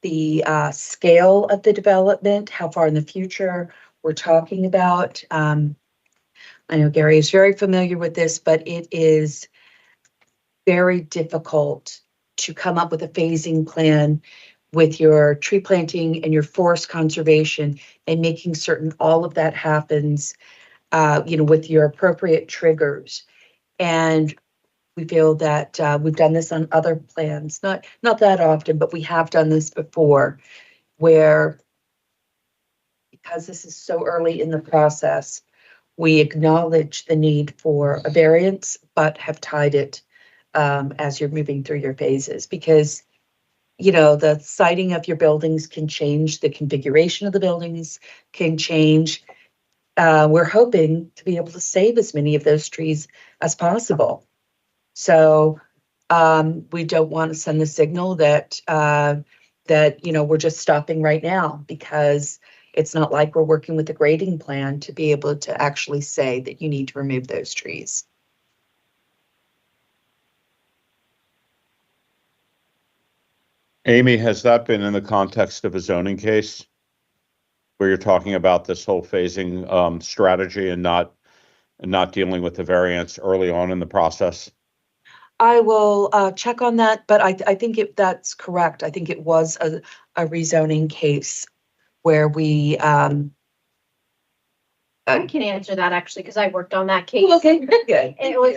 S5: the scale of the development, how far in the future we're talking about. I know Gary is very familiar with this, but it is very difficult to come up with a phasing plan with your tree planting and your forest conservation and making certain all of that happens, with your appropriate triggers. And we feel that we've done this on other plans, not that often, but we have done this before, where because this is so early in the process, we acknowledge the need for a variance, but have tied it as you're moving through your phases, because the siting of your buildings can change, the configuration of the buildings can change. We're hoping to be able to save as many of those trees as possible. So we don't want to send the signal that we're just stopping right now, because it's not like we're working with a grading plan to be able to actually say that you need to remove those trees.
S21: Amy, has that been in the context of a zoning case where you're talking about this whole phasing strategy and not dealing with the variance early on in the process?
S5: I will check on that, but I think that's correct. I think it was a rezoning case where we.
S3: I can answer that actually, because I worked on that case.
S5: Okay, good.
S3: It was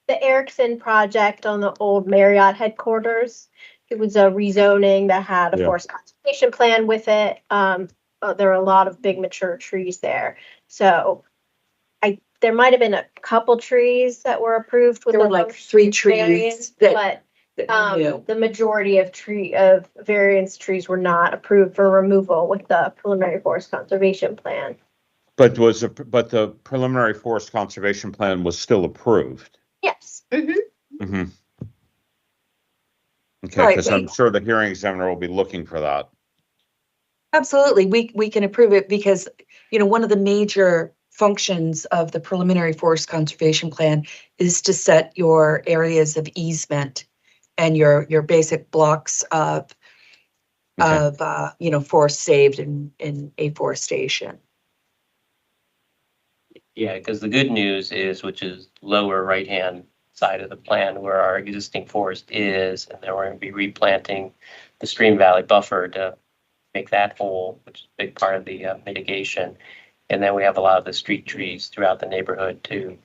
S3: the Erickson project on the old Marriott headquarters. It was a rezoning that had a forest conservation plan with it. There were a lot of big mature trees there. So there might have been a couple trees that were approved with
S5: there were like 3 trees
S3: but the majority of variance trees were not approved for removal with the preliminary forest conservation plan.
S21: But the preliminary forest conservation plan was still approved?
S3: Yes. Mm-hmm.
S21: Mm-hmm. Okay, because I'm sure the hearing examiner will be looking for that.
S5: Absolutely, we can approve it because, one of the major functions of the preliminary forest conservation plan is to set your areas of easement and your basic blocks of forest saved in afforestation.
S17: Yeah, because the good news is, which is lower right-hand side of the plan where our existing forest is, and then we're going to be replanting the stream valley buffer to make that whole, which is a big part of the mitigation. And then we have a lot of the street trees throughout the neighborhood to,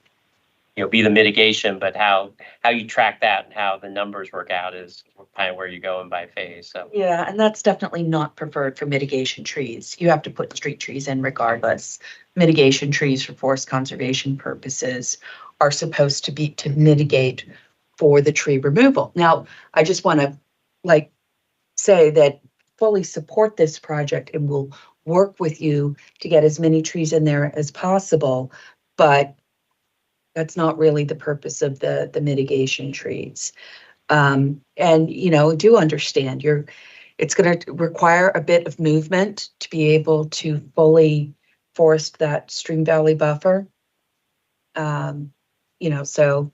S17: be the mitigation, but how you track that and how the numbers work out is kind of where you're going by phase. So
S5: yeah, and that's definitely not preferred for mitigation trees. You have to put street trees in regardless. Mitigation trees for forest conservation purposes are supposed to mitigate for the tree removal. Now, I just want to say that fully support this project and will work with you to get as many trees in there as possible, but that's not really the purpose of the mitigation trees. And do understand it's going to require a bit of movement to be able to fully forest that stream valley buffer. So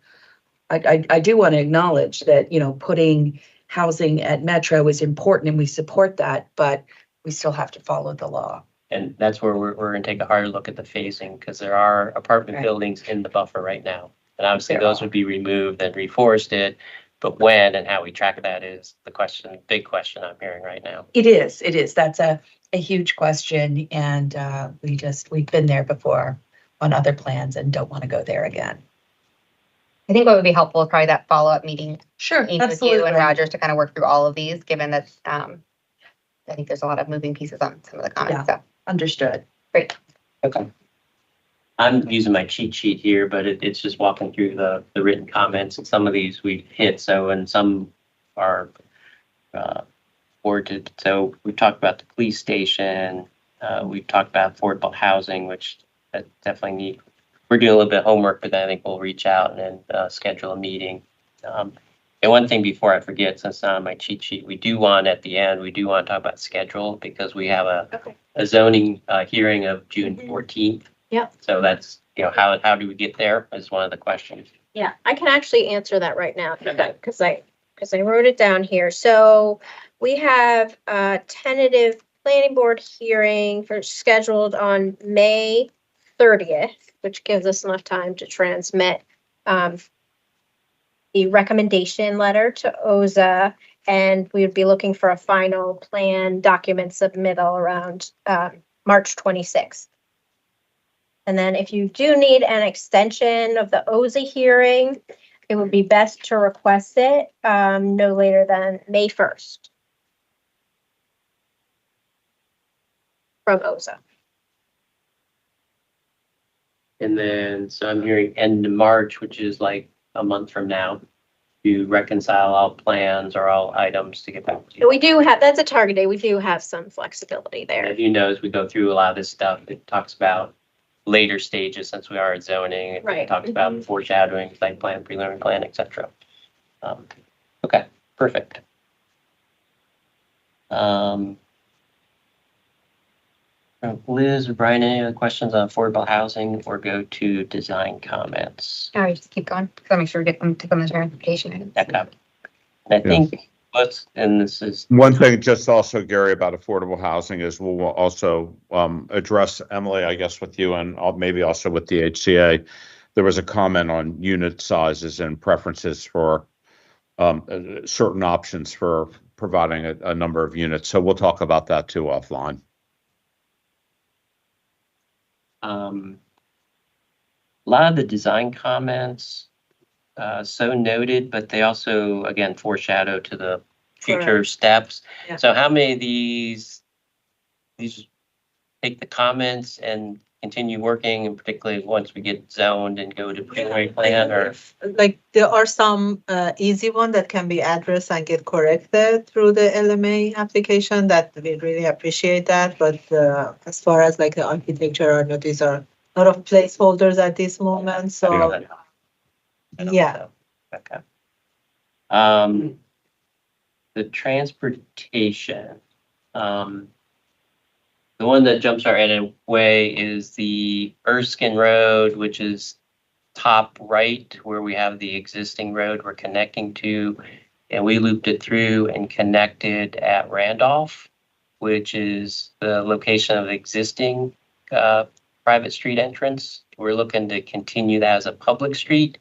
S5: I do want to acknowledge that, putting housing at Metro is important and we support that, but we still have to follow the law.
S17: And that's where we're going to take a harder look at the phasing, because there are apartment buildings in the buffer right now. And obviously those would be removed and reforested, but when and how we track that is the big question I'm hearing right now.
S5: It is. That's a huge question. And we've been there before on other plans and don't want to go there again.
S19: I think what would be helpful is probably that follow-up meeting.
S5: Sure,
S19: with you and Rogers to kind of work through all of these, given that I think there's a lot of moving pieces on some of the comments.
S5: Yeah,
S19: so
S5: understood.
S19: Great.
S17: Okay. I'm using my cheat sheet here, but it's just walking through the written comments, and some of these we've hit. So, and some are forwarded. So we've talked about the police station. We've talked about affordable housing, which that definitely need. We're doing a little bit of homework, but then I think we'll reach out and schedule a meeting. And one thing before I forget, since it's not on my cheat sheet, at the end, we do want to talk about schedule, because we have a zoning hearing of June 14th.
S3: Yeah.
S17: So that's, how do we get there is one of the questions.
S3: Yeah, I can actually answer that right now because I wrote it down here. So We have a tentative planning board hearing scheduled on May 30th, which gives us enough time to transmit the recommendation letter to OZA, and we would be looking for a final plan document submittal around March 26th. And then if you do need an extension of the OZA hearing, it would be best to request it no later than May 1st from OZA.
S17: And then, so I'm hearing end of March, which is like a month from now, to reconcile all plans or all items to get back to you.
S3: We do have, that's a target date. We do have some flexibility there.
S17: As you know, as we go through a lot of this stuff, it talks about later stages since we are at zoning. It
S3: Right.
S17: talks about foreshadowing, site plan, preliminary plan, et cetera. Okay, perfect. Liz or Brian, any other questions on affordable housing or go to design comments?
S19: All right, just keep going. So make sure we get them to come to transportation.
S17: And I think and this is.
S21: One thing, just also, Gary, about affordable housing is we'll also address, Emily, I guess, with you and maybe also with the HCA. There was a comment on unit sizes and preferences for certain options for providing a number of units. So we'll talk about that too offline.
S17: A lot of the design comments, so noted, but they also, again, foreshadow to the future steps.
S8: Yeah.
S17: So how many of these take the comments and continue working, and particularly once we get zoned and go to preliminary plan, or?
S8: Like, there are some easy one that can be addressed and get corrected through the LMA application that we really appreciate that. But as far as like the architecture, I know these are a lot of placeholders at this moment, so. Yeah.
S17: Okay. The transportation, the one that jumps our head away is the Erskine Road, which is top right where we have the existing road we're connecting to. And we looped it through and connected at Randolph, which is the location of the existing private street entrance. We're looking to continue that as a public street.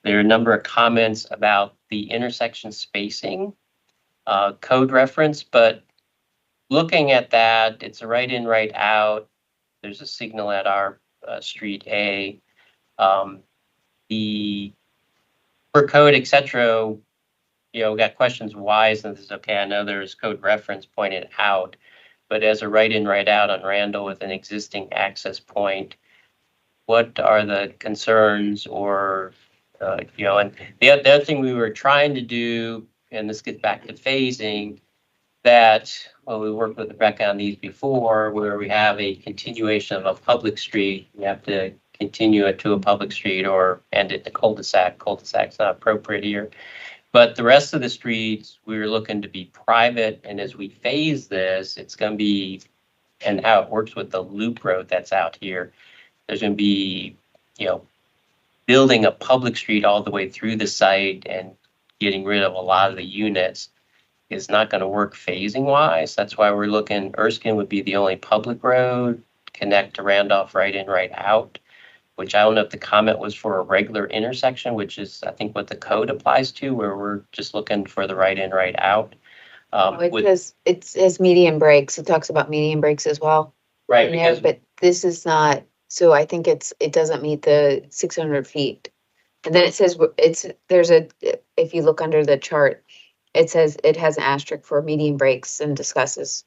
S17: There are a number of comments about the intersection spacing code reference, but looking at that, it's a right in, right out. There's a signal at our street A. The per code, et cetera, we got questions why isn't this okay? I know there's code reference pointed out, but as a right in, right out on Randall with an existing access point, what are the concerns or, and the other thing we were trying to do, and this gets back to phasing, that, well, we worked with Rebecca on these before, where we have a continuation of a public street, we have to continue it to a public street or end it in a cul-de-sac. Cul-de-sac's not appropriate here. But the rest of the streets, we were looking to be private, and as we phase this, it's going to be, and how it works with the loop road that's out here, there's going to be, building a public street all the way through the site and getting rid of a lot of the units is not going to work phasing wise. That's why we're looking, Erskine would be the only public road, connect to Randolph right in, right out, which I don't know if the comment was for a regular intersection, which is, I think, what the code applies to, where we're just looking for the right in, right out.
S6: It says median breaks. It talks about median breaks as well.
S17: Right. Because,
S6: but this is not, so I think it doesn't meet the 600 feet. And then it says if you look under the chart, it says it has an asterisk for median breaks and discusses.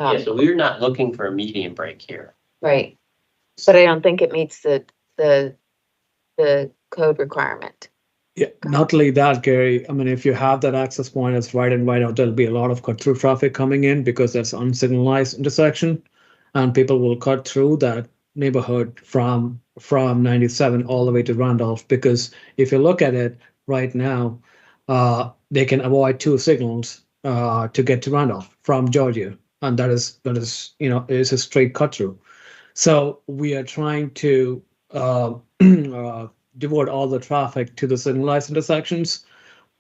S17: So we're not looking for a median break here.
S6: Right. But I don't think it meets the code requirement.
S18: Yeah, not only that, Gary. I mean, if you have that access point that's right in, right out, there'll be a lot of cut-through traffic coming in because that's unsignalized intersection, and people will cut through that neighborhood from 97 all the way to Randolph. Because if you look at it right now, they can avoid two signals to get to Randolph from Georgia, and that is is a straight cut-through. So we are trying to devote all the traffic to the signalized intersections,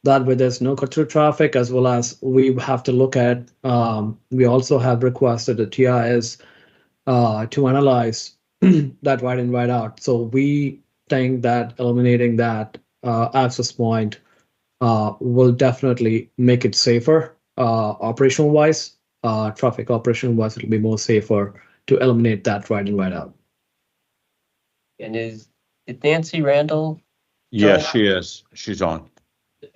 S18: That way there's no cut through traffic, as well as we have to look at, we also have requested the TIS to analyze that right in, right out. So we think that eliminating that access point will definitely make it safer operational wise. Traffic operation wise, it'll be more safer to eliminate that right in, right out.
S17: And is Nancy Randall?
S21: Yes, she is. She's on.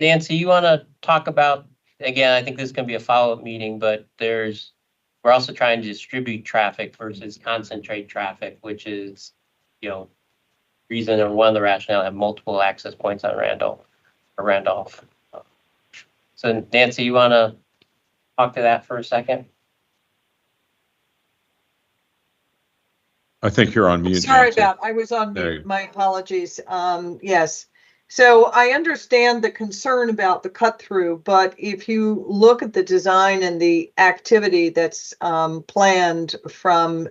S17: Nancy, you want to talk about, again, I think this is going to be a follow-up meeting, but we're also trying to distribute traffic versus concentrate traffic, which is, reason or one of the rationale have multiple access points on Randolph. So Nancy, you want to talk to that for a second?
S21: I think you're on mute.
S4: Sorry
S21: Nancy.
S4: I was on mute. My apologies. Yes. So I understand the concern about the cut through, but if you look at the design and the activity that's planned from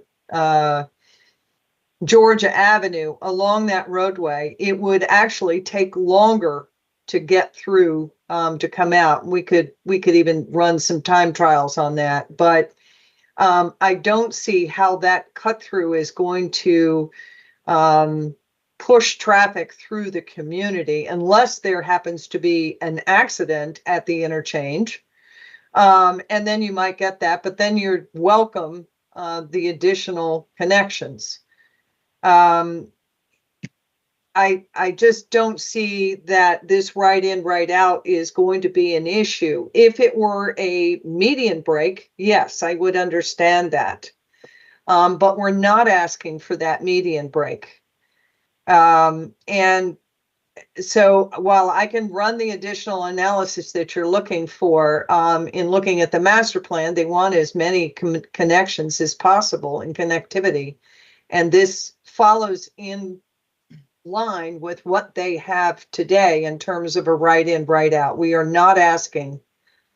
S4: Georgia Avenue along that roadway, it would actually take longer to get through to come out. We could even run some time trials on that, but I don't see how that cut through is going to push traffic through the community unless there happens to be an accident at the interchange. And then you might get that, but then you're welcome the additional connections. I just don't see that this right in, right out is going to be an issue. If it were a median break, yes, I would understand that. But we're not asking for that median break. And so while I can run the additional analysis that you're looking for in looking at the master plan, they want as many connections as possible in connectivity. And this follows in line with what they have today in terms of a right in, right out. We are not asking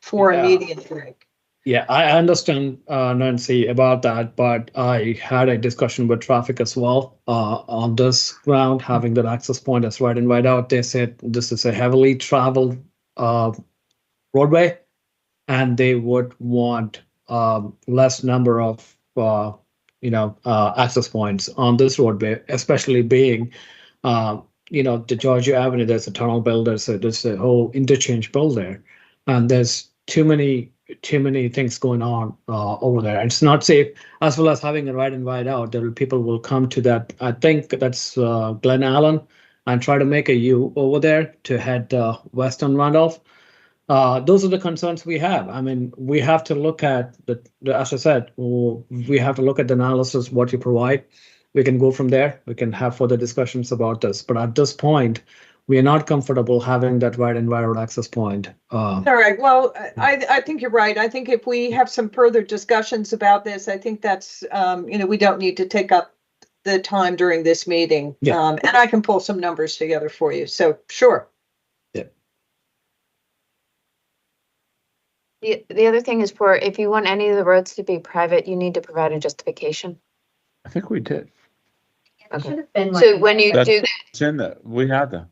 S4: for a median break.
S18: Yeah, I understand, Nancy, about that, but I had a discussion with traffic as well on this ground, having that access point as right in, right out. They said this is a heavily traveled roadway, and they would want less number of access points on this roadway, especially being the Georgia Avenue. There's a tunnel built, there's a whole interchange built there, and there's too many things going on over there. And it's not safe, as well as having a right in, right out. People will come to that. I think that's Glen Allen, and try to make a U over there to head west on Randolph. Those are the concerns we have. I mean, we have to look at as I said, we have to look at the analysis, what you provide. We can go from there. We can have further discussions about this. But at this point, we are not comfortable having that right in, right out access point.
S4: All right. Well, I think you're right. I think if we have some further discussions about this, I think that's, we don't need to take up the time during this meeting.
S18: Yeah.
S4: And I can pull some numbers together for you. So sure.
S18: Yeah.
S6: The other thing is, if you want any of the roads to be private, you need to provide a justification.
S21: I think we did.
S6: Okay. So when you do that,
S21: It's in the, we had that.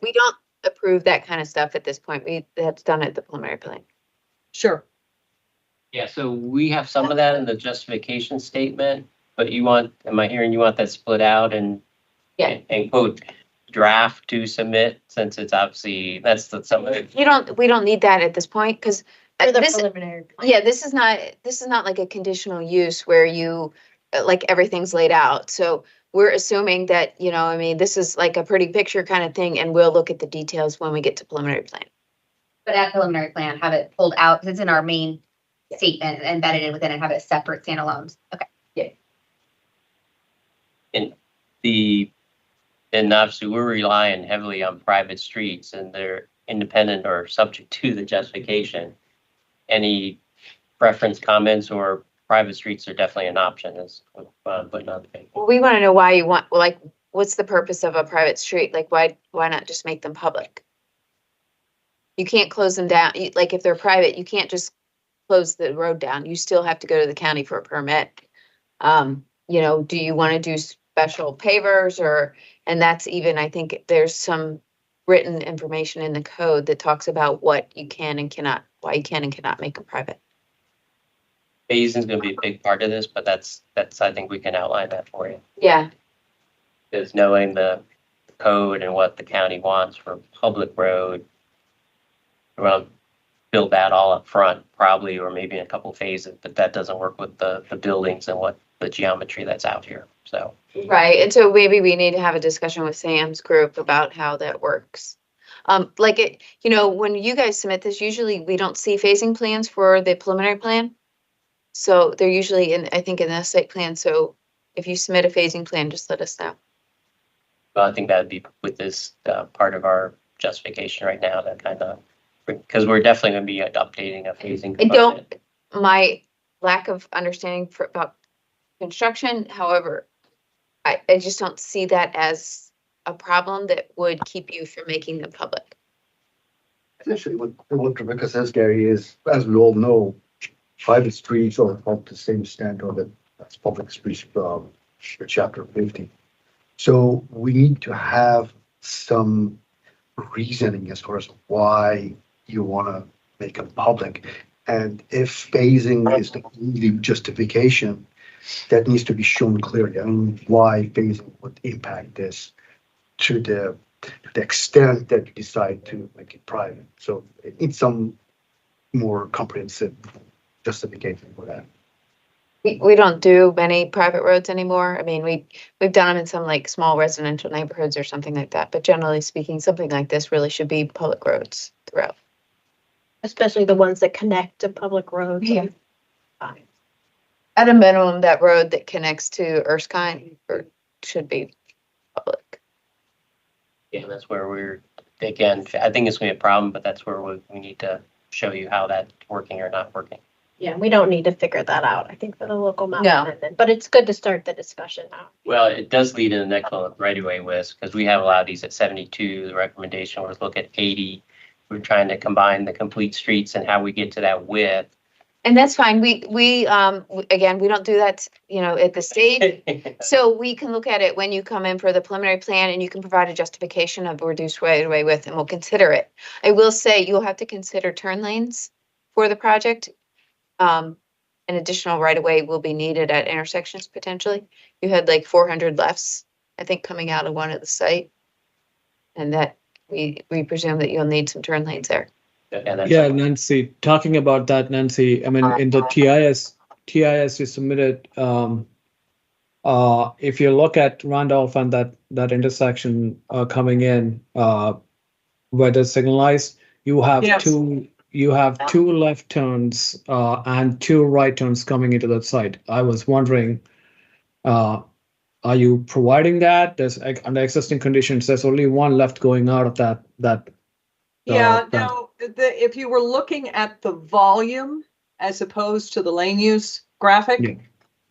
S6: we don't approve that kind of stuff at this point. That's done at the preliminary plan.
S4: Sure.
S17: Yeah, so we have some of that in the justification statement, but am I hearing you want that split out and quote draft to submit, since it's obviously some of it.
S6: We don't need that at this point, because this
S3: preliminary plan.
S6: Yeah, this is not like a conditional use where you like everything's laid out. So we're assuming that, this is like a pretty picture kind of thing, and we'll look at the details when we get to preliminary plan.
S19: But at preliminary plan, have it pulled out, because it's in our main statement, embedded in within it, have it separate standalones. Okay.
S6: Yeah.
S17: And obviously we're relying heavily on private streets, and they're independent or subject to the justification. Any preference, comments, or private streets are definitely an option, but not the paper.
S6: Well, we want to know why you want, what's the purpose of a private street? Like, why not just make them public? You can't close them down. Like, if they're private, you can't just close the road down. You still have to go to the county for a permit. Do you want to do special pavers, and that's even, I think there's some written information in the code that talks about what you can and cannot, why you can and cannot make it private.
S17: Phasing is going to be a big part of this, but that's I think we can outline that for you.
S6: Yeah.
S17: Because knowing the code and what the county wants for public road, well, build that all up front probably, or maybe in a couple phases, but that doesn't work with the buildings and what the geometry that's out here. So
S6: Right, and so maybe we need to have a discussion with Sam's group about how that works. Like it, you know, when you guys submit this, usually we don't see phasing plans for the preliminary plan. So they're usually in, I think, in the site plan. So if you submit a phasing plan, just let us know.
S17: well, I think that would be with this part of our justification right now, that kind of, because we're definitely going to be updating a phasing.
S6: I don't, my lack of understanding about construction, however, I just don't see that as a problem that would keep you from making them public.
S7: Essentially, what Rebecca says, Gary, is, as we all know, private streets are of the same standard as public streets, for chapter 50. So we need to have some reasoning as far as why you want to make them public. And if phasing is the only justification, that needs to be shown clearly. I mean, why phasing would impact this to the extent that you decide to make it private. So it needs some more comprehensive justification for that.
S6: We don't do many private roads anymore. I mean, we've done them in some like small residential neighborhoods or something like that. But generally speaking, something like this really should be public roads throughout.
S3: Especially the ones that connect to public roads.
S6: Yeah. At a minimum, that road that connects to Erskine should be public.
S17: Yeah, that's where we're, again, I think it's going to be a problem, but that's where we need to show you how that's working or not working.
S3: Yeah, we don't need to figure that out, I think, for the local map
S6: No.
S3: amendment, but it's good to start the discussion now.
S17: Well, it does lead in the next one with right-of-way list, because we have a lot of these at 72. The recommendation was look at 80. We're trying to combine the complete streets and how we get to that width.
S6: And that's fine. We again, we don't do that, you know, at the state. So we can look at it when you come in for the preliminary plan and you can provide a justification of reduced right-of-way width and we'll consider it. I will say you'll have to consider turn lanes for the project. An additional right-of-way will be needed at intersections potentially. You had like 400 lefts, I think, coming out of one at the site. And that we presume that you'll need some turn lanes there.
S18: Yeah, Nancy, talking about that, Nancy, I mean, in the TIS you submitted, if you look at Randolph and that intersection coming in, where the signalized, you have
S4: Yes.
S18: two left turns and 2 right turns coming into that site. I was wondering, are you providing that? There's under existing conditions, there's only 1 left going out of that.
S4: Yeah, no, if you were looking at the volume as opposed to the lane use graphic,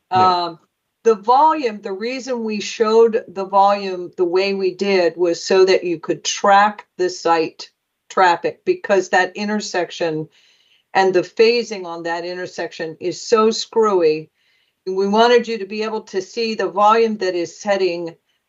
S4: the volume, the reason we showed the volume the way we did was so that you could track the site traffic, because that intersection and the phasing on that intersection is so screwy. We wanted you to be able to see the volume that is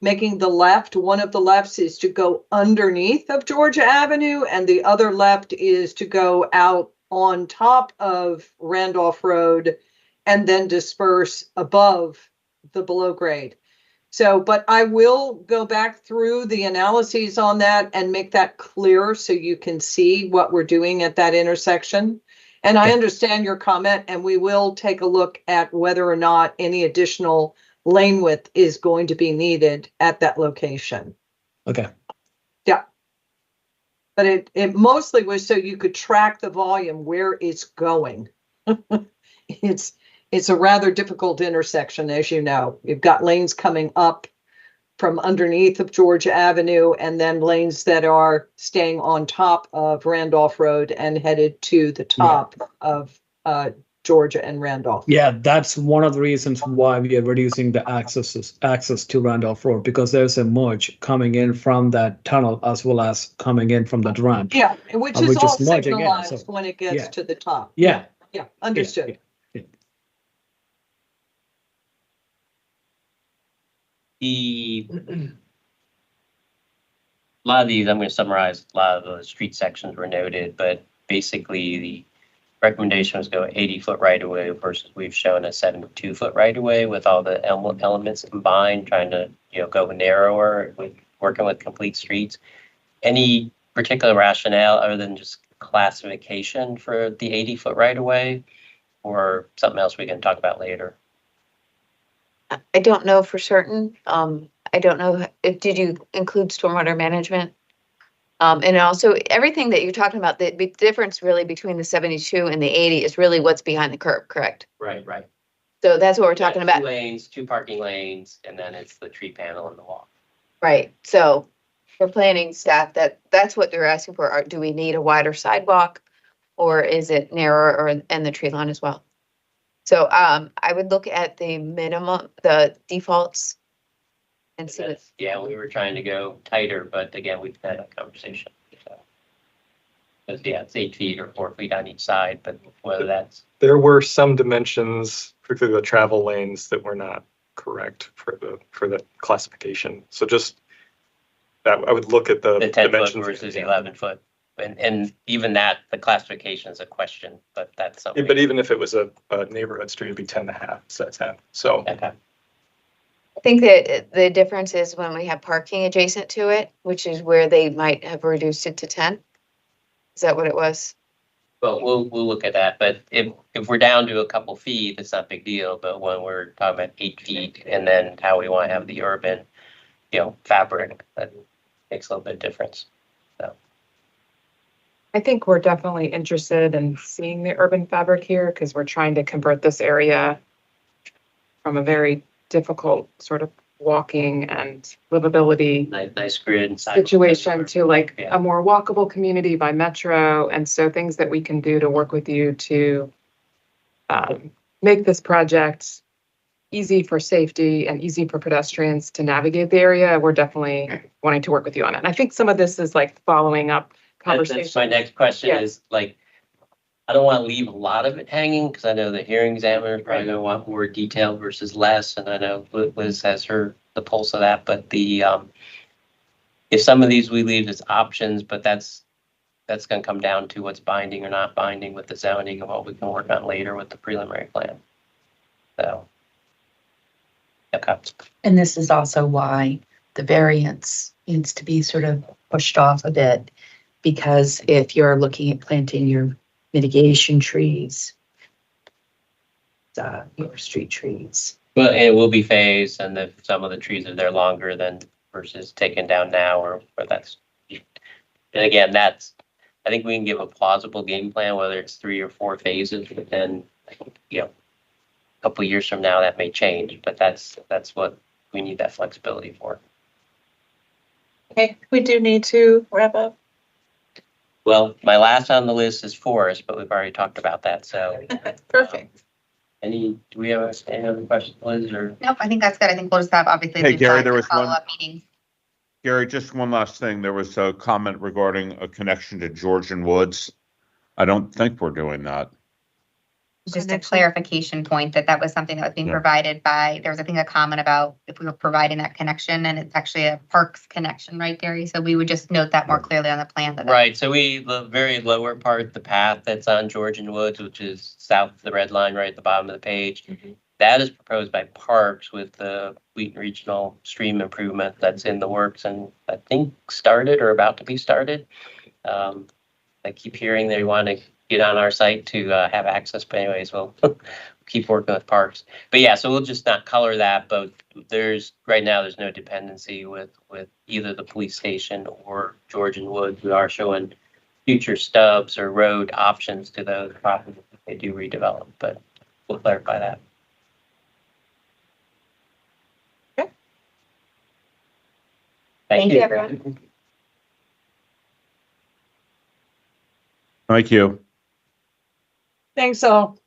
S4: making the left. One of the lefts is to go underneath of Georgia Avenue, and the other left is to go out on top of Randolph Road and then disperse above the below grade. So, but I will go back through the analyses on that and make that clear so you can see what we're doing at that intersection. And I understand your comment, and we will take a look at whether or not any additional lane width is going to be needed at that location.
S18: Okay.
S4: Yeah. But it mostly was so you could track the volume where it's going. It's a rather difficult intersection, as you know. You've got lanes coming up from underneath of Georgia Avenue, and then lanes that are staying on top of Randolph Road and headed to the top of Georgia and Randolph.
S18: Yeah, that's one of the reasons why we are reducing the access to Randolph Road, because there's a merge coming in from that tunnel as well as coming in from that ramp.
S4: Yeah, which is all signalized when it gets to the top.
S18: Yeah.
S4: Yeah, understood.
S17: The a lot of these, I'm going to summarize, a lot of the street sections were noted, but basically the recommendation was go 80-foot right of way versus we've shown a 72-foot right of way with all the elements combined, trying to, go narrower with working with complete streets. Any particular rationale other than just classification for the 80-foot right of way, or something else we can talk about later?
S6: I don't know for certain. I don't know did you include stormwater management? And also everything that you're talking about, the difference really between the 72 and the 80 is really what's behind the curb, correct?
S17: Right.
S6: So that's what we're talking about.
S17: 2 lanes, 2 parking lanes, and then it's the tree panel and the wall.
S6: Right. So for planning staff, that's what they're asking for. Do we need a wider sidewalk, or is it narrower, and the tree line as well? So I would look at the minimum, the defaults, and see what.
S17: Yeah, we were trying to go tighter, but again, we've had a conversation. So. Because it's 8 feet or 4 feet on each side, but whether that's.
S1: There were some dimensions, particularly the travel lanes, that were not correct for the classification. So just that I would look at the
S17: 10 foot
S1: dimensions
S17: versus 11 foot. And even that, the classification is a question, but that's something.
S1: Yeah, but even if it was a neighborhood street, it'd be 10.5 instead of 10. So.
S17: Okay.
S6: I think that the difference is when we have parking adjacent to it, which is where they might have reduced it to 10. Is that what it was?
S17: Well, we'll look at that, but if we're down to a couple feet, it's not a big deal. But when we're talking about 8 feet, and then how we want to have the urban, fabric, that makes a little bit of difference. So.
S11: I think we're definitely interested in seeing the urban fabric here because we're trying to convert this area from a very difficult sort of walking and livability
S17: nice grid and
S11: situation to like a more walkable community by metro. And so things that we can do to work with you to make this project easy for safety and easy for pedestrians to navigate the area, we're definitely wanting to work with you on it. And I think some of this is like following up conversation.
S17: That's my next question is like, I don't want to leave a lot of it hanging because I know the hearing examiner is probably going to want more detail versus less. And I know Liz has the pulse of that, but if some of these we leave as options, but that's going to come down to what's binding or not binding with the zoning and what we can work on later with the preliminary plan. So. Okay.
S5: And this is also why the variance needs to be sort of pushed off a bit, because if you're looking at planting your mitigation trees, your street trees.
S17: Well, it will be phased, and if some of the trees are there longer than versus taken down now, or that's. And again, I think we can give a plausible game plan, whether it's 3 or 4 phases, but then, a couple of years from now that may change, but that's what we need that flexibility for.
S13: Okay, we do need to wrap up.
S17: Well, my last on the list is forest, but we've already talked about that, so.
S13: Perfect.
S17: Do we have any other questions, Liz, or?
S19: Nope, I think that's good. I think we'll just have, obviously.
S21: Hey, Gary, there was
S19: follow-up meetings.
S21: Gary, just one last thing. There was a comment regarding a connection to Georgian Woods. I don't think we're doing that.
S19: Just a clarification point that was something that was being provided by, there was, I think, a comment about if we were providing that connection, and it's actually a parks connection, right, Gary? So we would just note that more clearly on the plan.
S17: Right, so the very lower part, the path that's on Georgian Woods, which is south of the red line right at the bottom of the page, that is proposed by Parks with the Wheaton Regional Stream Improvement that's in the works and I think started or about to be started. I keep hearing they want to get on our site to have access, but anyways, we'll keep working with Parks. But yeah, so we'll just not color that, but right now there's no dependency with either the police station or Georgian Woods. We are showing future stubs or road options to those properties if they do redevelop, but we'll clarify that.
S13: Okay.
S17: Thank you,
S19: everyone.
S21: Thank you.
S4: Thanks all.